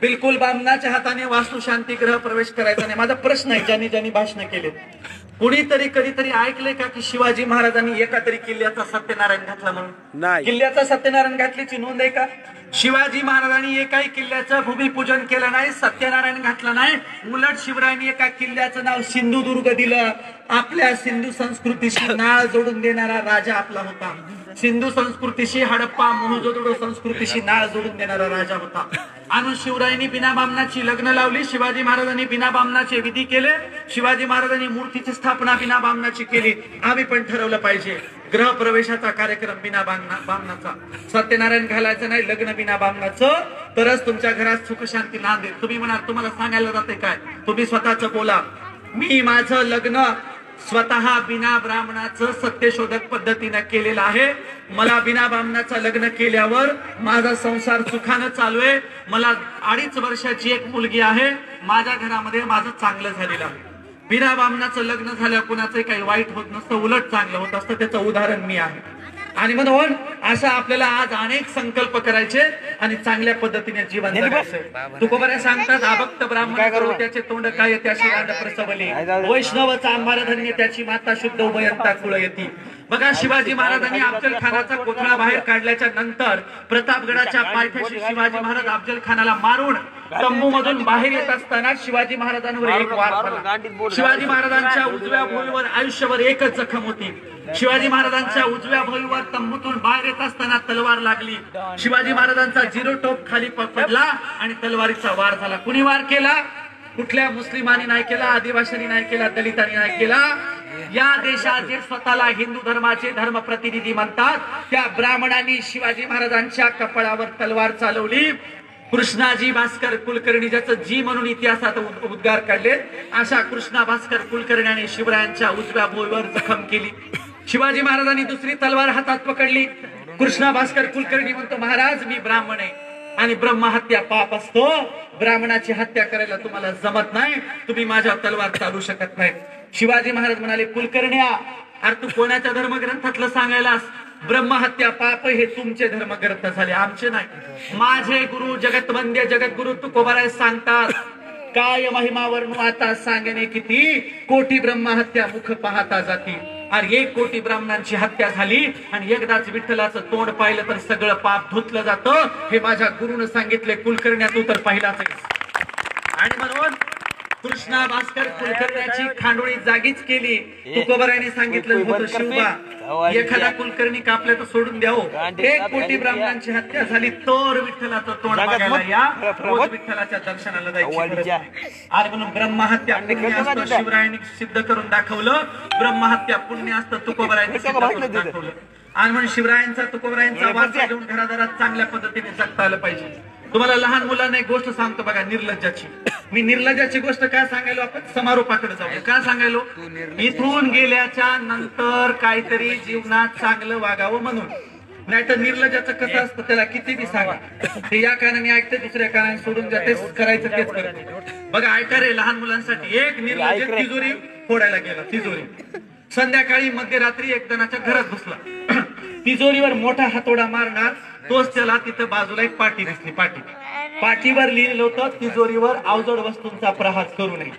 बिलकुल ब्राह्मणाच्या हाताने वास्तुशांती गृह प्रवेश करायचा नाही. माझा प्रश्न आहे, ज्यांनी भाषण केले, कुणीतरी कधीतरी ऐकले का की शिवाजी महाराजांनी एका तरी किल्ल्याचा सत्यनारायण घातला म्हणून? किल्ल्याचा सत्यनारायण घातल्याची नोंद आहे का? शिवाजी महाराजांनी एकाही किल्ल्याचं भूमिपूजन केलं नाही, सत्यनारायण घातलं नाही. उलट शिवरायांनी एका किल्ल्याचं नाव सिंधुदुर्ग दिलं. आपल्या सिंधू संस्कृतीशी नाळ जोडून देणारा राजा आपला होता. सिंधू संस्कृतीशी, हडप्पा मोहनजोदडो संस्कृतीशी नाळ जोडून देणारा राजा होता. आणि शिवरायांनी बिना बामणाची लग्न लावली. शिवाजी महाराजांनी बिना बामणाचे विधी केले. शिवाजी महाराजांनी मूर्तीची स्थापना बिना बामणाची केली. आम्ही पण ठरवलं पाहिजे ग्रह प्रवेशाचा कार्यक्रम बिना बामणाचा, सत्यनारायण घालायचं नाही, लग्न बिना बामणाचं, तरच तुमच्या घरात सुख शांती नांदेल. तुम्ही म्हणाल तुम्हाला सांगायला जाते काय? तुम्ही स्वतःच बोला, मी माझं लग्न स्वतः बिना ब्राह्मणाचं सत्यशोधक पद्धतीने केलेलं आहे. मला बिना ब्राह्मणाचं लग्न केल्यावर माझा संसार सुखानं चालू आहे. मला 2.5 वर्षाची एक मुलगी आहे. माझ्या घरामध्ये माझं चांगलं झालेलं आहे. बिना ब्राह्मणाचं लग्न झाल्यावर कुणाचं काही वाईट होत नसतं, उलट चांगलं होत असतं. त्याचं उदाहरण मी आहे. आणि म्हणून असा आपल्याला आज अनेक संकल्प करायचे आणि चांगल्या पद्धतीने जीवन जगायचं. तुकोबऱ्या सांगतात, आभक्त ब्राह्मण करो त्याचे तोंड काय त्याशी रांड प्रसवली, वैष्णवचा आंबार धन्य त्याची माता शुद्ध उभयंता कुळ येती. बघा, शिवाजी महाराजांनी अफजल खानाचा कोथळा बाहेर काढल्याच्या नंतर प्रतापगडाच्या पायथ्याशी शिवाजी महाराज अफजल खानाला मारून तंबू मधून बाहेर येत असताना शिवाजी महाराजांवर एक वार झाला. शिवाजी महाराजांच्या उजव्या भुईवर आयुष्यभर एकच जखम होती. शिवाजी महाराजांच्या उजव्या भुईवर तंबूतून बाहेर येत असताना तलवार लागली. शिवाजी महाराजांचा 0 टोप खाली पडला आणि तलवारीचा वार झाला. कुणी वार केला? कुठल्या मुस्लिमांनी नाही केला, आदिवासींनी नाही केला, दलितांनी नाही केला. या देशात जे स्वतःला हिंदू धर्माचे धर्म प्रतिनिधी म्हणतात त्या ब्राह्मणांनी शिवाजी महाराजांच्या कपाळावर तलवार चालवली. कृष्णाजी भास्कर कुलकर्णी, ज्याचं जी म्हणून इतिहासात उद्गार काढले, अशा कृष्णा भास्कर कुलकर्ण्याने शिवरायांच्या उजव्या भुईवर जखम केली. शिवाजी महाराजांनी दुसरी तलवार हातात पकडली. कृष्णा भास्कर कुलकर्णी म्हणतो, महाराज मी ब्राह्मण आहे आणि ब्रह्महत्या पाप असतो, ब्राह्मणाची हत्या करायला तुम्हाला जमत नाही, तुम्ही माझ्या तलवार चालू शकत नाही. शिवाजी महाराज म्हणाले, कुलकर्ण्या अरे तू कोणाच्या धर्मग्रंथातलं सांगायलास? ब्रह्महत्या पाप हे तुमचे धर्मग्रंथ झाले, आमचे नाही. माझे गुरु जगतवंद्य जगद्गुरु तुकोबाराय सांगतात, काय महिमा वर्णू आता सांगणे किती, कोटी ब्रह्महत्या मुख पाहता जाती. अरे 1 कोटी ब्राह्मणांची हत्या झाली आणि एकदाच विठ्ठलाचं तोंड पाहिलं तर सगळं पाप धुतलं जातं, हे माझ्या गुरुनं सांगितले. कुलकर्ण्या तू तर पाहिलाच आहेस. आणि म्हणून कृष्णा भास्कर कुलकर्ण्याची खांडोळी जागीच केली. तुकोबारायने सांगितलं होतं, शिवबा एखादा कुलकर्णी कापल्या तर सोडून द्यावं. 1 कोटी ब्राह्मणांची हत्या झाली तर विठ्ठलाचं तोंड बघायला या, रोज विठ्ठलाच्या दर्शनाला जायची. आणि म्हणून ब्रह्महत्या पुण्य असतं, शिवरायांनी सिद्ध करून दाखवलं. ब्रह्महत्या पुण्य असतं, तुकोबारायांनी सिद्ध करून दाखवलं. आणि म्हणून शिवरायांचा तुकोबारायांचा वारसा घेऊन घरादारात चांगल्या पद्धतीने जगता आलं पाहिजे. तुम्हाला लहान मुलांना एक गोष्ट सांगतो बघा, निर्लज्जाची. मी निर्लज्जाची गोष्ट काय सांगायलो, आपण समारोपाकडे जाऊ. काय सांगायलो, इथून गेल्याच्या नंतर काहीतरी जीवनात चांगलं वागावं म्हणून. नाही तर निर्लज्जाचं कसं असतं, त्याला किती बी सांगा, ते या कानाने ऐकते, दुसऱ्या कानाने सोडून जाते, करायचं तेच करते. बघा ऐका रे, लहान मुलांसाठी एक निर्लज्ज तिजोरी फोडायला गेला. तिजोरी संध्याकाळी मध्यरात्री एक जणाच्या घरात बसला, तिजोरीवर मोठा हातोडा मारणार, तोच त्याला तिथं बाजूला एक पाटी दिसली. पाटीवर लिहिलं होतं, तिजोरीवर अवजड वस्तूंचा प्रहार करू नये.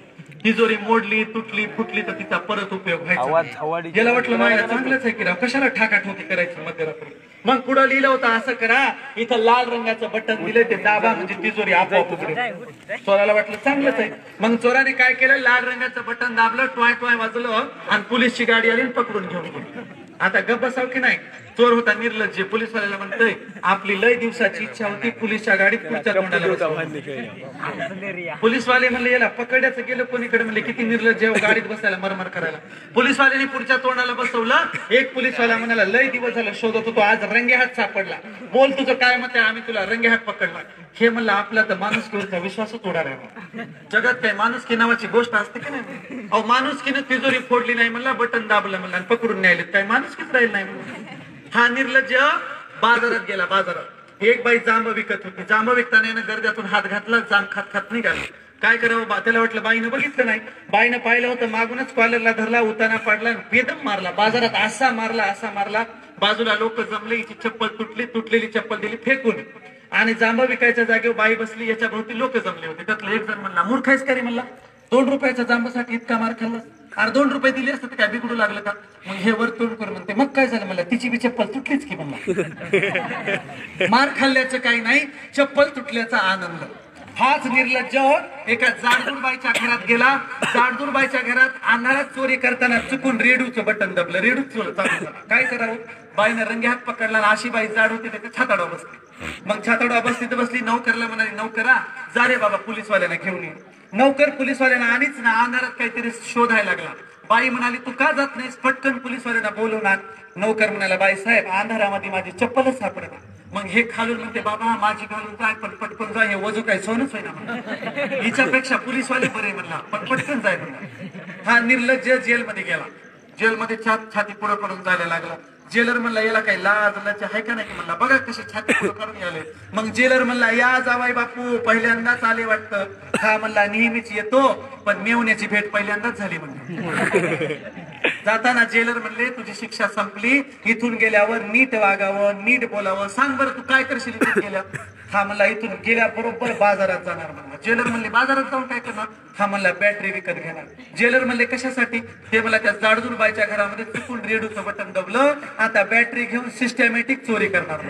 तिजोरी मोडली, तुटली, फुटली तर तिचा परत उपयोग व्हायचा. ज्याला वाटलं मायला चांगलंच आहे की राव, कशाला ठाकाठोकी करायची मध्यरात्री. मग पुढं लिहिलं होतं, असं करा, इथं लाल रंगाचं बटन दिलंय, ते दाबा म्हणजे तिजोरी आपोआप उघडेल. चोराला वाटलं चांगलंच आहे. मग चोराने काय केलं, लाल रंगाचं बटन दाबलं, टॉय टॉय वाजलं आणि पोलीसची गाडी आली आणि पकडून घेऊन गेली. आता गप्प बसाव की नाही, चोर होता निर्लज्ज. पोलीसवाल्याला म्हणतोय, आपली लय दिवसाची इच्छा होती पोलीसच्या गाडीत पुढच्या तोंडाला बसावं. पोलीसवाले म्हणले, याला पकडायचं गेलं कोणीकडे, म्हणले किती निर्लज्ज गाडीत बसायला मरमर करायला. पोलीसवाल्याने पुढच्या तोंडाला बसवलं. एक पोलीसवाला म्हणाला, लय दिवस झालं शोधत होतो, आज रंगे हात सापडला, बोल तुझं काय मत आहे, आम्ही तुला रंगे हात पकडला. हे म्हणलं, आपला तर माणुसकीवरचा विश्वासच उडा आहे. जगात काय माणुसकी नावाची गोष्ट असते की नाही? अहो माणुसकीनं तिजोरी फोडली नाही म्हणला, बटन दाबलं म्हणला, पकडून न्यायले, काय माणुसकीच राहील नाही म्हणून. हा निर्लज्ज बाजारात गेला. बाजारात एक बाई जांब विकत होती. जांब विकताना गर्द्यातून हात घातला, जांब खात खात निघाला. काय करावं, त्याला वाटलं बाईनं बघितलं नाही. बाईनं पाहिलं होतं, मागूनच कॉलरला धरला, उताना पाडला, बेदम मारला. बाजारात असा मारला. बाजूला लोक जमले, हिची चप्पल तुटली, तुटलेली चप्पल दिली फेकून. आणि जांब विकायच्या जागेवर बाई बसली, याच्या भोवती लोक जमले होते. त्यातलं एक जण म्हणला, मूर्खायस का रे म्हणला, 2 रुपयाच्या जांबासाठी इतका मार खाल्ला. अरे 2 रुपये दिले असते काय बिघडू लागलं का? मग हे वर तोड कर म्हणते. मग काय झालं म्हणलं, तिची बी चप्पल तुटलीच की म्हणला. मार खाल्ल्याचं काही नाही, चप्पल तुटल्याचा आनंद. हाच निर्लज्ज एका जाडदूरबाईच्या घरात गेला. जाडदूरबाईच्या घरात अंधारात चोरी करताना चुकून रेडूचं बटन दबलं. रेडू चोर चालू झाला. काय करावं, बाईनं रंगे हात पकडला. अशी बाई जाड होती, त्याच्या छाताडा बसली. मग छाताडा बसली तर बसली. नौकरला म्हणाली, नौकरा जा रे बाबा पोलीसवाल्यांना घेऊन ये. नौकर पोलीसवाल्यांना आणीच ना, अंधारात काहीतरी शोधायला लागला. बाई म्हणाली, तू का जात नाहीस, पटकन पोलीसवाल्यांना बोलवणार. नौकर म्हणाला, बाई साहेब अंधारामध्ये माझी चप्पलच सापडत. मग हे खालून म्हणते, बाबा माझी घालून जाय, पण पटकन जाय, हे वजू काय सोनच होईना म्हणा, हिच्यापेक्षा पोलीसवाले बरे म्हणला, पण पटकन जाय म्हणला. हा निर्लज्ज जेलमध्ये गेला. जेलमध्ये छाती पुढे करून जायला लागला. जेलर म्हणला, याला काही लाज लज्जा आहे का नाही म्हणला, बघा कशी छाती पुढे करून आले. मग जेलर म्हणला, या जावाई बापू पहिल्यांदाच आले वाटतं. हा म्हणला, नेहमीच येतो, पण मेवण्याची भेट पहिल्यांदाच झाली म्हणले. जाताना जेलर म्हणले, तुझी शिक्षा संपली, इथून गेल्यावर नीट वागावं, नीट बोलावं. सांग बरं तू काय करशील इथून गेल्या? हा म्हणला, इथून गेल्याबरोबर बाजारात जाणार म्हणला. जेलर म्हणले, बाजारात जाऊन काय करणार? हा म्हणला, बॅटरी विकत घेणार. जेलर म्हणले, कशासाठी? ते मला त्या जाडदूरबाईच्या घरामध्ये चुकून रेडूचं बटन दबलं, आता बॅटरी घेऊन सिस्टमॅटिक चोरी करणार.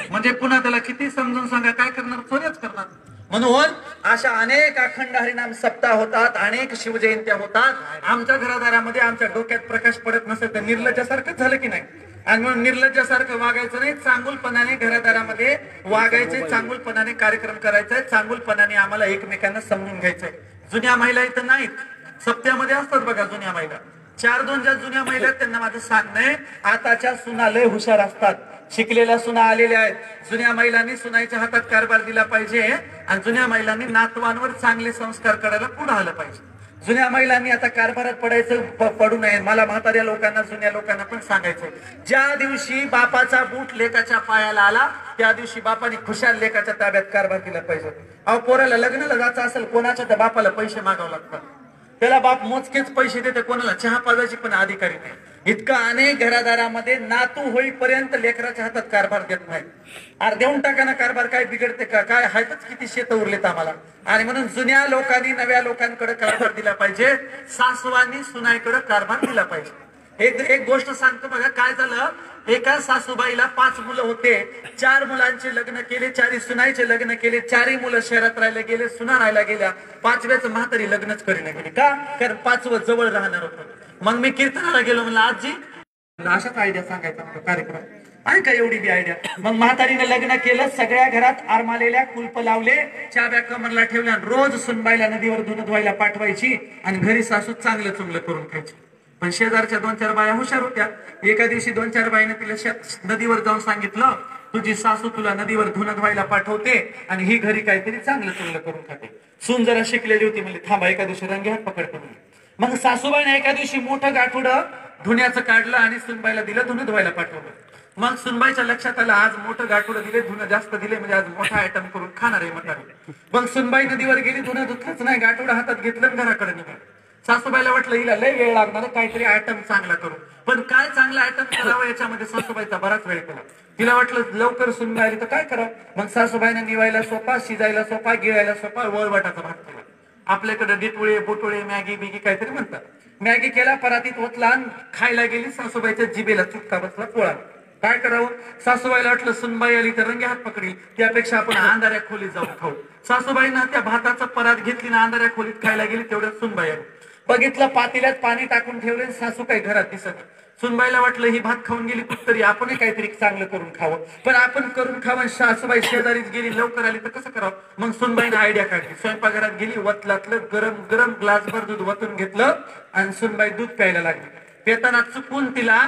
म्हणजे पुन्हा त्याला किती समजून सांगा, काय करणार? चोरीच करणार. म्हणून अशा अनेक अखंड हरिनाम सप्ताह होतात, अनेक शिवजयंत्या होतात. आमच्या घरादारामध्ये आमच्या डोक्यात प्रकाश पडत नसेल तर निर्लज्जासारखंच झालं की नाही? आणि म्हणून निर्लज्जासारखं वागायचं नाही, चांगुलपणाने घरादारामध्ये वागायचे, चांगुलपणाने कार्यक्रम करायचा, चांगुलपणाने आम्हाला एकमेकांना समजून घ्यायचंय. जुन्या महिला इथं नाहीत, सप्त्यामध्ये असतात बघा जुन्या महिला. 4-2 ज्या जुन्या महिला आहेत त्यांना माझं सांगणं आहे, आताच्या सुना लय हुशार असतात, शिकलेल्या सुना आलेल्या आहेत. जुन्या महिलांनी सुनाईच्या हातात कारभार दिला पाहिजे आणि जुन्या महिलांनी नातवांवर चांगले संस्कार करायला पुढे आलं पाहिजे. जुन्या महिलांनी आता कारभारात पडू नये. मला म्हाताऱ्या लोकांना, जुन्या लोकांना पण सांगायचं, ज्या दिवशी बापाचा बूट लेकाच्या पायाला आला त्या दिवशी बापाने खुशाल लेकाच्या ताब्यात कारभार दिला पाहिजे. अहो, पोराला लग्नाला जायचं असेल कोणाच्या त्या बापाला पैसे मागावं लागतात, त्याला बाप मोजकेच पैसे देते, कोणाला चहा पाजायची पण अधिकारी नाही. इतका अनेक घरादारामध्ये नातू होईपर्यंत लेकराच्या हातात कारभार देत नाही. अरे देऊन टाका ना कारभार, काय बिघडते का, काय आहेतच किती शेत उरलेत आम्हाला. आणि म्हणून जुन्या लोकांनी नव्या लोकांकडे कारभार दिला पाहिजे, सासवांनी सुनाईकडे कारभार दिला पाहिजे. एक गोष्ट सांगतो बघा, काय झालं, एका सासूबाईला 5 मुलं होते, 4 मुलांचे लग्न केले, 4 सुनाईचे लग्न केले, 4ही मुलं शहरात राहायला गेले, सुना राहायला गेल्या, 5व्याचं म्हातारी लग्नच करीना गेली. का? कारण 5वं जवळ राहणार होतं. मग मी कीर्तनाला गेलो, म्हणलं आजी अशाच आयडिया सांगायचा कार्यक्रम आहे का, एवढी बी आयडिया. मग म्हातारीने लग्न केलं, सगळ्या घरात आरमालेल्या कुलप लावले, चाव्या कमरला ठेवल्या, रोज सुनबाईला नदीवर धुणं धुवायला पाठवायची आणि घरी सासू चांगलं चुंगलं करून खायची. पण शेजारच्या 2-4 बाया हुशार होत्या. एका दिवशी 2-4 बाईने तिला नदीवर जाऊन सांगितलं, तुझी सासू तुला नदीवर धुणं धुवायला पाठवते आणि ही घरी काहीतरी चांगलं चुंगलं करून खाते. सून जरा शिकलेली होती, म्हणजे थांबा एका दिवशी रंगे हात पकडतो. मग सासूबाईने एका दिवशी मोठं गाठुडं धुण्याचं काढलं आणि सुनबाईला दिलं, धुणं धुवायला पाठवलं. मग सुनबाईच्या लक्षात आलं, आज मोठं गाठुडं दिले, धुणं जास्त दिले, म्हणजे आज मोठा आयटम करून खाणार आहे म्हातारी. मग सुनबाई नदीवर गेली, धुणं धुतलंच नाही, गाठुडं हातात घेतलं घराकडे निघालं. सासूबाईला वाटलं हिला लय वेळ लागणार, काहीतरी आयटम चांगला करू. पण काय चांगला आयटम करावं याच्यामध्ये सासूबाईचा बराच वेळ केला. तिला वाटलं लवकर सुनबाई आली तर काय करावं. मग सासूबाईने निवायला सोपा, शिजायला सोपा, गिळायला सोपा, वळवटाचा भात केला. आपल्याकडे डिटोळे बोटोळे मॅगी बिगी काहीतरी म्हणतात. मॅगी केला, परातीत ओतला, खायला गेली, सासूबाईच्या जिभेला चुटका बसला, पोळा. काय करावं, सासूबाईला वाटलं सुनबाई आली तर रंगे हात पकडी, त्यापेक्षा आपण अंधाऱ्या खोलीत जाऊन खाऊ. सासूबाईनं त्या भाताचा परात घेतली ना अंधाऱ्या खोलीत खायला गेली, तेवढ्यात सुनबाई आली. बघितलं पातेल्यात पाणी टाकून ठेवले, सासू काही घरात दिसत. सुनबाईला वाटलं ही भात खाऊन गेली तरी आपणही काहीतरी चांगलं करून खावं. पण आपण करून खावं, सासूबाई शेजारीच गेली, लवकर आली तर कसं करावं. मग सुनबाईने आयडिया काढली, स्वयंपाकघरात गेली, वतलातलं गरम गरम ग्लासभर दूध वतून घेतलं आणि सुनबाई दूध प्यायला लागली. पेताना चुकून तिला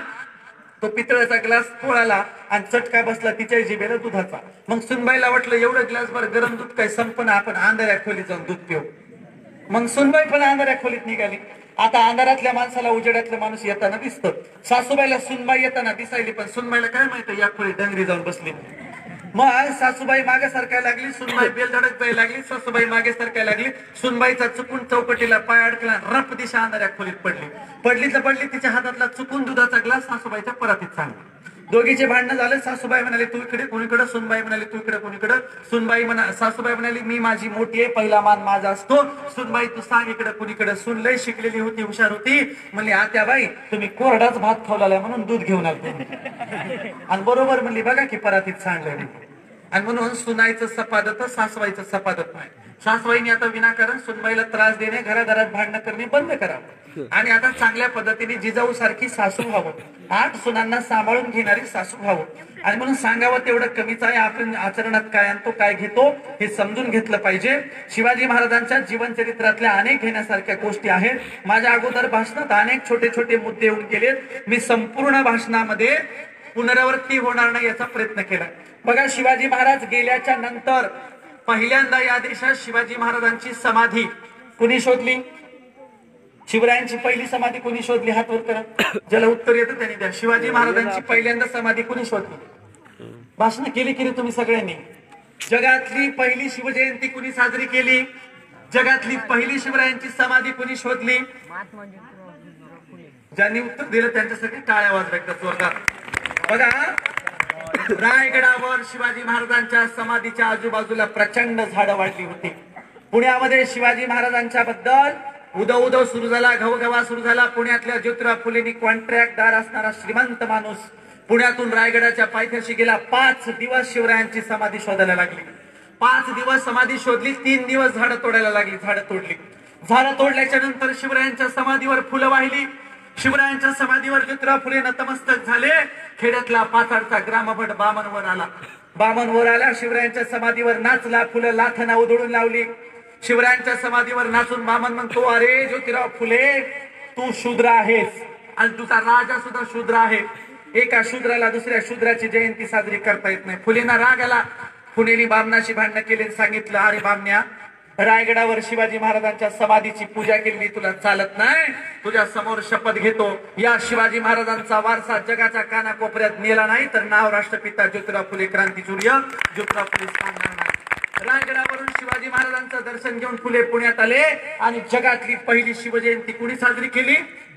तो पितळाचा ग्लास पोळाला आणि चटका बसला तिच्या जिभेला दुधाचा. मग सुनबाईला वाटलं एवढं ग्लासभर गरम दूध काही संपन्न, आपण अंधाऱ्या खोलीत जाऊन दूध पिऊ. मग सुनबाई पण अंधाऱ्या खोलीत निघाली. आता अंधारातल्या माणसाला उजेडातलं माणूस येताना दिसतं. सासूबाईला सुनबाई येताना दिसायली, पण सुनबाईला काय माहिती या खोलीत डंगरी जाऊन बसली. मग सासूबाई मागे सरकायला लागली, सुनबाई बेल धडक जायला लागली, सासूबाई मागे सरकायला लागली. सुनबाईचा चुकून चौकटीला पाय अडकला, रप दिशा अंधाऱ्या खोलीत पडली तर पडली. तिच्या हातातला चुकून दुधाचा ग्लास सासूबाईच्या परातीत सांगला. दोघीचे भांडणं झालं. सासूबाई म्हणाली तू इकडे, कोणीकडे. सुनबाई म्हणाली तू इकडे, कोणीकडे. सासूबाई म्हणाली मी माझी मोठी आहे, पहिला मान माझा असतो. सुनबाई तू सांग इकडे कोणीकडे. सुन लय शिकलेली होती, हुशार होती, म्हणली आत्याबाई तुम्ही कोरडाच भात खावला म्हणून दूध घेऊन आले. आणि बरोबर म्हणली बघा की परातीत सांगलं. आणि म्हणून सुनाईचं सपादत, सासवाईचं सपादत नाही. सासवाईने आता विनाकारण सुनबाईला त्रास देणे, घराघरात भांडणं करणे बंद करावं आणि आता चांगल्या पद्धतीने जिजाऊ सारखी सासू व्हावं, 8 सुनांना सांभाळून घेणारी सासू व्हावं. आणि म्हणून सांगावं तेवढं कमीच आहे. आपण आचरणात काय आणतो, काय घेतो हे समजून घेतलं पाहिजे. शिवाजी महाराजांच्या जीवनचरित्रातल्या अनेक घेण्यासारख्या गोष्टी आहेत. माझ्या अगोदर भाषणात अनेक छोटे छोटे मुद्दे येऊन गेलेत. मी संपूर्ण भाषणामध्ये पुनरावृत्ती होणार नाही याचा प्रयत्न केला. बघा, शिवाजी महाराज गेल्याच्या नंतर पहिल्यांदा या देशात शिवाजी महाराजांची समाधी कुणी शोधली? शिवरायांची पहिली समाधी कुणी शोधली? हात वर करा, ज्याला उत्तर येतं त्यांनी द्या. शिवाजी महाराजांची पहिल्यांदा समाधी कुणी शोधली? भाषण केली की तुम्ही सगळ्यांनी? जगातली पहिली शिवजयंती कुणी साजरी केली? जगातली पहिली शिवरायांची समाधी कुणी शोधली? ज्यांनी उत्तर दिलं त्यांच्यासाठी टाळ्या वाजवायच्या जोरदार. बघा, रायगडावर शिवाजी महाराजांच्या समाधीच्या आजूबाजूला प्रचंड झाडं वाढली होती. पुण्यामध्ये शिवाजी महाराजांच्या बद्दल उदो सुरू झाला, घवघवा सुरू झाला. पुण्यातल्या ज्योतिराव फुलेंनी कॉन्ट्रॅक्टदार असणारा श्रीमंत माणूस पुण्यातून रायगडाच्या पायथ्याशी गेला. 5 दिवस शिवरायांची समाधी शोधायला लागली. 5 दिवस समाधी शोधली, 3 दिवस झाडं तोडायला लागली. झाडं तोडली. झाडं तोडल्याच्या नंतर शिवरायांच्या समाधीवर फुलं वाहिली. शिवरायांच्या समाधीवर ज्योतिराव फुले नतमस्तक झाले. खेड्यातला पाचाडचा ग्रामभट बामण वर आला. बामण वर आला, शिवरायांच्या समाधीवर नाचला, फुलं लाथना उधळून लावली. शिवरायांच्या समाधीवर नाचून बामण म्हणतो, अरे ज्योतिराव फुले तू शूद्र आहेस आणि तुझा राजा सुद्धा शूद्र आहे. एका शूद्राला दुसऱ्या शूद्राची जयंती साजरी करता येत नाही. फुलेंना राग आला. फुलेंनी बामणाशी भांडण केले. सांगितलं, अरे बामण्या, रायगडावर शिवाजी महाराजांच्या समाधीची पूजा केली तुला चालत नाही. तुझ्या समोर शपथ घेतो, या शिवाजी महाराजांचा वारसा जगाच्या कानाकोपऱ्यात नेला नाही तर नाव राष्ट्रपिता ज्योतिराव फुले क्रांतीसूर्य ज्योतिराव फुले सांगणार नाही. रायगडावरून शिवाजी महाराजांचं दर्शन घेऊन फुले पुण्यात आले आणि जगातली पहिली शिवजयंती कुणी साजरी केली?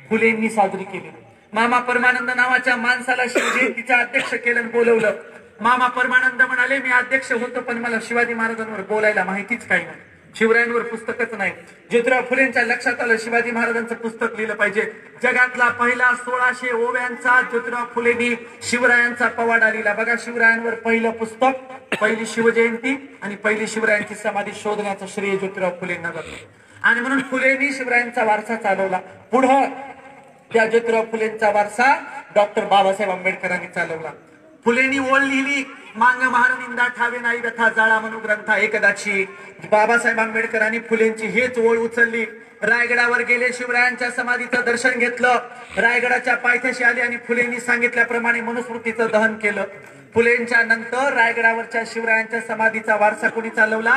फुलेंनी साजरी केली. मामा परमानंद नावाच्या माणसाला शिवजयंतीचं अध्यक्ष केलं, बोलवलं. मामा परमानंद म्हणाले, मी अध्यक्ष होतो पण मला शिवाजी महाराजांवर बोलायला माहितीच काही नाही, शिवरायांवर पुस्तकच नाही. ज्योतिराव फुलेंच्या लक्षात आलं, शिवाजी महाराजांचं पुस्तक लिहिलं पाहिजे. जगातला पहिला 1600 ओव्यांचा ज्योतिराव फुलेंनी शिवरायांचा पवाडा लिहिला. बघा, शिवरायांवर पहिलं पुस्तक, पहिली शिवजयंती आणि पहिली शिवरायांची समाधी शोधण्याचं श्रेय ज्योतिराव फुलेंना जातं. आणि म्हणून फुलेंनी शिवरायांचा वारसा चालवला. पुढं त्या ज्योतिराव फुलेंचा वारसा डॉक्टर बाबासाहेब आंबेडकरांनी चालवला. फुलेंनी ओळ लिहिली, मांग महार निंदा ठावे नाही व्यथा जाळा म्हणू ग्रंथा एकदाची. बाबासाहेब आंबेडकरांनी फुलेंची हेच ओळ उचलली. रायगडावर गेले, शिवरायांच्या समाधीचं दर्शन घेतलं. रायगडाच्या पायथ्याशी आले आणि फुलेंनी सांगितल्याप्रमाणे मनुस्मृतीचं दहन केलं. फुलेंच्या नंतर रायगडावरच्या शिवरायांच्या समाधीचा वारसा कोणी चालवला?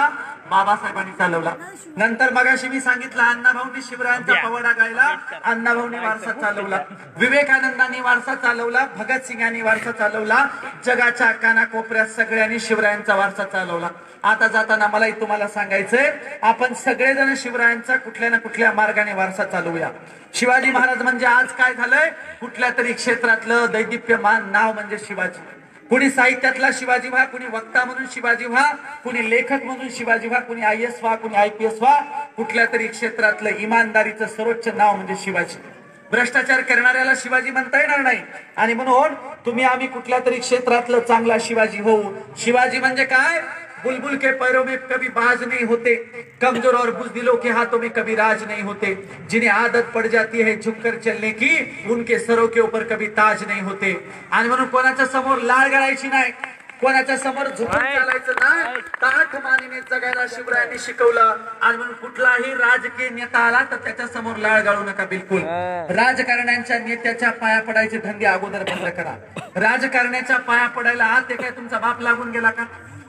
बाबासाहेबांनी चालवला. नंतर मगाशी मी सांगितलं, अण्णाभाऊंनी शिवरायांचा पवाडा गायला, अण्णाभाऊंनी वारसा चालवला. विवेकानंदांनी वारसा चालवला, भगतसिंगांनी वारसा चालवला. जगाच्या कानाकोपऱ्यात सगळ्यांनी शिवरायांचा वारसा चालवला. आता जाताना मलाही तुम्हाला सांगायचंय, आपण सगळेजण शिवरायांचा कुठल्या ना कुठल्या मार्गाने वारसा चालवूया. शिवाजी महाराज म्हणजे आज काय झालंय, कुठल्या तरी क्षेत्रातलं दैदिप्यमान नाव म्हणजे शिवाजी. कुणी साहित्यातला शिवाजी व्हा, कुणी वक्ता म्हणून शिवाजी व्हा, कुणी लेखक म्हणून शिवाजी व्हा, कुणी IAS व्हा, कुणी IPS व्हा. कुठल्या तरी क्षेत्रातलं इमानदारीचं सर्वोच्च नाव म्हणजे शिवाजी. भ्रष्टाचार करणाऱ्याला शिवाजी म्हणता येणार नाही. आणि म्हणून तुम्ही आम्ही कुठल्या तरी क्षेत्रातलं चांगला शिवाजी होऊ. शिवाजी म्हणजे काय? बुलबुल के पैरों में कभी बाज नहीं होते, कमजोर और बुजदिलों के हाथों में कभी राज नहीं होते, जिन्हें आदत पड़ जाती है झुककर चलने की, उनके सरों के ऊपर कभी ताज नहीं होते. आणि म्हणून कोणाच्या समोर लाळ गळायची नाही, कोणाच्या समोर झुकून चालायचं नाही. ताठ मानेने जगायला शिवरायांनी शिकवलं. आणि म्हणून कुठलाही राजकीय नेता आला तर त्याच्या समोर लाळ गाळू नका बिलकुल. राजकारण्यांच्या नेत्याच्या पाया पडायचे धंदे अगोदर बंद करा. राजकारण्याच्या पाया पडायला ते काय तुमचा बाप लागून गेला का?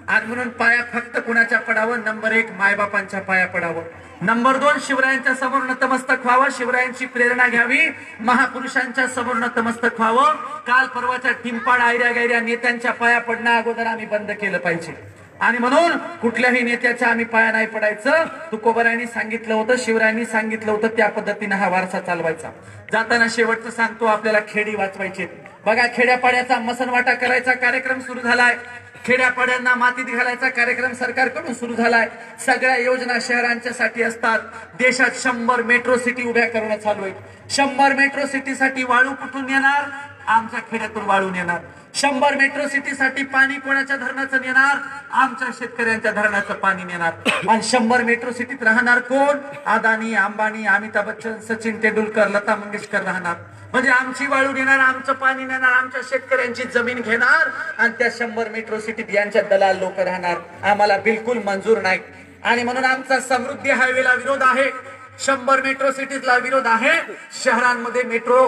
आणि म्हणून पाया फक्त कुणाच्या पडावं? नंबर 1 मायबापांच्या पाया पडावं. नंबर 2 शिवरायांच्या समोर नतमस्तक व्हावं, शिवरायांची प्रेरणा घ्यावी, महापुरुषांच्या समोर नतमस्तक व्हावं. काल परवाच्या टिंपाड आयऱ्या गैऱ्या नेत्यांच्या पाया पडणं अगोदर आम्ही बंद केलं पाहिजे. आणि म्हणून कुठल्याही नेत्याच्या आम्ही पाया नाही पडायचं. तुकोबारायांनी सांगितलं होतं, शिवरायांनी सांगितलं होतं, त्या पद्धतीने हा वारसा चालवायचा. जाताना शेवटचं सांगतो, आपल्याला खेडी वाचवायची. बघा, खेड्यापाड्याचा मसनवाटा करायचा कार्यक्रम सुरू झालाय. खेड्यापाड्यांना मातीत घालायचा कार्यक्रम सरकारकडून सुरू झालाय. सगळ्या योजना शहरांच्या साठी असतात. देशात 100 मेट्रो सिटी उभ्या करणं चालू आहे. 100 मेट्रो सिटी साठी वाळू कुठून येणार? आमच्या खेड्यातून वाळून येणार. 100 मेट्रो सिटी साठी पाणी कोणाच्या धरणाचं नेणार? आमच्या शेतकऱ्यांच्या धरणाचं पाणी नेणार. आणि 100 मेट्रो सिटीत राहणार कोण? अदानी, अंबानी, अमिताभ बच्चन, सचिन तेंडुलकर, लता मंगेशकर राहणार. म्हणजे आमची वाळू नेणार, आमचं पाणी नेणार, आमच्या शेतकऱ्यांची जमीन घेणार आणि त्या 100 मेट्रो सिटीत यांच्या दलाल लोक राहणार. आम्हाला बिलकुल मंजूर नाही. आणि म्हणून आमचा समृद्धी हायवेला विरोध आहे, 100 मेट्रो सिटीजला विरोध आहे. शहरांमध्ये मेट्रो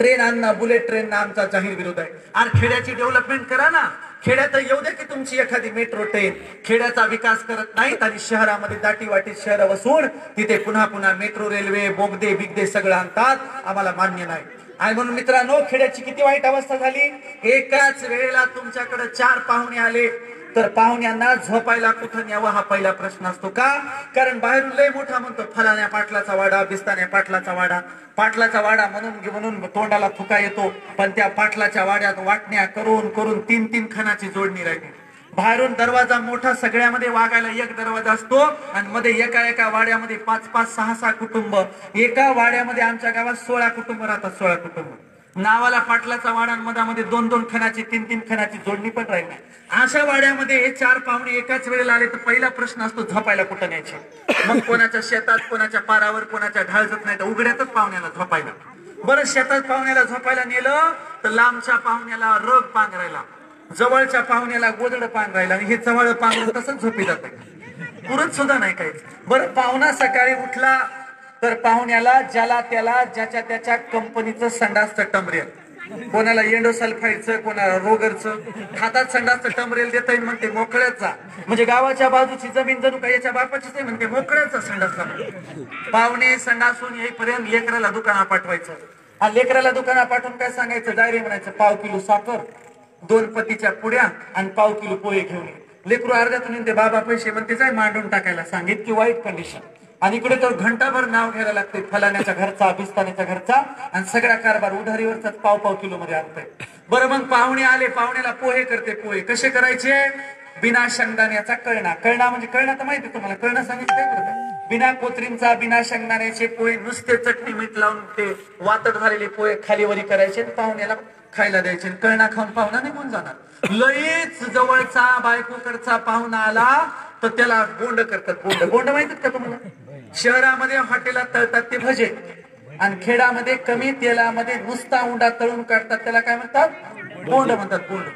ट्रेन आणणं, बुलेट ट्रेन आमचा जाहीर विरोध आहे. आणि खेड्याची डेव्हलपमेंट करा ना. खेड्यात येऊ दे की तुमची एखादी मेट्रो ट्रेन. खेड्याचा विकास करत नाहीत आणि शहरामध्ये दाटी वाटीत शहर वसून तिथे पुन्हा पुन्हा मेट्रो रेल्वे बोगदे बिगदे सगळं आणतात. आम्हाला मान्य नाही. आणि म्हणून मित्रांनो, खेड्याची किती वाईट अवस्था झाली. एकाच वेळेला तुमच्याकडे 4 पाहुणे आले तर पाहुण्यांना झोपायला कुठं न्यावं हा पहिला प्रश्न असतो. का? कारण बाहेरून लय मोठा म्हणतो, फलाण्या पाटलाचा वाडा, बिस्ताण्या पाटलाचा वाडा. पाटलाचा वाडा म्हणून तोंडाला थुका येतो. पण त्या पाटलाच्या वाड्यात वाटण्या करून करून 3-3 खणाची जोडणी राहिली. बाहेरून दरवाजा मोठा, सगळ्यामध्ये वागायला एक दरवाजा असतो आणि मध्ये एका वाड्यामध्ये 5-5, 6-6 कुटुंब. एका वाड्यामध्ये आमच्या गावात 16 कुटुंब राहतात. 16 कुटुंब नावाला पाटलाचा वाडा, मधामध्ये 2-2 खणाची 3-3 खणाची जोडणी पण राहील नाही. अशा वाड्यामध्ये हे 4 पाहुणे एकाच वेळेला आले तर पहिला प्रश्न असतो, झोपायला कुठं न्यायचे? मग कोणाच्या शेतात, कोणाच्या पारावर, कोणाच्या ढाळजत नाही तर उघड्यातच पाहुण्याला झोपायला. बरं, शेतात पाहुण्याला झोपायला नेलं तर लांबच्या पाहुण्याला रग पांघरायला, जवळच्या पाहुण्याला गोदड पांघरायला, आणि हे जवळ पांघरून तसंच झोपी जात. पुरत सुद्धा नाही काही. बरं, पाहुणा सकाळी उठला, तर पाहुण्याला ज्याला त्याला ज्याच्या त्याच्या कंपनीचं संडासचं टमरेल, कोणाला एंडोसल्फाईडचं, कोणाला रोगरचं, हातात संडासचं टमरेल देता येईल म्हणते मोकळ्याचा, म्हणजे गावाच्या बाजूची जमीन जणू काय याच्या बापाचीच आहे म्हणते मोकळ्याचा संडासचा. पाहुणे संडासून येईपर्यंत लेकराला दुकानात पाठवायचं. हा लेकराला दुकानात पाठवून काय सांगायचं, डायरी म्हणायचं 1/2 किलो साखर, 2 पतीच्या पुड्या आणि 1/2 किलो पोहे घेऊन ये. लेकरू अर्ध्यातून ते बाबा पैसे म्हणते जाय मांडून टाकायला सांगित की वाईट कंडिशन. आणि इकडे तर घंटाभर नाव घ्यायला लागते फलाण्याच्या घरचा, बिस्ताण्याच्या घरचा, आणि सगळा कारभार उधारीवरचाच 1/2 किलो मध्ये आणतंय. बरं मग पाहुणे आले, पाहुण्याला पोहे करते. पोहे कसे करायचे, बिना शेंगदाण्याचा कळणा. कळणा म्हणजे कळणा तर माहिती तुम्हाला, कळणा सांगितलं. बिना कोथरींचा, बिना शेंगदाण्याचे पोहे, नुसते चटणी मीठ लावून ते वातड झालेले पोहे खालीवरी करायचे, पाहुण्याला खायला द्यायचे. कळणा खाऊन पाहुणा निघून जाणार. लईच जवळचा बायकोकडचा पाहुणा आला तर त्याला बोंड करतात. बोंड, बोंड माहितीत का तुम्हाला? शहरामध्ये हॉटेलात तळतात ते भजे, आणि खेडामध्ये कमी तेलामध्ये नुसता उंडा तळून काढतात, त्याला काय म्हणतात, बोंड म्हणतात. बोंड,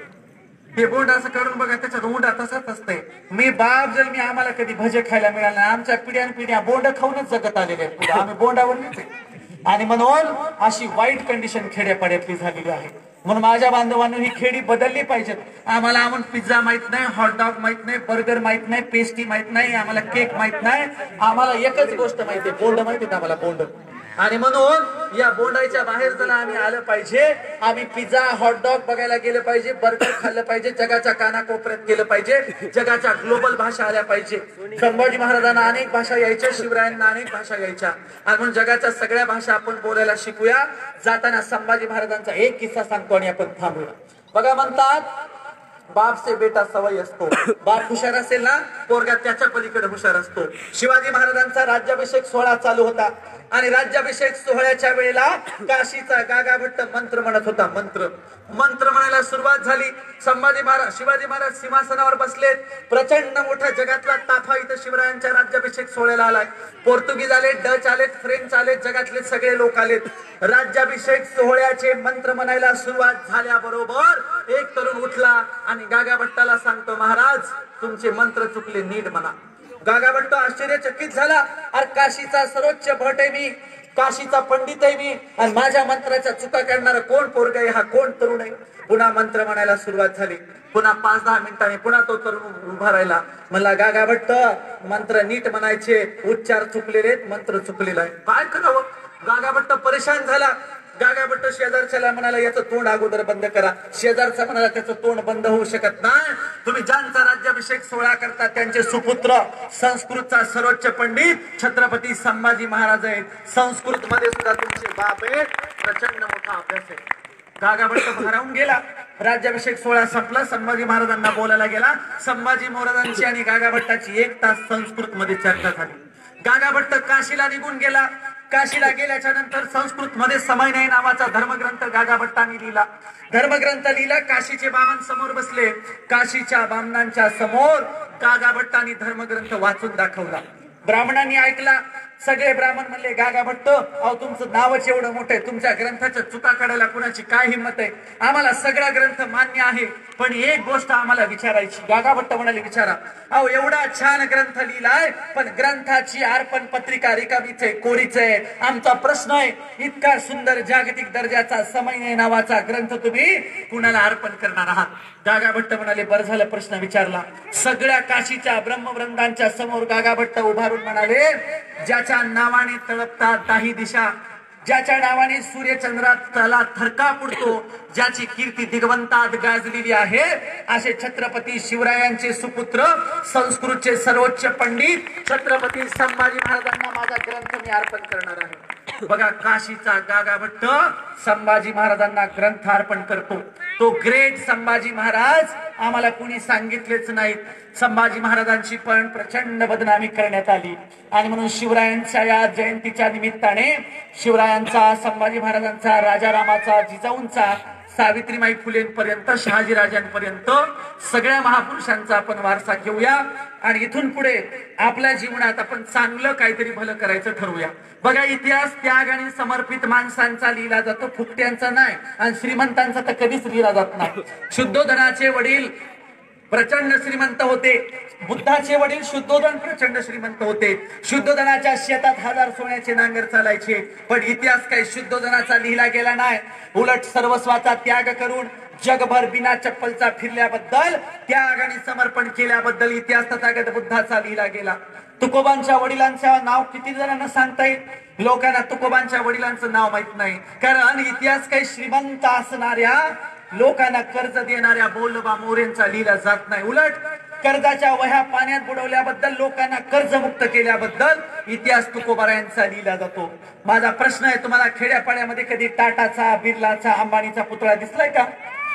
ते बोंड असं करून बघा, त्याच्यात उंडा तसाच असतंय. मी बाप जर मी आम्हाला कधी भजे खायला मिळालं नाही, आमच्या पिढ्या बोंड खाऊनच जगत आलेले आहेत, आम्ही बोंडावरच आहे. आणि म्हणून अशी वाईट कंडिशन खेड्यापाड्यातली झालेली आहे. म्हणून माझ्या बांधवांनी ही खेडी बदलली पाहिजेत. आम्हाला पिझ्झा माहित नाही, हॉटडॉग माहित नाही, बर्गर माहित नाही, पेस्ट्री माहित नाही, आम्हाला केक माहित नाही, आम्हाला एकच गोष्ट माहिती आहे, बोंड माहिती आहे आम्हाला, बोंड. आणि म्हणून या बोंडाच्या बाहेर जर आम्ही आलं पाहिजे, आम्ही पिझ्झा हॉटडॉग बघायला गेलं पाहिजे, बर्गर खाल्लं पाहिजे, जगाच्या कानाकोपऱ्यात गेलं पाहिजे, जगाच्या ग्लोबल भाषा आल्या पाहिजे. संभाजी महाराजांना अनेक भाषा यायच्या, शिवरायांना अनेक भाषा यायच्या, आणि म्हणून जगाच्या सगळ्या भाषा आपण बोलायला शिकूया. जाताना संभाजी महाराजांचा एक किस्सा सांगतो आणि आपण थांबूया. बघा, म्हणतात बाप से बेटा सवय असतो. बाप हुशार असेल ना, पोरगा त्याच्या पलीकडे हुशार असतो. शिवाजी महाराजांचा राज्याभिषेक सोहळा चालू होता, आणि राज्याभिषेक सोहळ्याच्या वेळेला काशीचा गागा भट्ट मंत्र म्हणत होता. मंत्र म्हणायला सुरुवात झाली. शिवाजी महाराज सिंहासनावर बसलेत. प्रचंड मोठा जगातला ताफा इथं शिवरायांच्या राज्याभिषेक सोहळ्याला आलाय. पोर्तुगीज आलेत, डच आलेत, फ्रेंच आलेत, जगातले सगळे लोक आलेत. राज्याभिषेक सोहळ्याचे मंत्र म्हणायला सुरुवात झाल्याबरोबर एक तरुण उठला आणि गागा भट्टाला सांगतो, महाराज तुमचे मंत्र चुकले, नीट म्हणा. गागा भट्ट आश्चर्यचकित झाला. अरे काशीचा सर्वोच्च भट आहे मी, काशीचा पंडित आहे मी, आणि माझ्या मंत्राच्या चुका काढणारा कोण पोरगा आहे, हा कोण तरुण आहे? पुन्हा मंत्र म्हणायला सुरुवात झाली. पुन्हा 5-10 मिनिटांनी पुन्हा तो तरुण उभा राहिला. म्हणला, गागा भट्ट मंत्र नीट म्हणायचे, उच्चार चुकलेले, मंत्र चुकलेला आहे, काय करावं? गागा भट्ट परेशान झाला. गागा भट्ट शेजारच्याला म्हणाला, याचं तोंड अगोदर बंद करा. शेजारचा म्हणाला, त्याचं तोंड बंद होऊ शकत नाही. तुम्ही ज्यांचा राज्याभिषेक सोहळा करता त्यांचे सुपुत्र संस्कृतचा सर्वोच्च पंडित छत्रपती संभाजी महाराज आहेत. संस्कृत मध्ये सुद्धा तुमचे बाप आहेत. प्रचंड मोठा अभ्यास आहे. गागा भट्ट भारावून गेला. राज्याभिषेक सोहळा संपला. संभाजी महाराजांना बोलायला गेला. संभाजी महाराजांची आणि गागा भट्टाची 1 तास संस्कृत मध्ये चर्चा झाली. गागा भट्ट काशीला निघून गेला. काशीला गेल्याच्या नंतर संस्कृत मध्ये समयनय नावाचा धर्मग्रंथ गागा भट्टांनी लिहिला. धर्मग्रंथ लिहिला. काशीचे बामण समोर बसले. काशीच्या बामणांच्या समोर गागा भट्टांनी धर्मग्रंथ वाचून दाखवला. ब्राह्मणांनी ऐकला. सगळे ब्राह्मण म्हणले, गागा भट्ट, अहो तुमचं नावच एवढं मोठं आहे, तुमच्या ग्रंथाच्या चुका काढायला कुणाची काय हिंमत आहे? आम्हाला सगळा ग्रंथ मान्य आहे, पण एक गोष्ट आम्हाला विचारायची. गागा भट्ट म्हणाले, विचारा. अहो एवढा छान ग्रंथ लिहिलाय, पण ग्रंथाची अर्पण पत्रिका रिकामीच आहे, कोरीच आहे. आमचा प्रश्न आहे, इतका सुंदर जागतिक दर्जाचा समयनय नावाचा ग्रंथ तुम्ही कुणाला अर्पण करणार आहात? गागा भट्ट म्हणाले, बरं झालं प्रश्न विचारला. सगळ्या काशीच्या ब्रह्मवृंदांच्या समोर गागा भट्ट उभारून म्हणाले, ज्याच्या नावाने तळपतात 10 दिशा, ज्याच्या नावाने सूर्यचंद्राला थरका पडतो, ज्याची कीर्ती दिगवंतात गाजलेली आहे, असे छत्रपती शिवरायांचे सुपुत्र संस्कृतचे सर्वोच्च पंडित छत्रपती संभाजी महाराजांना माझा ग्रंथ मी अर्पण करणार आहे. बघा, काशीचा गागा भट्ट संभाजी महाराजांना ग्रंथ अर्पण करतो. तो ग्रेट संभाजी महाराज आम्हाला कुणी सांगितलेच नाहीत. संभाजी महाराजांची पण प्रचंड बदनामी करण्यात आली, आणि म्हणून शिवरायांच्या या जयंतीच्या निमित्ताने शिवरायांचा, संभाजी महाराजांचा, राजारामाचा, जिजाऊंचा, सावित्रीमाई फुलेंपर्यंत, शहाजीराजांपर्यंत सगळ्या महापुरुषांचा आपण वारसा घेऊया, आणि इथून पुढे आपल्या जीवनात आपण चांगलं काहीतरी भलं करायचं ठरवूया. बघा, इतिहास त्याग आणि समर्पित माणसांचा लिहिला जातो, फुकट्यांचा नाही, आणि श्रीमंतांचा तर कधीच लिहिला जात नाही. शुद्धोधनाचे वडील प्रचंड श्रीमंत होते. बुद्धाचे वडील शुद्धोधन प्रचंड श्रीमंत होते. शुद्धोधनाच्या शेतात 1000 सोन्याचे नांगर चालायचे. पण इतिहास काही शुद्धोधनाचा लिहिला गेला नाही. उलट सर्वस्वाचा त्याग करून जगभर बिना चप्पलचा फिरल्याबद्दल, त्याग आणि समर्पण केल्याबद्दल इतिहास तथागत बुद्धाचा लिहिला गेला. तुकोबांच्या वडिलांचं नाव किती जणांना सांगता येईल? लोकांना तुकोबांच्या वडिलांचं नाव माहित नाही. कारण इतिहास काही श्रीमंत असणाऱ्या लोकांना कर्ज देणाऱ्या बोलबा मोरेंचा लिहिला जात नाही. उलट कर्जाच्या वह्या पाण्यात बुडवल्याबद्दल, लोकांना कर्जमुक्त केल्याबद्दल इतिहास तुकोबारायांचा लिहिला जातो. माझा प्रश्न आहे, तुम्हाला खेड्यापाड्यामध्ये कधी टाटाचा, बिर्लाचा, अंबानीचा पुतळा दिसलाय का?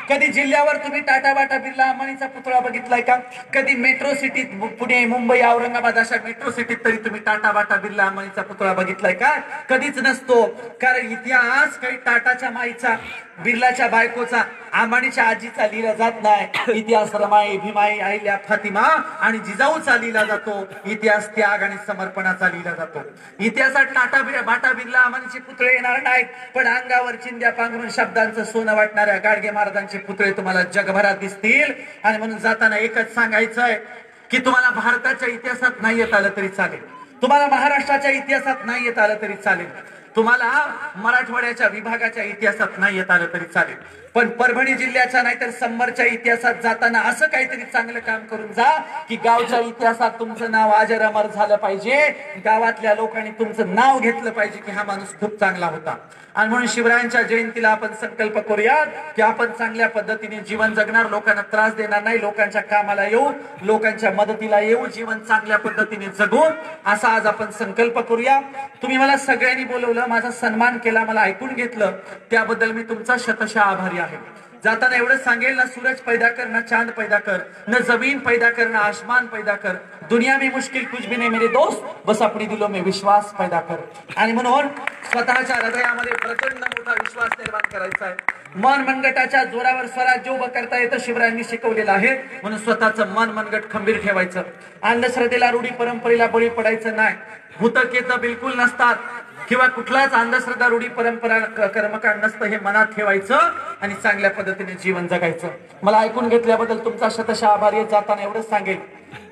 कधी जिल्ह्यावर तुम्ही टाटा, बाटा, बिर्ला, अंबानीचा पुतळा बघितलाय का? कधी मेट्रो सिटीत, पुणे, मुंबई, औरंगाबाद अशा मेट्रो सिटीत तरी तुम्ही टाटा, बाटा, बिर्ला, अंबानीचा पुतळा बघितलाय का? कधीच नसतो. कारण इतिहास काही टाटाच्या माईचा, बिर्लाच्या बायकोचा, अंबानीच्या आजीचा लिहिला जात नाही. इतिहास रमाई, भीमाई, अहिल्या, फातिमा आणि जिजाऊचा लिहिला जातो. इतिहास त्याग आणि समर्पणाचा लिहिला जातो. इतिहासात टाटा, बाटा, बिर्ला, अंबानीचे पुतळे येणार नाहीत, पण अंगावर चिंध्या पांघरून शब्दांचं सोनं वाटणाऱ्या गाडगे महाराजांचे पुतळे तुम्हाला जगभरात दिसतील. आणि म्हणून जाताना एकच सांगायचंय की तुम्हाला भारताच्या इतिहासात नाही येत आलं तरी चालेल, तुम्हाला महाराष्ट्राच्या इतिहासात नाही येत आलं तरी चालेल, तुम्हाला मराठवाड्याच्या विभागाच्या इतिहासात नाही येत आलं तरी चालेल, पण परभणी जिल्ह्याच्या नाहीतर संबरच्या इतिहासात जाताना असं काहीतरी चांगलं काम करून जा की गावच्या इतिहासात तुमचं नाव अजर अमर झालं पाहिजे. गावातल्या लोकांनी तुमचं नाव घेतलं पाहिजे की हा माणूस खूप चांगला होता. आणि म्हणून शिवरायांच्या जयंतीला आपण संकल्प करूयात की आपण चांगल्या पद्धतीने जीवन जगणार, लोकांना त्रास देणार नाही, लोकांच्या कामाला येऊ, लोकांच्या मदतीला येऊ, जीवन चांगल्या पद्धतीने जगू, असा आज आपण संकल्प करूया. तुम्ही मला सगळ्यांनी बोलवलं, माझा सन्मान केला, मला ऐकून घेतलं, त्याबद्दल मी तुमचा शतशः आभारी आहे. जाताना एवढं सांगेल, ना सूरज पैदा कर, ना चांद पैदा कर, न जमीन पैदा कर, ना आसमान पैदा कर, दुनिया में मुश्किल कुछ भी नहीं मेरे दोस्त, बस अपनी दिलों में विश्वास पैदा कर. आणि म्हणून स्वतःच्या हृदयामध्ये प्रचंड मोठा विश्वास निर्माण करायचा आहे. मन मनगटाच्या जोरावर स्वराज्य उभं करता येतं, शिवरायांनी शिकवलेलं आहे. म्हणून स्वतःचं मन मनगट खंबीर ठेवायचं, अंधश्रद्धेला, रूढी परंपरेला बळी पडायचं नाही. भूतकेत बिलकुल नसतात किंवा कुठलाच अंधश्रद्धा, रूढी परंपरा, कर्मकांड नसतं हे मनात ठेवायचं आणि चांगल्या पद्धतीने जीवन जगायचं. मला ऐकून घेतल्याबद्दल तुमचा शतशः आभारी आहे. जाताना एवढंच सांगेल,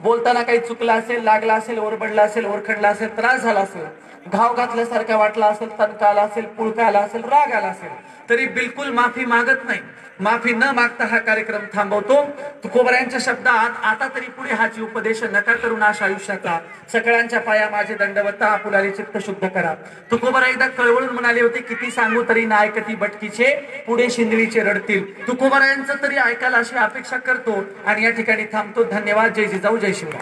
बोलताना काही चुकलं असेल, लागला असेल, ओरबडला असेल, ओरखडला असेल, त्रास झाला असेल, घाव घातल्यासारखा वाटला असेल, तणका आला असेल, पुळका आला असेल, राग आला असेल, तरी बिलकुल माफी मागत नाही. माफी न मागता हा कार्यक्रम थांबवतो. तुकोबारायांच्या शब्दात, आता तरी पुढे हाची उपदेश नका करू नाश आयुष्याचा, सकळांच्या पाया माझे दंडवता, आपुलाले चित्त शुद्ध करा. तुकोबारा एकदा कळवळून म्हणाले होते, किती सांगू तरी ना ऐकती भटकीचे, पुढे शिंदळीचे रडतील. तुकोबारायांचं तरी ऐकायला अशी अपेक्षा करतो आणि या ठिकाणी थांबतो. धन्यवाद. जय जिजाऊ, जय शिवराय.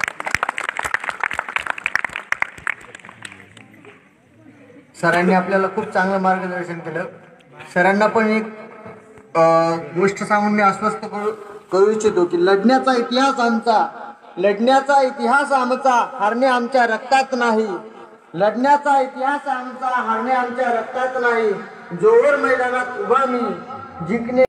सरांनी आपल्याला खूप चांगलं मार्गदर्शन केलं. सरांना पण एक गोष्ट सांगून मी आश्वस्त करू इच्छितो की लढण्याचा इतिहास आमचा, लढण्याचा इतिहास आमचा, हारणे आमच्या रक्तात नाही. लढण्याचा इतिहास आमचा, हारणे आमच्या रक्तात नाही. जोवर मैदानात उभा मी, जिंकणे